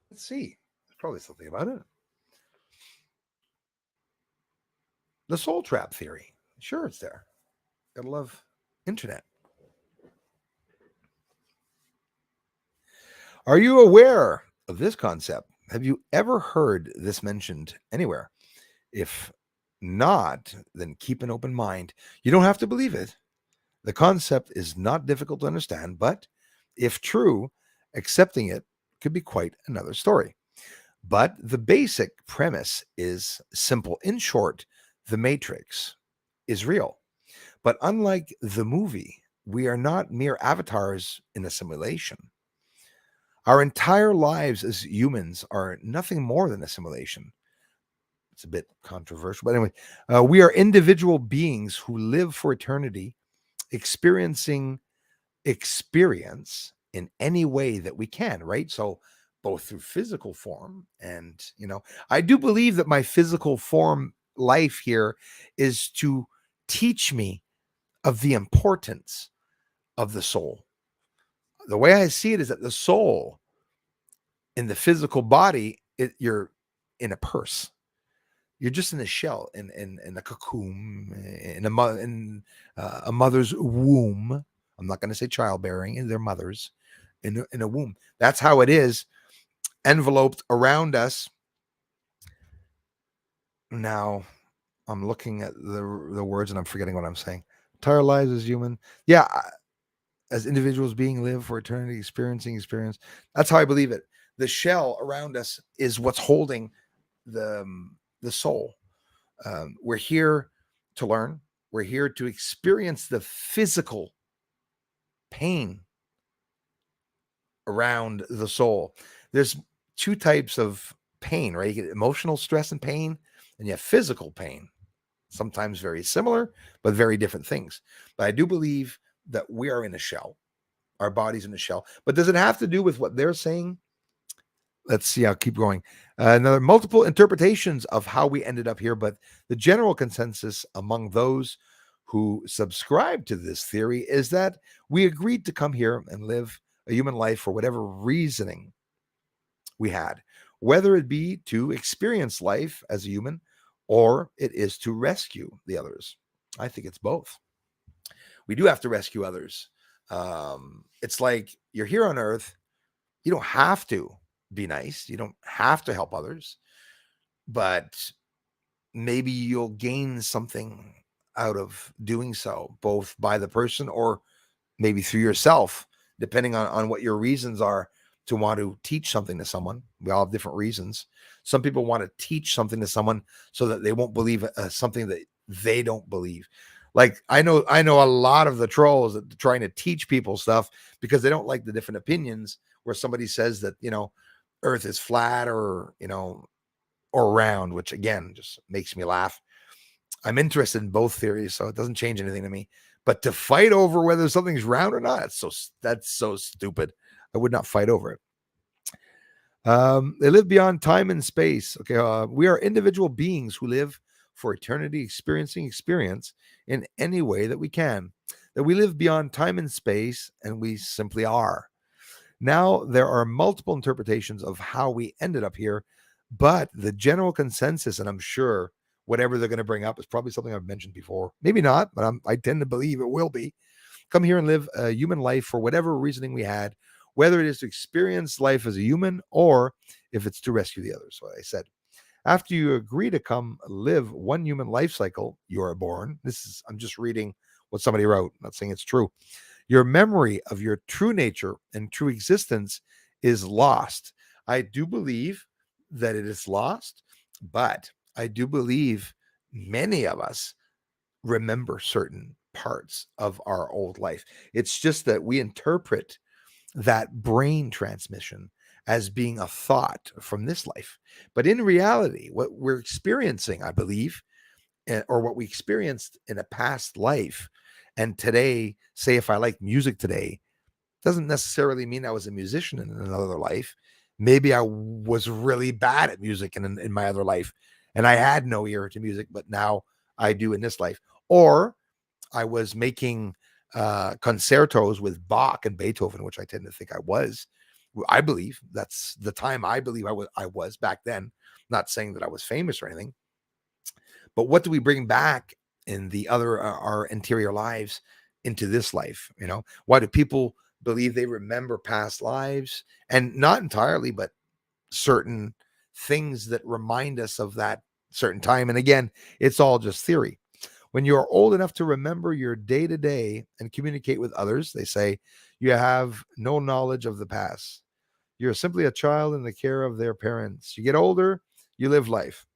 Let's see. Probably something about it. The soul trap theory. Sure, it's there. Gotta love internet. Are you aware of this concept? Have you ever heard this mentioned anywhere? If not, then keep an open mind. You don't have to believe it. The concept is not difficult to understand, but if true, accepting it could be quite another story. But the basic premise is simple. In short, the Matrix is real. But unlike the movie, we are not mere avatars in a simulation. Our entire lives as humans are nothing more than a simulation. It's a bit controversial, but anyway, we are individual beings who live for eternity, experiencing experience in any way that we can, right? So, both through physical form and, I do believe that my physical form life here is to teach me of the importance of the soul. The way I see it is that the soul in the physical body, you're in a purse. You're just in a shell, in a cocoon, in a mother's womb. I'm not going to say childbearing, in their mothers, in a womb. That's how it is, enveloped around us. Now, I'm looking at the words and I'm forgetting what I'm saying. Entire lives as human, yeah, as individuals being live for eternity, experiencing experience. That's how I believe it. The shell around us is what's holding the soul. We're here to learn. We're here to experience the physical pain around the soul. There's two types of pain, right? You get emotional stress and pain, and you have physical pain. Sometimes very similar, but very different things. But I do believe that we are in a shell. Our body's in a shell. But does it have to do with what they're saying? Let's see. I'll keep going. Another multiple interpretations of how we ended up here, but the general consensus among those who subscribe to this theory is that we agreed to come here and live a human life for whatever reasoning we had, whether it be to experience life as a human or it is to rescue the others. I think it's both. We do have to rescue others. It's like you're here on Earth. You don't have to be nice. You don't have to help others, but maybe you'll gain something out of doing so, both by the person or maybe through yourself, depending on what your reasons are to want to teach something to someone. We all have different reasons. Some people want to teach something to someone so that they won't believe something that they don't believe. Like I know a lot of the trolls that are trying to teach people stuff because they don't like the different opinions where somebody says that, Earth is flat or round, which again just makes me laugh. I'm interested in both theories, so it doesn't change anything to me. But to fight over whether something's round or not, that's so stupid. I would not fight over it. They live beyond time and space. Okay, we are individual beings who live for eternity, experiencing experience in any way that we can. That we live beyond time and space, and we simply are. Now, there are multiple interpretations of how we ended up here, but the general consensus, and I'm sure whatever they're going to bring up is probably something I've mentioned before. Maybe not, but I tend to believe it will be. Come here and live a human life for whatever reasoning we had, whether it is to experience life as a human or if it's to rescue the others. So I said, after you agree to come live one human life cycle, you are born. I'm just reading what somebody wrote, not saying it's true. Your memory of your true nature and true existence is lost. I do believe that it is lost, but I do believe many of us remember certain parts of our old life. It's just that we interpret that brain transmission as being a thought from this life. But in reality, what we're experiencing, I believe, or what we experienced in a past life, and today, say if I like music today, doesn't necessarily mean I was a musician in another life. Maybe I was really bad at music in my other life, and I had no ear to music, but now I do in this life. Or I was making concertos with Bach and Beethoven, which I tend to think I was, I believe that's the time I believe I was back then. Not saying that I was famous or anything, but what do we bring back in the other our interior lives into this life? Why do people believe they remember past lives? And not entirely, but certain things that remind us of that certain time. And again, it's all just theory. When you are old enough to remember your day to day and communicate with others, they say you have no knowledge of the past. You're simply a child in the care of their parents. You get older, you live life.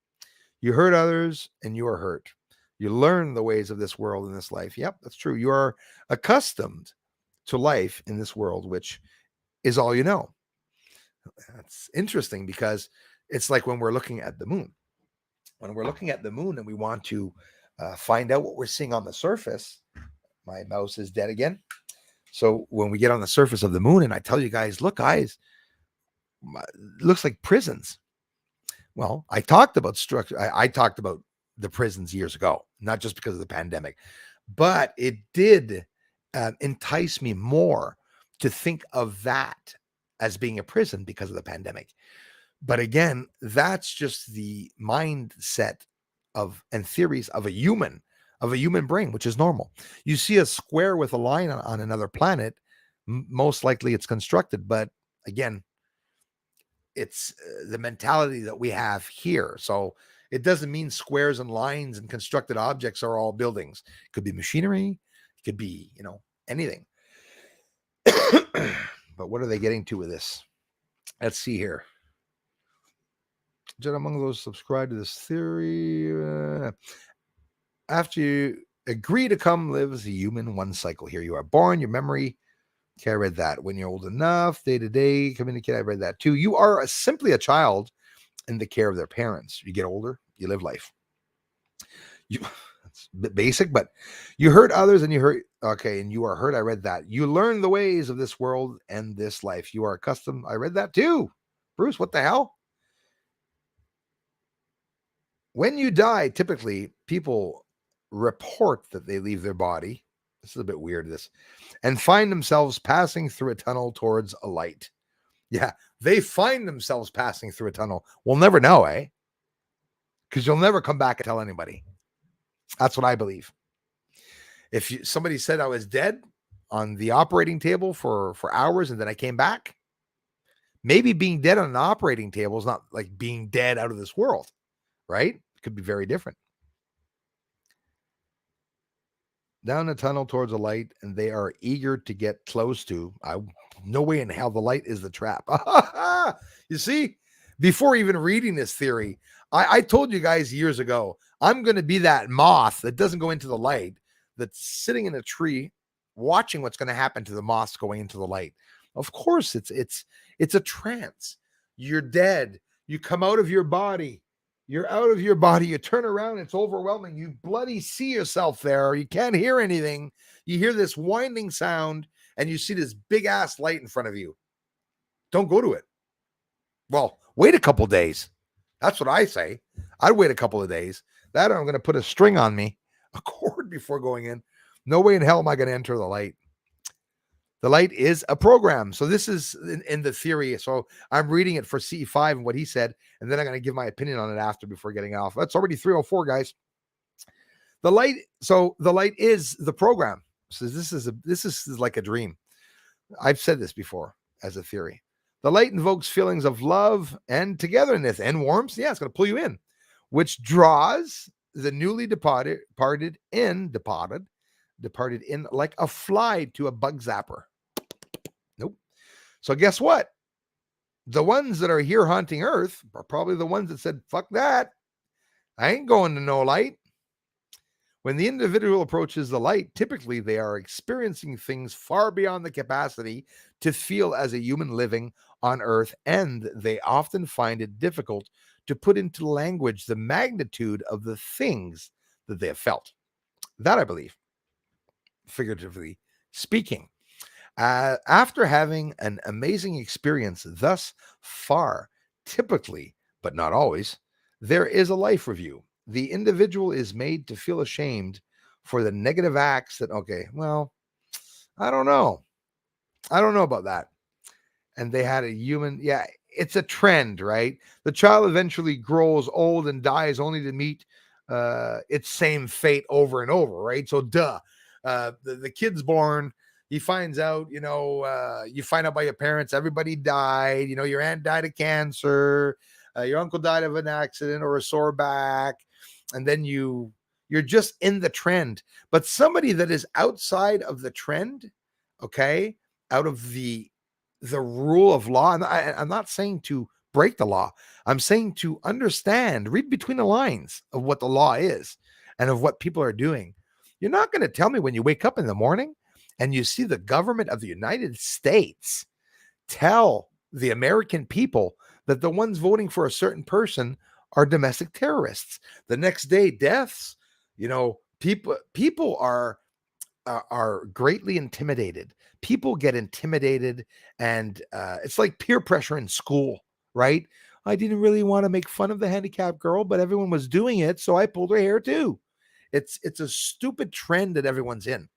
You hurt others and you are hurt. You learn the ways of this world in this life. Yep, that's true. You are accustomed to life in this world, which is all you know. That's interesting because it's like when we're looking at the moon. When we're looking at the moon and we want to find out what we're seeing on the surface, my mouse is dead again. So when we get on the surface of the moon and I tell you guys, look, guys, it looks like prisons. Well, I talked about structure. I talked about the prisons years ago, not just because of the pandemic, but it did entice me more to think of that as being a prison because of the pandemic. But again, that's just the mindset of and theories of a human brain, which is normal. You see a square with a line on another planet, most likely it's constructed. But again, it's the mentality that we have here. So it doesn't mean squares and lines and constructed objects are all buildings. It could be machinery. It could be, anything. But what are they getting to with this? Let's see here. Jen, among those subscribe to this theory, after you agree to come live as a human, one cycle. Here you are born, your memory. Okay, I read that. When you're old enough, day to day, communicate. I read that too. You are simply a child in the care of their parents. You get older, you live life. It's a bit basic, but you hurt others and you hurt. Okay, and you are hurt. I read that. You learn the ways of this world and this life. You are accustomed. I read that too. Bruce, what the hell? When you die, typically people report that they leave their body. This is a bit weird, this, and find themselves passing through a tunnel towards a light. Yeah, they find themselves passing through a tunnel. We'll never know, eh? Because you'll never come back and tell anybody. That's what I believe. If somebody said I was dead on the operating table for hours and then I came back, maybe being dead on an operating table is not like being dead out of this world, right? It could be very different. Down the tunnel towards a light, and they are eager to get close to. No way in hell the light is the trap. You see, before even reading this theory, I told you guys years ago, I'm going to be that moth that doesn't go into the light, that's sitting in a tree, watching what's going to happen to the moths going into the light. Of course, it's a trance. You're dead. You come out of your body. You're out of your body. You turn around. It's overwhelming. You bloody see yourself there. You can't hear anything. You hear this winding sound and you see this big ass light in front of you. Don't go to it. Well, wait a couple days. That's what I say. I'd wait a couple of days. That I'm going to put a string on me, a cord before going in. No way in hell am I going to enter the light. The light is a program. So this is in the theory. So I'm reading it for CE5 and what he said, and then I'm going to give my opinion on it after before getting off. That's already 3:04, guys. The light. So the light is the program. So this is like a dream. I've said this before as a theory. The light invokes feelings of love and togetherness and warmth. Yeah, it's going to pull you in, which draws the newly departed in like a fly to a bug zapper. Nope. So guess what? The ones that are here haunting Earth are probably the ones that said, fuck that. I ain't going to no light. When the individual approaches the light, typically they are experiencing things far beyond the capacity to feel as a human living on Earth, and they often find it difficult to put into language the magnitude of the things that they have felt. That I believe, figuratively speaking. After having an amazing experience thus far, typically, but not always, there is a life review. The individual is made to feel ashamed for the negative acts that, okay, well, I don't know about that. and they had a human. Yeah, it's a trend, right? The child eventually grows old and dies only to meet its same fate over and over, right? So, the kid's born. He finds out, you find out by your parents, everybody died. Your aunt died of cancer. Your uncle died of an accident or a sore back. And then you're just in the trend. But somebody that is outside of the trend, okay, out of the rule of law. And I'm not saying to break the law. I'm saying to understand, read between the lines of what the law is and of what people are doing. You're not going to tell me when you wake up in the morning and you see the government of the United States tell the American people that the ones voting for a certain person are domestic terrorists. The next day, deaths. People are greatly intimidated. People get intimidated, and it's like peer pressure in school, right? I didn't really want to make fun of the handicapped girl, but everyone was doing it, so I pulled her hair too. It's a stupid trend that everyone's in.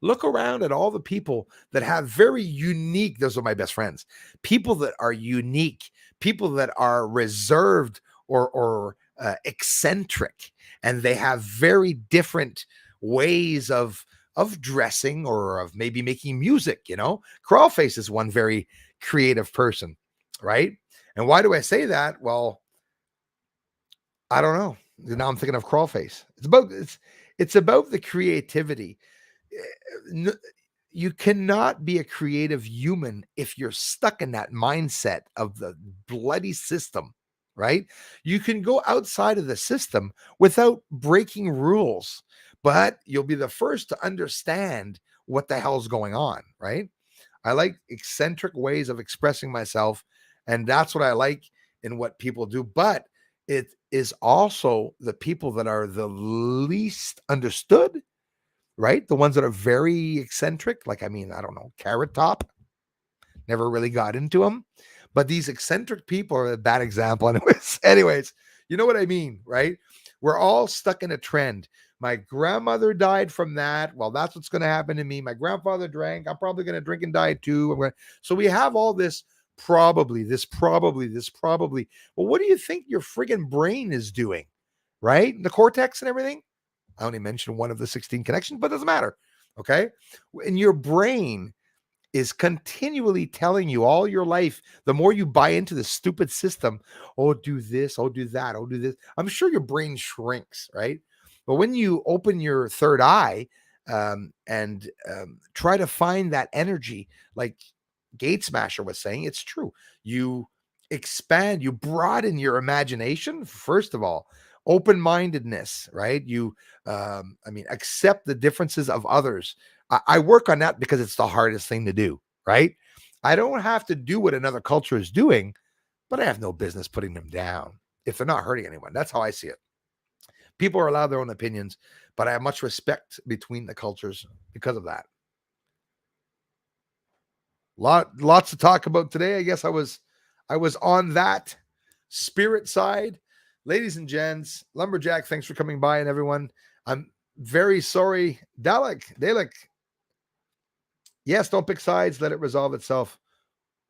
Look around at all the people that have very unique, those are my best friends, people that are unique, people that are reserved or eccentric, and they have very different ways of dressing or of maybe making music. Crawlface is one very creative person, right? And why do I say that? Well, I don't know. Now I'm thinking of Crawlface. It's about the creativity. You cannot be a creative human if you're stuck in that mindset of the bloody system, right? You can go outside of the system without breaking rules, but you'll be the first to understand what the hell's going on, right? I like eccentric ways of expressing myself, and that's what I like in what people do. But it is also the people that are the least understood, right? The ones that are very eccentric, like, I don't know, Carrot Top, never really got into them. But these eccentric people are a bad example. Anyways, you know what I mean, right? We're all stuck in a trend. My grandmother died from that. Well, that's what's going to happen to me. My grandfather drank. I'm probably going to drink and die too. So we have all this probably, this probably, this probably. Well, what do you think your friggin' brain is doing, right? The cortex and everything. I only mentioned one of the 16 connections, but it doesn't matter. Okay. And your brain is continually telling you all your life, the more you buy into the stupid system, oh, do this, oh, do that, oh, do this. I'm sure your brain shrinks, right? But when you open your third eye and try to find that energy, like Gate Smasher was saying, it's true. You expand, you broaden your imagination, first of all, open-mindedness, right? You, accept the differences of others. I work on that because it's the hardest thing to do, right? I don't have to do what another culture is doing, but I have no business putting them down if they're not hurting anyone. That's how I see it. People are allowed their own opinions, but I have much respect between the cultures because of that. Lots to talk about today. I guess I was on that spirit side. Ladies and gents, Lumberjack, thanks for coming by, and everyone. I'm very sorry. Dalek. Yes, don't pick sides. Let it resolve itself.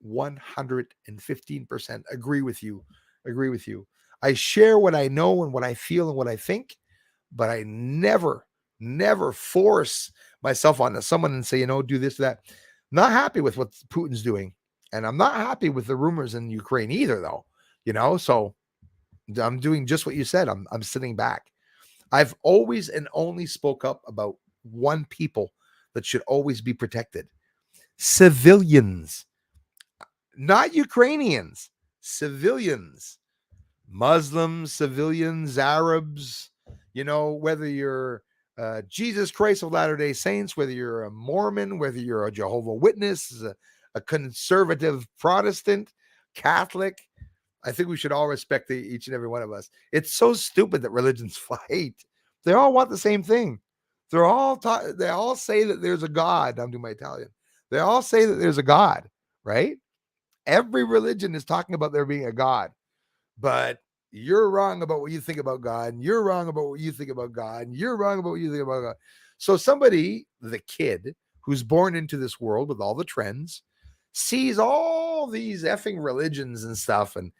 115% agree with you. I share what I know and what I feel and what I think, but I never force myself onto someone and say, do this, that. Not happy with what Putin's doing. And I'm not happy with the rumors in Ukraine either, though. So I'm doing just what you said. I'm sitting back. I've always and only spoke up about one people that should always be protected. Civilians, not Ukrainians, civilians, Muslims, civilians, Arabs, whether you're Jesus Christ of Latter-day Saints, whether you're a Mormon, whether you're a Jehovah Witness, a conservative Protestant, Catholic, I think we should all respect each and every one of us. It's so stupid that religions fight. They all want the same thing. They all say that there's a God. I'm doing my Italian. They all say that there's a God, right? Every religion is talking about there being a God, but you're wrong about what you think about God, and you're wrong about what you think about God, and you're wrong about what you think about God. So somebody, the kid who's born into this world with all the trends, sees all these effing religions and stuff, and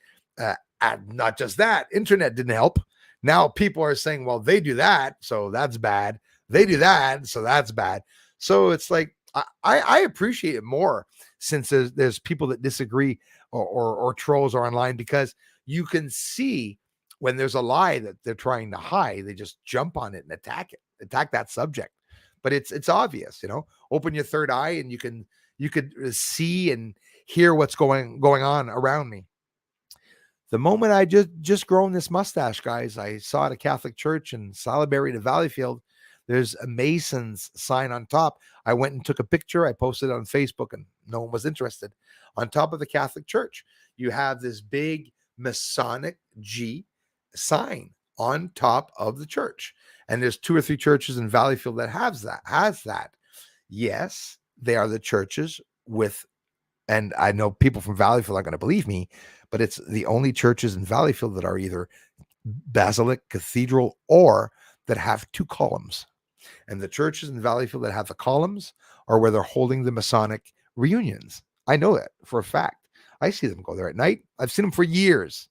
not just that, internet didn't help. Now people are saying, well, they do that, so that's bad. They do that, so that's bad. So it's like I appreciate it more since there's people that disagree or trolls are online, because you can see when there's a lie that they're trying to hide, they just jump on it and attack that subject. But it's obvious, open your third eye and you could see and hear what's going on around me. The moment I just grown this mustache, guys, I saw at a Catholic church in Salisbury to Valleyfield. There's a Mason's sign on top. I went and took a picture. I posted it on Facebook and no one was interested. On top of the Catholic church, you have this big Masonic G sign on top of the church. And there's 2 or 3 churches in Valleyfield that has that. Yes, they are the churches with, and I know people from Valleyfield aren't going to believe me, but it's the only churches in Valleyfield that are either basilic, cathedral, or that have 2 columns. And the churches in Valleyfield that have the columns are where they're holding the Masonic reunions. I know that for a fact. I see them go there at night. I've seen them for years.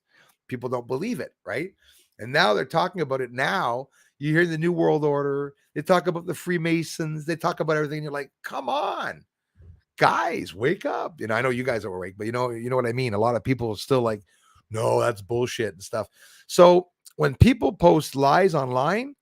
People don't believe it, right? And now they're talking about it now. You hear the New World Order. They talk about the Freemasons. They talk about everything. You're like, come on, guys, wake up. I know you guys are awake, but you know what I mean? A lot of people are still like, no, that's bullshit and stuff. So when people post lies online,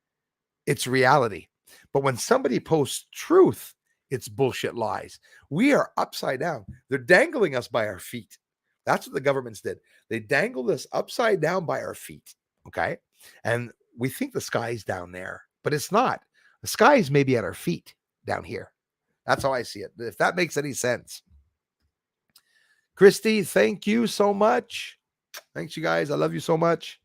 it's reality. But when somebody posts truth, it's bullshit lies. We are upside down. They're dangling us by our feet. That's what the governments did. They dangled us upside down by our feet. Okay. And we think the sky's down there, but it's not. The sky is maybe at our feet down here. That's how I see it. If that makes any sense. Christy, thank you so much. Thanks, you guys. I love you so much.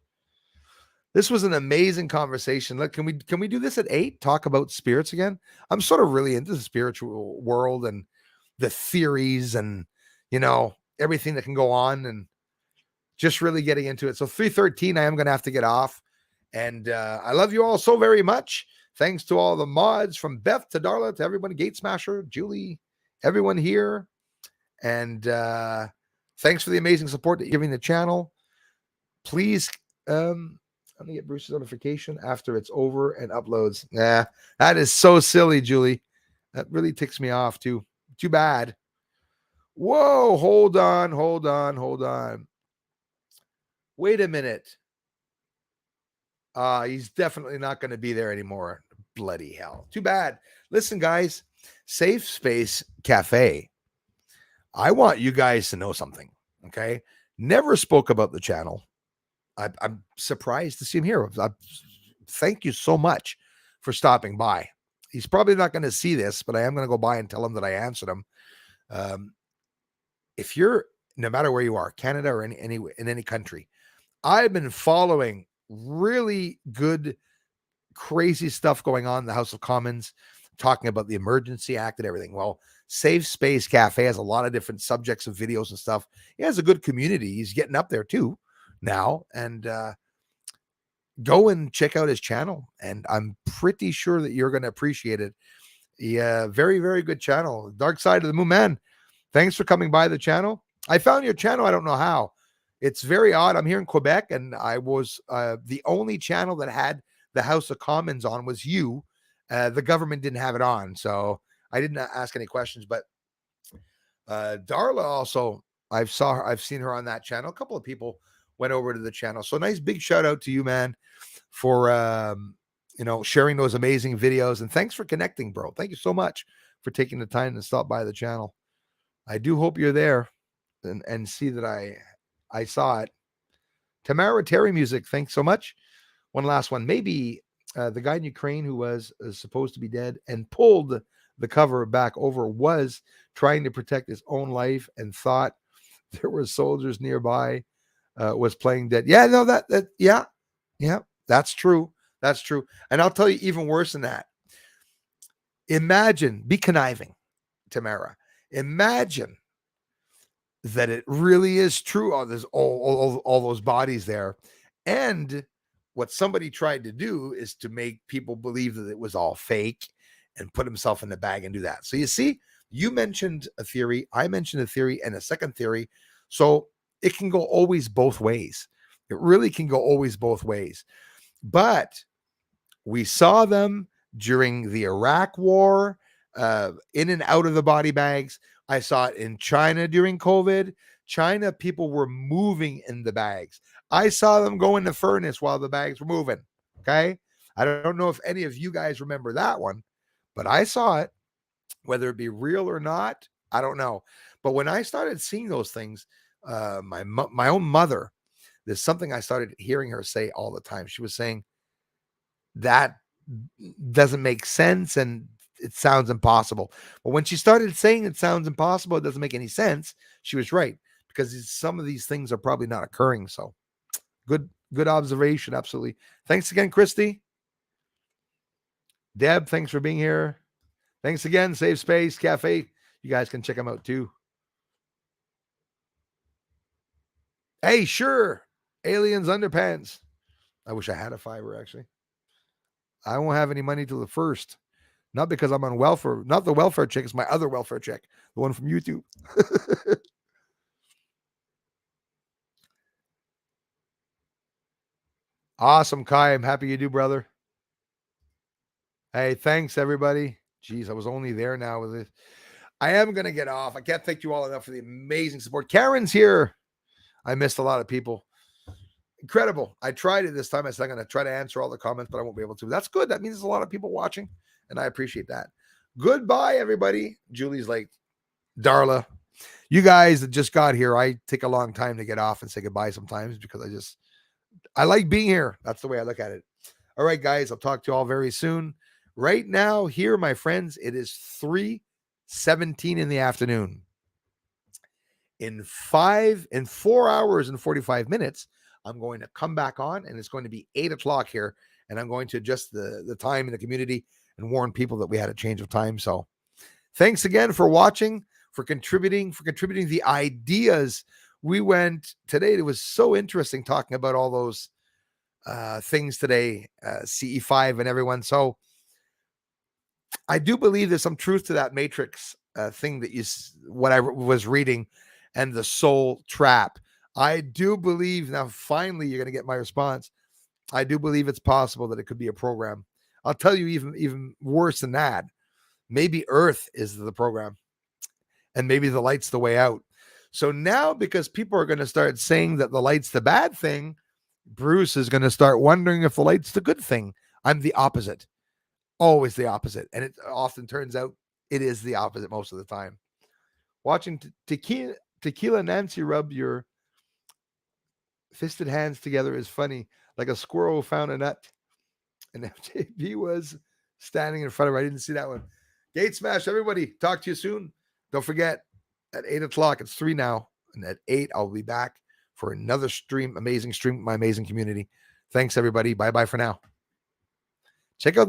This was an amazing conversation. Look, can we do this at 8? Talk about spirits again? I'm sort of really into the spiritual world and the theories and everything that can go on, and just really getting into it. So 3:13, I am going to have to get off. And I love you all so very much. Thanks to all the mods, from Beth to Darla to everyone, Gate Smasher, Julie, everyone here. And thanks for the amazing support that you're giving the channel. Please, let me get Bruce's notification after it's over and uploads. Nah, that is so silly, Julie. That really ticks me off too. Too bad. Whoa, hold on. Wait a minute. He's definitely not going to be there anymore. Bloody hell. Too bad. Listen, guys, Safe Space Cafe. I want you guys to know something, okay? Never spoke about the channel. I'm surprised to see him here. Thank you so much for stopping by. He's probably not going to see this, but I am going to go by and tell him that I answered him. If you're, no matter where you are, Canada or in any country, I've been following really good, crazy stuff going on in the House of Commons, talking about the Emergency Act and everything. Well, Safe Space Cafe has a lot of different subjects of videos and stuff. He has a good community. He's getting up there too now, and go and check out his channel, and I'm pretty sure that you're going to appreciate it. Yeah, very, very good channel. Dark Side of the Moon Man, thanks for coming by the channel. I found your channel. I don't know how. It's very odd. I'm here in Quebec, and I was the only channel that had the House of Commons on was you. The government didn't have it on, so I didn't ask any questions. But Darla also, I've seen her on that channel. A couple of people went over to the channel. So nice big shout out to you, man, for sharing those amazing videos. And thanks for connecting, bro. Thank you so much for taking the time to stop by the channel. I do hope you're there and see that I saw it. Tamara Terry Music, thanks so much. One last one. Maybe the guy in Ukraine who was supposed to be dead and pulled the cover back over was trying to protect his own life and thought there were soldiers nearby, was playing dead. Yeah, no, yeah, that's true. That's true. And I'll tell you even worse than that. Imagine, be conniving, Tamara. Imagine that it really is true. Oh, there's all those bodies there. And what somebody tried to do is to make people believe that it was all fake and put himself in the bag and do that. So you see, You mentioned a theory, I mentioned a theory, and a second theory. So it can go always both ways. It really can go always both ways. But we saw them during the Iraq war, in and out of the body bags. I saw it in China during COVID. China, people were moving in the bags. I saw them go in the furnace while the bags were moving. Okay. I don't know if any of you guys remember that one, but I saw it. Whether it be real or not, I don't know. But when I started seeing those things, my own mother, there's something I started hearing her say all the time. She was saying, that doesn't make sense and it sounds impossible. But when she started saying it sounds impossible, it doesn't make any sense, she was right, because some of these things are probably not occurring. So good observation. Absolutely. Thanks again, Christy. Deb, thanks for being here. Thanks again, Safe Space Cafe. You guys can check them out too. Hey, sure. Aliens Underpants. I wish I had a fiber, actually. I won't have any money till the first. Not because I'm on welfare, not the welfare check, it's my other welfare check, the one from YouTube. Awesome, Kai. I'm happy you do, brother. Hey, thanks, everybody. Jeez, I was only there now with it. I am going to get off. I can't thank you all enough for the amazing support. Karen's here. I missed a lot of people. Incredible. I tried it this time. I said I'm going to try to answer all the comments, but I won't be able to. That's good. That means there's a lot of people watching, and I appreciate that. Goodbye, everybody. Julie's like, Darla, you guys that just got here, I take a long time to get off and say goodbye sometimes because I like being here. That's the way I look at it. All right, guys, I'll talk to you all very soon. Right now, here, my friends, it is 3:17 in the afternoon. In 4 hours and 45 minutes, I'm going to come back on, and it's going to be 8 o'clock here, and I'm going to adjust the time in the community and warn people that we had a change of time. So thanks again for watching, for contributing the ideas. We went today. It was so interesting talking about all those things today, CE5 and everyone. So I do believe there's some truth to that Matrix thing what I was reading, and the soul trap. I do believe now, finally, you're going to get my response. I do believe it's possible that it could be a program. I'll tell you even worse than that. Maybe Earth is the program, and maybe the light's the way out. So now, because people are going to start saying that the light's the bad thing, Bruce is going to start wondering if the light's the good thing. I'm the opposite. Always the opposite. And it often turns out it is the opposite most of the time. Watching Tequila Nancy rub your fisted hands together is funny, like a squirrel who found a nut. And FJB was standing in front of her. I didn't see that one. Gate smash, everybody. Talk to you soon. Don't forget, at 8 o'clock, it's 3 now. And at 8, I'll be back for another amazing stream with my amazing community. Thanks, everybody. Bye-bye for now. Check out that